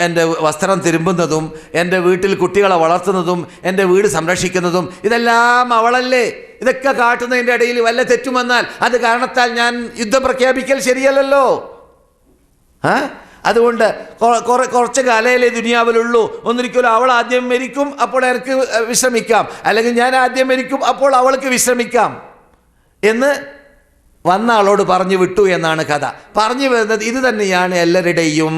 എൻ്റെ വസ്ത്രം തിരുമ്പുന്നതും എൻ്റെ വീട്ടിൽ കുട്ടികളെ വളർത്തുന്നതും എൻ്റെ വീട് സംരക്ഷിക്കുന്നതും ഇതെല്ലാം അവളല്ലേ. ഇതൊക്കെ കാട്ടുന്നതിൻ്റെ ഇടയിൽ വല്ല തെറ്റും വന്നാൽ അത് കാരണത്താൽ ഞാൻ യുദ്ധം പ്രഖ്യാപിക്കൽ ശരിയല്ലല്ലോ. അതുകൊണ്ട് കുറച്ച് കാലയിലേ ദുനിയാവിലുള്ളൂ. ഒന്നിരിക്കലും അവൾ ആദ്യം മരിക്കും, അപ്പോൾ എനിക്ക് വിശ്രമിക്കാം, അല്ലെങ്കിൽ ഞാൻ ആദ്യം മരിക്കും, അപ്പോൾ അവൾക്ക് വിശ്രമിക്കാം എന്ന് വന്ന ആളോട് പറഞ്ഞു വിട്ടു എന്നാണ് കഥ. പറഞ്ഞു വരുന്നത് ഇത് തന്നെയാണ് എല്ലാവരുടെയും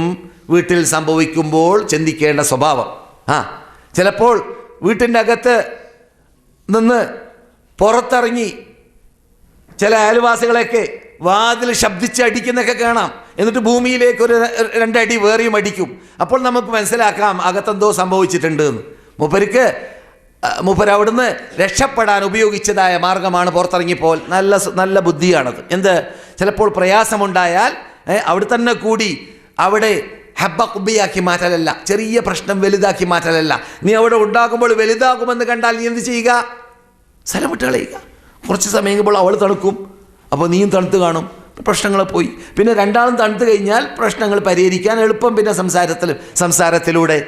വീട്ടിൽ സംഭവിക്കുമ്പോൾ ചിന്തിക്കേണ്ട സ്വഭാവം. ചിലപ്പോൾ വീട്ടിൻ്റെ അകത്ത് നിന്ന് പുറത്തിറങ്ങി ചില അയൽവാസികളെയൊക്കെ വാതിൽ ശബ്ദിച്ച് അടിക്കുന്നൊക്കെ കാണാം. എന്നിട്ട് ഭൂമിയിലേക്ക് ഒരു 2 അടി വേറെയും അടിക്കും. അപ്പോൾ നമുക്ക് മനസ്സിലാക്കാം അകത്തെന്തോ സംഭവിച്ചിട്ടുണ്ട് എന്ന്. മൂപ്പര് അവിടുന്ന് രക്ഷപ്പെടാൻ ഉപയോഗിച്ചതായ മാർഗമാണ് പുറത്തിറങ്ങിപ്പോൾ. നല്ല ബുദ്ധിയാണത്. എന്ത്? ചിലപ്പോൾ പ്രയാസമുണ്ടായാൽ അവിടെ തന്നെ കൂടി അവിടെ ഹബ്ബ കുബിയാക്കി മാറ്റലല്ല, ചെറിയ പ്രശ്നം വലുതാക്കി മാറ്റലല്ല. നീ അവിടെ ഉണ്ടാകുമ്പോൾ വലുതാകുമെന്ന് കണ്ടാൽ നീ എന്ത് ചെയ്യുക? സ്ഥലം വിട്ട് കളയുക. കുറച്ച് സമയം കഴിയുമ്പോൾ അവൾ തണുക്കും, അപ്പോൾ നീയും തണുത്ത് കാണും, പ്രശ്നങ്ങൾ പോയി. പിന്നെ രണ്ടാളും തണുത്ത് കഴിഞ്ഞാൽ പ്രശ്നങ്ങൾ പരിഹരിക്കാൻ എളുപ്പം. പിന്നെ സംസാരത്തിലൂടെ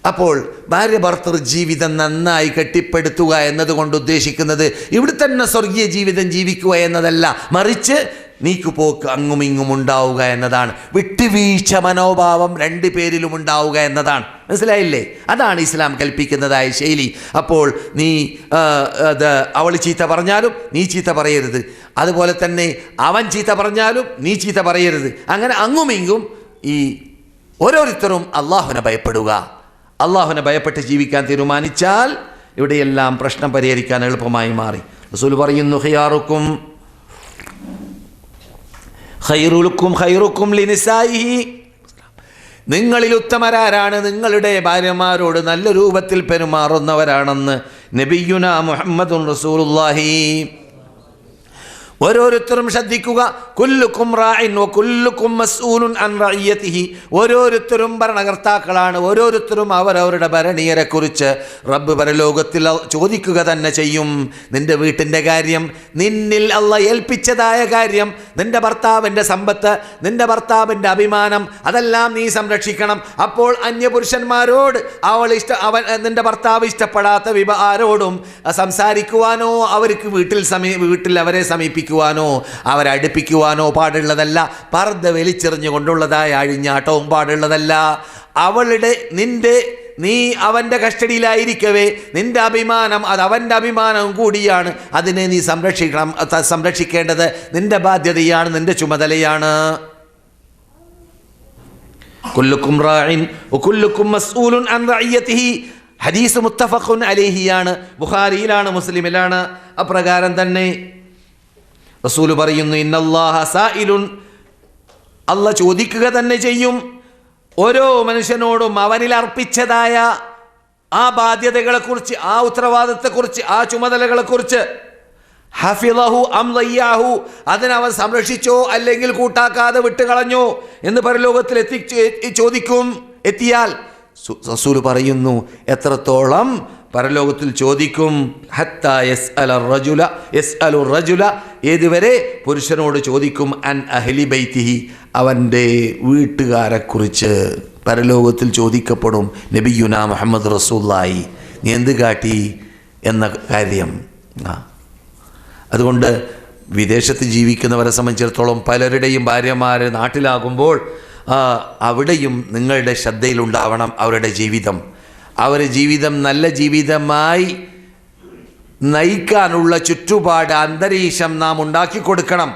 അപ്പോൾ ഭാര്യ ഭർത്തൃ ജീവിതം നന്നായി കെട്ടിപ്പടുത്തുക എന്നതുകൊണ്ട് ഉദ്ദേശിക്കുന്നത് ഇവിടെ തന്നെ സ്വർഗീയ ജീവിതം ജീവിക്കുക എന്നതല്ല, മറിച്ച് നീക്കുപോക്ക് അങ്ങുമിങ്ങും ഉണ്ടാവുക എന്നതാണ്. വിട്ടുവീഴ്ച മനോഭാവം 2 പേരിലും ഉണ്ടാവുക എന്നതാണ്. മനസ്സിലായില്ലേ? അതാണ് ഇസ്ലാം കൽപ്പിക്കുന്നതായ ശൈലി. അപ്പോൾ നീ അവൾ ചീത്ത പറഞ്ഞാലും നീ ചീത്ത പറയരുത്, അതുപോലെ തന്നെ അവൻ ചീത്ത പറഞ്ഞാലും നീ ചീത്ത പറയരുത്. അങ്ങനെ അങ്ങുമിങ്ങും ഈ ഓരോരുത്തരും അള്ളാഹുവിനെ ഭയപ്പെടുക. അള്ളാഹുവിനെ ഭയപ്പെട്ട് ജീവിക്കാൻ തീരുമാനിച്ചാൽ ഇവിടെയെല്ലാം പ്രശ്നം പരിഹരിക്കാൻ എളുപ്പമായി മാറി. റസൂൽ പറയുന്നു, ഖൈറുക്കും ലിനിസായിഹി, നിങ്ങളിൽ ഉത്തമരാരാണ് നിങ്ങളുടെ ഭാര്യമാരോട് നല്ല രൂപത്തിൽ പെരുമാറുന്നവരാണെന്ന് നബിയുനാ മുഹമ്മദുൻ റസൂലുള്ളാഹി. ഓരോരുത്തരും ശ്രദ്ധിക്കുക. കുല്ലുക്കും റാഇൻ വ കുല്ലുക്കും മസ്ഊലുൻ അൻ റഇയതിഹി. ഓരോരുത്തരും ഭരണകർത്താക്കളാണ്, ഓരോരുത്തരും അവരവരുടെ ഭരണീയരെ കുറിച്ച് റബ്ബ് പരലോകത്തിൽ ചോദിക്കുക തന്നെ ചെയ്യും. നിന്റെ വീട്ടിൻ്റെ കാര്യം, നിന്നിൽ അള്ളാഹ് ഏൽപ്പിച്ചതായ കാര്യം, നിന്റെ ഭർത്താവിൻ്റെ സമ്പത്ത്, നിന്റെ ഭർത്താവിൻ്റെ അഭിമാനം, അതെല്ലാം നീ സംരക്ഷിക്കണം. അപ്പോൾ അന്യപുരുഷന്മാരോട് നിന്റെ ഭർത്താവ് ഇഷ്ടപ്പെടാത്ത ആരോടും സംസാരിക്കുവാനോ അവർക്ക് വീട്ടിൽ അവരെ സമീപിക്കുവാനോ അവരടുപ്പിക്കുവാനോ പാടുള്ളതല്ല. പർദ്ദ വലിച്ചെറിഞ്ഞുകൊണ്ടുള്ളതായ അഴിഞ്ഞാട്ടവും പാടുള്ളതല്ല. നീ അവൻ്റെ കസ്റ്റഡിയിലായിരിക്കവേ നിന്റെ അഭിമാനം അത് അവൻ്റെ അഭിമാനവും കൂടിയാണ്. അതിനെ നീ സംരക്ഷിക്കേണ്ടത് നിന്റെ ബാധ്യതയാണ്, നിന്റെ ചുമതലയാണ്. കുല്ലുക്കും റാഇൻ വകുല്ലുക്കും മസ്ഊലുൻ അൻ റഇയതിഹി. ഹദീസ് മുത്തഫഖുൻ അലൈഹിയാണ്, ബുഖാരിയിലാണ്, മുസ്ലിമിലാണ്. അപ്രകാരം തന്നെ റസൂൽ പറയുന്നു, ഇന്നല്ലാഹ സായിലുൻ, അല്ലാഹ് ചോദിക്കുക തന്നെ ചെയ്യും ഓരോ മനുഷ്യനോടും അവനിൽ അർപ്പിച്ചതായ ആ ബാധ്യതകളെക്കുറിച്ച്, ആ ഉത്തരവാദിത്തത്തെക്കുറിച്ച്, ആ ചുമതലകളെക്കുറിച്ച്. ഹഫിളഹു അം ലയ്യാഹു, അതിനവൻ സംരക്ഷിച്ചോ അല്ലെങ്കിൽ കൂട്ടാക്കാതെ വിട്ടുകളഞ്ഞോ എന്ന് പരലോകത്തിൽ എത്തിയാൽ റസൂൽ പറയുന്നു എത്രത്തോളം പരലോകത്തിൽ ചോദിക്കും. ഹത്താ യസ്അലു റജുല, ഏതുവരെ പുരുഷനോട് ചോദിക്കും അൻ അഹ്ലി ബൈത്തിഹി, അവൻ്റെ വീട്ടുകാരെക്കുറിച്ച് പരലോകത്തിൽ ചോദിക്കപ്പെടും. നബിയുനാ മുഹമ്മദ് റസൂലുള്ളാഹി നീ എന്ത് കാട്ടി എന്ന കാര്യം. അതുകൊണ്ട് വിദേശത്ത് ജീവിക്കുന്നവരെ സംബന്ധിച്ചിടത്തോളം പലരുടെയും ഭാര്യമാർ നാട്ടിലാകുമ്പോൾ അവിടെയും നിങ്ങളുടെ ശ്രദ്ധയിലുണ്ടാവണം അവരുടെ ജീവിതം. അവരുടെ ജീവിതം നല്ല ജീവിതമായി നയിക്കാനുള്ള ചുറ്റുപാട് അന്തരീക്ഷം നാം ഉണ്ടാക്കി കൊടുക്കണം.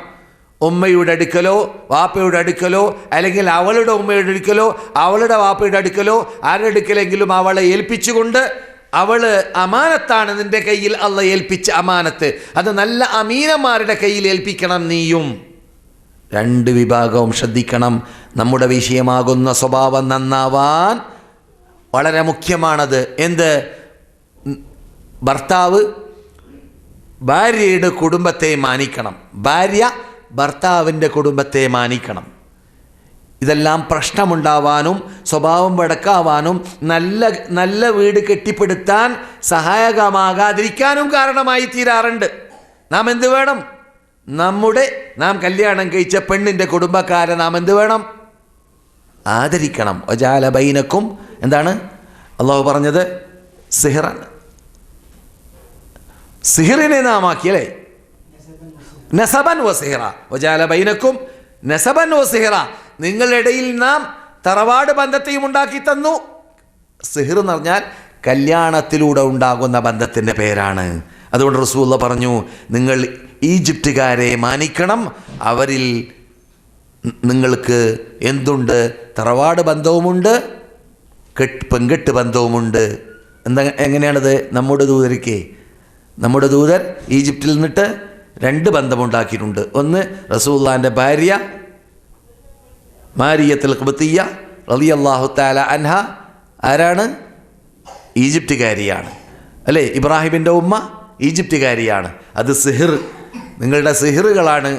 ഉമ്മയുടെ അടുക്കലോ വാപ്പയുടെ അടുക്കലോ അല്ലെങ്കിൽ അവളുടെ ഉമ്മയുടെ അടുക്കലോ അവളുടെ വാപ്പയുടെ അടുക്കലോ ആരുടെ അടുക്കലെങ്കിലും അവളെ ഏൽപ്പിച്ചുകൊണ്ട്, അവള് അമാനത്താണ് നിന്റെ കയ്യിൽ അള്ളാഹ് ഏൽപ്പിച്ച അമാനത്ത്, അത് നല്ല അമീനന്മാരുടെ കയ്യിൽ ഏൽപ്പിക്കണം നീയും. രണ്ട് വിഭാഗവും ശ്രദ്ധിക്കണം. നമ്മുടെ വിഷയമാകുന്ന സ്വഭാവം നന്നാവാൻ വളരെ മുഖ്യമാണത്. എന്ത്? ഭർത്താവ് ഭാര്യയുടെ കുടുംബത്തെ മാനിക്കണം, ഭാര്യ ഭർത്താവിൻ്റെ കുടുംബത്തെ മാനിക്കണം. ഇതെല്ലാം പ്രശ്നമുണ്ടാവാനും സ്വഭാവം വടക്കാവാനും നല്ല വീട് കെട്ടിപ്പടുത്താൻ സഹായകമാകാതിരിക്കാനും കാരണമായി തീരാറുണ്ട്. നാം എന്ത് വേണം? നാം കല്യാണം കഴിച്ച പെണ്ണിൻ്റെ കുടുംബക്കാരെ നാം എന്ത് വേണം? ആദരിക്കണം. വജാല ബൈനക്കും, എന്താണ് അള്ളാഹു പറഞ്ഞത്? സിഹ്റാണ്. സിഹ്റിനെ നാം ആക്കിയല്ലേ, നസബൻ വ സിഹ്റ. വജാല ബൈനക്കും നസബൻ വ സിഹ്റ, നിങ്ങളുടെ ഇടയിൽ നാം തറവാട് ബന്ധത്തെയും ഉണ്ടാക്കി തന്നു. സിഹ്ർ എന്ന് പറഞ്ഞാൽ കല്യാണത്തിലൂടെ ഉണ്ടാകുന്ന ബന്ധത്തിൻ്റെ പേരാണ്. അതുകൊണ്ട് റസൂലുള്ളാഹി പറഞ്ഞു, നിങ്ങൾ ഈജിപ്തുകാരെ മാനിക്കണം, അവരിൽ നിങ്ങൾക്ക് എന്തുണ്ട്? തറവാട് ബന്ധവുമുണ്ട്, പെൺകെട്ട് ബന്ധവുമുണ്ട്. എങ്ങനെയാണത്? നമ്മുടെ ദൂതർ ഈജിപ്തിൽ നിന്നിട്ട് 2 ബന്ധമുണ്ടാക്കിയിട്ടുണ്ട്. ഒന്ന് റസൂലുള്ളാഹിൻ്റെ ഭാര്യ മാരിയത്തുൽ ഖിബ്തിയ്യ റളിയല്ലാഹു തആല അൻഹ, ആരാണ്? ഈജിപ്തുകാരിയാണ് അല്ലേ? ഇബ്രാഹിമിൻ്റെ ഉമ്മ ഈജിപ്തുകാരിയാണ്. അത് സിഹിർ, നിങ്ങളുടെ സിഹിറുകളാണ്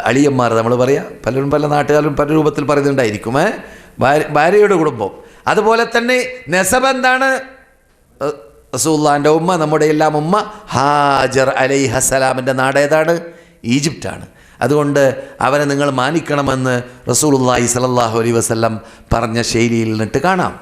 അളിയന്മാർ നമ്മൾ പറയാം. പലരും പല നാട്ടുകാരും പല രൂപത്തിൽ പറയുന്നുണ്ടായിരിക്കും. ഭാര്യയുടെ കുടുംബം. അതുപോലെ തന്നെ നെസബ് എന്താണ്? റസൂലുള്ളാഹിൻ്റെ ഉമ്മ, നമ്മുടെ എല്ലാം ഉമ്മ ഹാജർ അലൈഹിസ്സലാമിൻ്റെ നാട് ഏതാണ്? ഈജിപ്റ്റാണ്. അതുകൊണ്ട് അവനെ നിങ്ങൾ മാനിക്കണമെന്ന് റസൂലുള്ളാഹി സ്വല്ലല്ലാഹു അലൈഹി വസല്ലം പറഞ്ഞ ശൈലിയിൽ നിന്നിട്ട് കാണാം.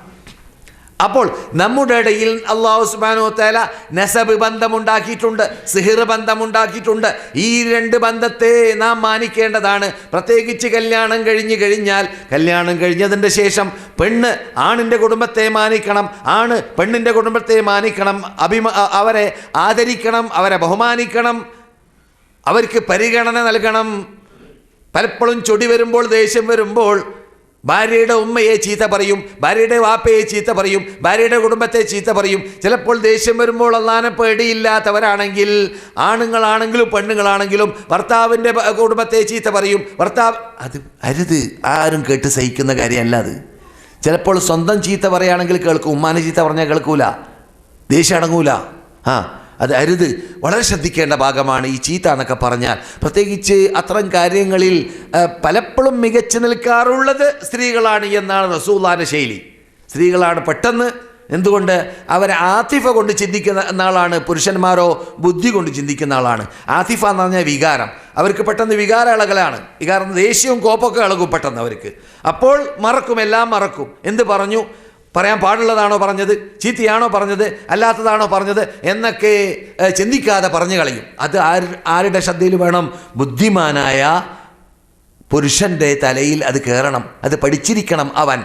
അപ്പോൾ നമ്മുടെ ഇടയിൽ അല്ലാഹു സുബ്ഹാനഹു വ തആല നസബ് ബന്ധമുണ്ടാക്കിയിട്ടുണ്ട്, സിഹിർ ബന്ധമുണ്ടാക്കിയിട്ടുണ്ട്. ഈ 2 ബന്ധത്തെ നാം മാനിക്കേണ്ടതാണ്. പ്രത്യേകിച്ച് കല്യാണം കഴിഞ്ഞാൽ, കല്യാണം കഴിഞ്ഞതിൻ്റെ ശേഷം പെണ്ണ് ആണിൻ്റെ കുടുംബത്തെ മാനിക്കണം, ആണ് പെണ്ണിൻ്റെ കുടുംബത്തെ മാനിക്കണം, അവരെ ആദരിക്കണം, അവരെ ബഹുമാനിക്കണം, അവർക്ക് പരിഗണന നൽകണം. പലപ്പോഴും ചൊടി വരുമ്പോൾ, ദേഷ്യം വരുമ്പോൾ ഭാര്യയുടെ ഉമ്മയെ ചീത്ത പറയും, ഭാര്യയുടെ വാപ്പയെ ചീത്ത പറയും, ഭാര്യയുടെ കുടുംബത്തെ ചീത്ത പറയും. ചിലപ്പോൾ ദേഷ്യം വരുമ്പോൾ അല്ലാഹനെ പേടിയില്ലാത്തവരാണെങ്കിൽ, ആണുങ്ങളാണെങ്കിലും പെണ്ണുങ്ങളാണെങ്കിലും ഭർത്താവിൻ്റെ കുടുംബത്തെ ചീത്ത പറയും. അത് അരുത്, ആരും കേട്ട് സഹിക്കുന്ന കാര്യമല്ല അത്. ചിലപ്പോൾ സ്വന്തം ചീത്ത പറയുകയാണെങ്കിൽ കേൾക്കും, ഉമ്മാനെ ചീത്ത പറഞ്ഞാൽ കേൾക്കൂല, ദേഷ്യം അടങ്ങൂല. അത് അരുത്. വളരെ ശ്രദ്ധിക്കേണ്ട ഭാഗമാണ് ഈ ചീത്ത എന്നൊക്കെ പറഞ്ഞാൽ. പ്രത്യേകിച്ച് അത്തരം കാര്യങ്ങളിൽ പലപ്പോഴും മികച്ചു നിൽക്കാറുള്ളത് സ്ത്രീകളാണ് എന്നാണ് റസൂലുള്ളാഹിന്റെ ശൈലി. സ്ത്രീകളാണ് പെട്ടെന്ന്, എന്തുകൊണ്ട്? അവരെ ആതിഫ കൊണ്ട് ചിന്തിക്കുന്ന ആളാണ്. പുരുഷന്മാരോ ബുദ്ധി കൊണ്ട് ചിന്തിക്കുന്ന ആളാണ്. ആതിഫ എന്ന് പറഞ്ഞാൽ വികാരം. അവർക്ക് പെട്ടെന്ന് വികാര ഇളകലാണ്. വികാരം, ദേഷ്യവും കോപ്പൊക്കെ ഇളകും പെട്ടെന്ന് അവർക്ക്. അപ്പോൾ മറക്കും, എല്ലാം മറക്കും. എന്ത് പറഞ്ഞു? പറയാൻ പാടുള്ളതാണോ പറഞ്ഞത്, ചീത്തയാണോ പറഞ്ഞത്, അല്ലാത്തതാണോ പറഞ്ഞത് എന്നൊക്കെ ചിന്തിക്കാതെ പറഞ്ഞു കളയും. അത് ആരുടെ ശ്രദ്ധയിൽ വേണം? ബുദ്ധിമാനായ പുരുഷൻ്റെ തലയിൽ അത് കയറണം. അത് പഠിച്ചിരിക്കണം അവൻ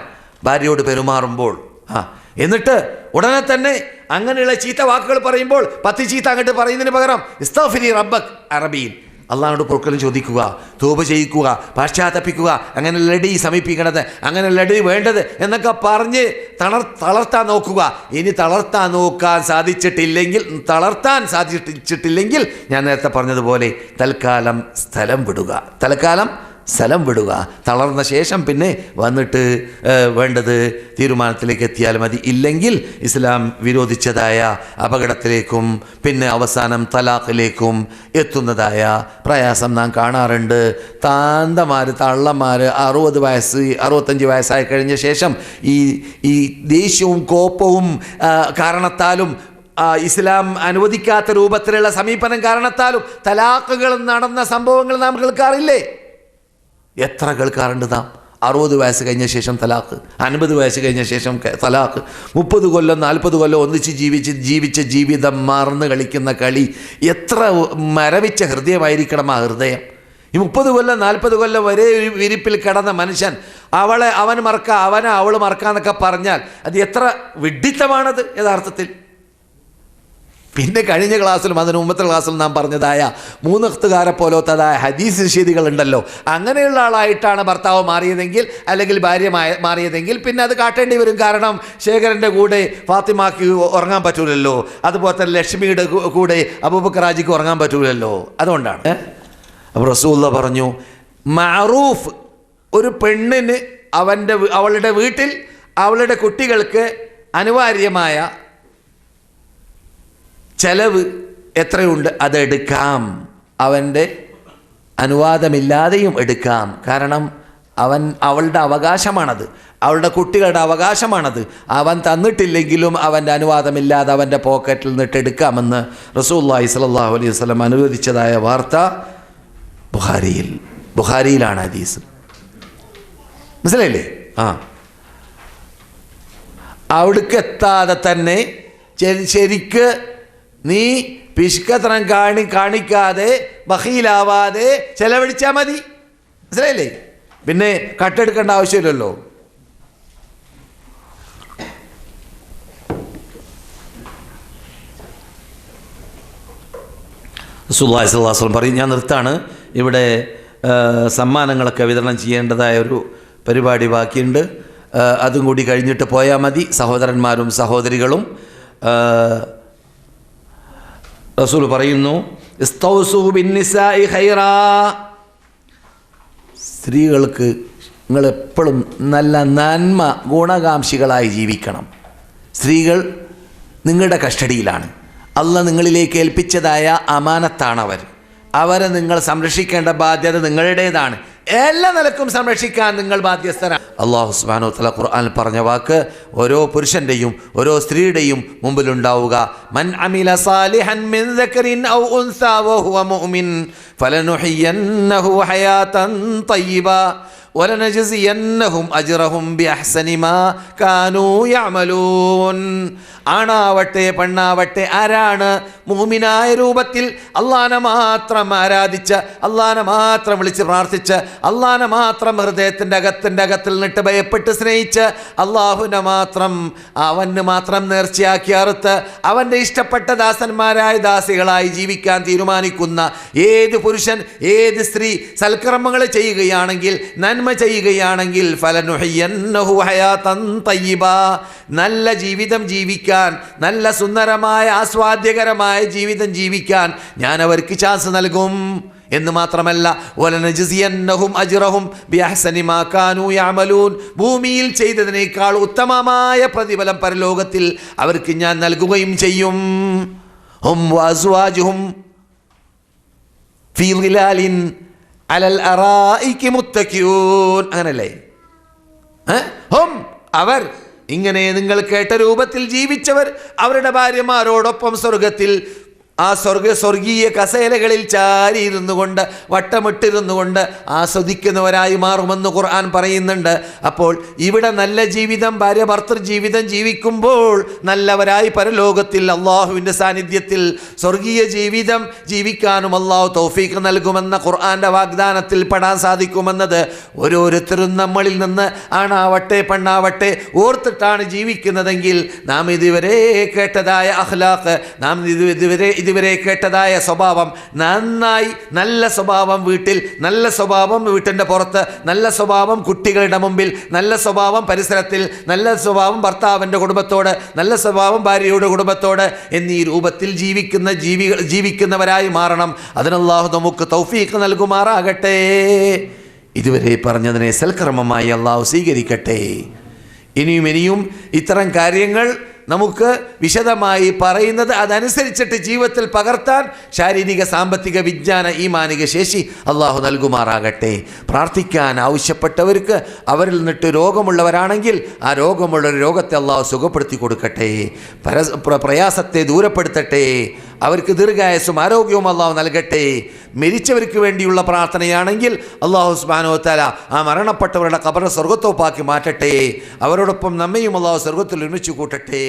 ഭാര്യയോട് പെരുമാറുമ്പോൾ. എന്നിട്ട് ഉടനെ തന്നെ അങ്ങനെയുള്ള ചീത്ത വാക്കുകൾ പറയുമ്പോൾ 10 ചീത്ത അങ്ങോട്ട് പറയുന്നതിന് പകരം ഇസ്തഗ്ഫിരി റബ്ബക്, അറബിയിൽ അള്ളാഹുവിനോട് പൊറുക്കലും ചോദിക്കുക, തൗബ ചെയ്യിക്കുക, പാശ്ചാത്തപിക്കുക, അങ്ങനെ ലഡി സമീപിക്കണത്, അങ്ങനെ ലഡി വേണ്ടത് എന്നൊക്കെ പറഞ്ഞ് തളർത്താൻ നോക്കുക. ഇനി തളർത്താൻ സാധിച്ചിട്ടില്ലെങ്കിൽ ഞാൻ നേരത്തെ പറഞ്ഞതുപോലെ തൽക്കാലം സ്ഥലം വിടുക. തൽക്കാലം സ്ഥലം വിടുക. തളർന്ന ശേഷം പിന്നെ വന്നിട്ട് വേണ്ടത് തീരുമാനത്തിലേക്ക് എത്തിയാൽ മതി. ഇല്ലെങ്കിൽ ഇസ്ലാം വിരോധിച്ചതായ അപകടത്തിലേക്കും പിന്നെ അവസാനം തലാഖിലേക്കും എത്തുന്നതായ പ്രയാസം നാം കാണാറുണ്ട്. തള്ളന്മാർ 60 വയസ്സ് 65 വയസ്സായി കഴിഞ്ഞ ശേഷം ഈ ദേഷ്യവും കോപവും കാരണത്താലും ഇസ്ലാം അനുവദിക്കാത്ത രൂപത്തിലുള്ള സമീപനം കാരണത്താലും തലാഖുകൾ നടന്ന സംഭവങ്ങൾ നാം കേൾക്കാറില്ലേ? എത്ര കേൾക്കാറുണ്ട് നാം? 60 വയസ്സ് കഴിഞ്ഞ ശേഷം തലാഖ്, 50 വയസ്സ് കഴിഞ്ഞ ശേഷം തലാഖ്, 30 കൊല്ലം 40 കൊല്ലം ഒന്നിച്ച് ജീവിച്ച ജീവിതം മറന്ന് കളിക്കുന്ന കളി. എത്ര മരവിച്ച ഹൃദയമായിരിക്കണം ആ ഹൃദയം. ഈ 30 കൊല്ലം 40 കൊല്ലം വരെ ഒരു വിരിപ്പിൽ കിടന്ന മനുഷ്യൻ അവൻ മറക്കുക, അവൾ മറക്കാന്നൊക്കെ പറഞ്ഞാൽ അത് എത്ര വിഡ്ഢിത്തമാണത് യഥാർത്ഥത്തിൽ. പിന്നെ കഴിഞ്ഞ ക്ലാസ്സിലും അതിന് മുമ്പത്തെ ക്ലാസ്സിലും നാം പറഞ്ഞതായ 3 അഖ്തുകാരെ പോലത്തതായ ഹദീസ് നിഷേധികളുണ്ടല്ലോ, അങ്ങനെയുള്ള ആളായിട്ടാണ് ഭർത്താവ് മാറിയതെങ്കിൽ അല്ലെങ്കിൽ ഭാര്യ മാറിയതെങ്കിൽ പിന്നെ അത് കാട്ടേണ്ടി വരും. കാരണം ശേഖരൻ്റെ കൂടെ ഫാത്തിമാക്ക് ഉറങ്ങാൻ പറ്റൂലല്ലോ, അതുപോലെ തന്നെ ലക്ഷ്മിയുടെ കൂടെ അബൂബക്കർ ഹാജിക്ക് ഉറങ്ങാൻ പറ്റൂലല്ലോ. അതുകൊണ്ടാണ് അപ്പോൾ റസൂലുള്ളാഹി പറഞ്ഞു, മഅറൂഫ് ഒരു പെണ്ണിന് അവളുടെ വീട്ടിൽ അവളുടെ കുട്ടികൾക്ക് അനിവാര്യമായ ചെലവ് എത്രയുണ്ട് അതെടുക്കാം. അവൻ്റെ അനുവാദമില്ലാതെയും എടുക്കാം. കാരണം അവളുടെ അവകാശമാണത്, അവളുടെ കുട്ടികളുടെ അവകാശമാണത്. അവൻ തന്നിട്ടില്ലെങ്കിലും അവൻ്റെ അനുവാദമില്ലാതെ അവൻ്റെ പോക്കറ്റിൽ നിന്നിട്ട് എടുക്കാമെന്ന് റസൂലുള്ളാഹി സ്വല്ലല്ലാഹു അലൈഹി വസല്ലം അനുവദിച്ചതായ വാർത്ത ബുഖാരിയിലാണ് ഹദീസ്. മനസ്സിലായില്ലേ? അവിടേക്ക് എത്താതെ തന്നെ ശരിക്ക് നീ പിശുക്കത്തരം കാണിക്കാതെ ബഖീലാവാതെ ചെലവഴിച്ചാൽ മതി. മനസ്സിലായില്ലേ? പിന്നെ കട്ടെടുക്കേണ്ട ആവശ്യമില്ലല്ലോ. റസൂലുള്ളാഹി സ്വല്ലല്ലാഹു അലൈഹി വസല്ലം പറയും, ഞാൻ നിർത്താണ്, ഇവിടെ സമ്മാനങ്ങളൊക്കെ വിതരണം ചെയ്യേണ്ടതായ ഒരു പരിപാടി ബാക്കിയുണ്ട്, അതും കൂടി കഴിഞ്ഞിട്ട് പോയാൽ മതി. സഹോദരന്മാരും സഹോദരികളും റസൂൽ പറയുന്നു, ഇസ്തൗസു ബിന്നിസാഇ ഖൈറാ, സ്ത്രീകൾക്ക് നിങ്ങളെപ്പോഴും നല്ല നന്മ ഗുണകാംക്ഷികളായി ജീവിക്കണം. സ്ത്രീകൾ നിങ്ങളുടെ കസ്റ്റഡിയിലാണ്. അല്ലാഹ് നിങ്ങളിലേക്ക് ഏൽപ്പിച്ചതായ അമാനത്താണവർ. അവരെ നിങ്ങൾ സംരക്ഷിക്കേണ്ട ബാധ്യത നിങ്ങളുടേതാണ്. എല്ലാ നിലക്കും സംരക്ഷിക്കാൻ നിങ്ങൾ ബാധ്യസ്ഥരാണ്. അല്ലാഹു സുബ്ഹാനഹു വ തആല ഖുർആനിൽ പറഞ്ഞ വാക്ക് ഓരോ പുരുഷൻ്റെയും ഓരോ സ്ത്രീയുടെയും മുമ്പിലുണ്ടാവുക. മൻ അമില സാലിഹൻ മിൻ ദക്കറിൻ ഔ ഉൻസാ വഹുവ മുഅ്മിൻ ഫലനുഹിയന്നഹു ഹയാതൻ തയ്യിബ വലനജസിയന്നഹും അജ്റഹും ബിഅഹ്സനി മാ കാനൂ യഅമലൂൻ. ആണാവട്ടെ പെണ്ണാവട്ടെ ആരാണ് മുഅ്മിനായ രൂപത്തിൽ അള്ളാഹനെ മാത്രം ആരാധിച്ച് അള്ളാഹനെ മാത്രം വിളിച്ച് പ്രാർത്ഥിച്ച് അള്ളാഹനെ മാത്രം ഹൃദയത്തിൻ്റെ അകത്തിൽ നിന്നിട്ട് ഭയപ്പെട്ട് സ്നേഹിച്ച് അവന് മാത്രം നേർച്ചയാക്കി അറുത്ത് അവൻ്റെ ഇഷ്ടപ്പെട്ട ദാസന്മാരായ ദാസികളായി ജീവിക്കാൻ തീരുമാനിക്കുന്ന ഏത് പുരുഷൻ ഏത് സ്ത്രീ സൽക്കർമ്മങ്ങൾ ചെയ്യുകയാണെങ്കിൽ നന്മ ചെയ്യുകയാണെങ്കിൽ ഫലനുഹിയന്നഹു ഹയാതൻ തയ്യിബ, നല്ല ജീവിതം ജീവിക്കാൻ, നല്ല സുന്ദരമായ ആസ്വാദ്യകരമായ ജീവിതം ജീവിക്കാൻ ഞാൻ അവർക്ക് ചാൻസ് നൽകും എന്ന് മാത്രമല്ല, വലനജസിയന്നഹും അജ്റഹും ബിഅഹ്സനി മാ കാനൂ യഅമലൂൻ, ഭൂമിയിൽ ചെയ്തതിനേക്കാൾ ഉത്തമമായ പ്രതിഫലം പരലോകത്തിൽ അവർക്ക് ഞാൻ നൽകുകയും ചെയ്യും. ഹും വഅസ്വാജുഹും ഫീ ളിലാലിൻ അലൽ അറായികി മുത്തഖിയൂൻ. അങ്ങനല്ലേ? ഹും അവർ ഇങ്ങനെ നിങ്ങൾ കേട്ട രൂപത്തിൽ ജീവിച്ചവർ അവരുടെ ഭാര്യമാരോടൊപ്പം സ്വർഗത്തിൽ സ്വർഗീയ കസേലകളിൽ ചാരിയിരുന്നു കൊണ്ട് വട്ടമിട്ടിരുന്നു കൊണ്ട് ആസ്വദിക്കുന്നവരായി മാറുമെന്ന് ഖുർആൻ പറയുന്നുണ്ട്. അപ്പോൾ ഇവിടെ നല്ല ജീവിതം ഭാര്യ ഭർത്തൃ ജീവിതം ജീവിക്കുമ്പോൾ നല്ലവരായി പരലോകത്തിൽ അള്ളാഹുവിൻ്റെ സാന്നിധ്യത്തിൽ സ്വർഗീയ ജീവിതം ജീവിക്കാനും അള്ളാഹു തൗഫീഖ് നൽകുമെന്ന ഖുർആൻ്റെ വാഗ്ദാനത്തിൽ പെടാൻ സാധിക്കുമെന്നത് ഓരോരുത്തരും നമ്മളിൽ നിന്ന് ആണാവട്ടെ പെണ്ണാവട്ടെ ഓർത്തിട്ടാണ് ജീവിക്കുന്നതെങ്കിൽ നാം ഇതുവരെ കേട്ടതായ അഖ്ലാഖ്, നാം ഇതുവരെ കേട്ടതായ സ്വഭാവം, നന്നായി നല്ല സ്വഭാവം വീട്ടിൽ, നല്ല സ്വഭാവം വീട്ടിൻ്റെ പുറത്ത്, നല്ല സ്വഭാവം കുട്ടികളുടെ മുമ്പിൽ, നല്ല സ്വഭാവം പരിസരത്തിൽ, നല്ല സ്വഭാവം ഭർത്താവിൻ്റെ കുടുംബത്തോട്, നല്ല സ്വഭാവം ഭാര്യയുടെ കുടുംബത്തോട് എന്നീ രൂപത്തിൽ ജീവിക്കുന്നവരായി മാറണം. അതിന് അല്ലാഹു നമുക്ക് തൗഫീഖ് നൽകുമാറാകട്ടെ. ഇതുവരെ പറഞ്ഞതിനെ സൽക്കർമ്മമായി അള്ളാഹു സ്വീകരിക്കട്ടെ. ഇനിയും ഇത്തരം കാര്യങ്ങൾ നമുക്ക് വിശദമായി പറയുന്നത് അതനുസരിച്ചിട്ട് ജീവിതത്തിൽ പകർത്താൻ ശാരീരിക, സാമ്പത്തിക, വിജ്ഞാന, ഈമാനിക ശേഷി അള്ളാഹു നൽകുമാറാകട്ടെ. പ്രാർത്ഥിക്കാൻ ആവശ്യപ്പെട്ടവർക്ക് അവരിൽ നിന്നിട്ട് രോഗമുള്ളവരാണെങ്കിൽ ആ രോഗത്തെ അള്ളാഹു സുഖപ്പെടുത്തി കൊടുക്കട്ടെ, പ്രയാസത്തെ ദൂരപ്പെടുത്തട്ടെ, അവർക്ക് ദീർഘായുസ്സും ആരോഗ്യവും അള്ളാഹു നൽകട്ടെ. മരിച്ചവർക്ക് വേണ്ടിയുള്ള പ്രാർത്ഥനയാണെങ്കിൽ അള്ളാഹു സുബ്ഹാനഹു വ തആല ആ മരണപ്പെട്ടവരുടെ ഖബർ സ്വർഗ്ഗത്തോപ്പാക്കി മാറ്റട്ടെ, അവരോടൊപ്പം നമ്മയും അള്ളാഹു സ്വർഗ്ഗത്തിൽ ഒരുമിച്ച് കൂട്ടട്ടെ.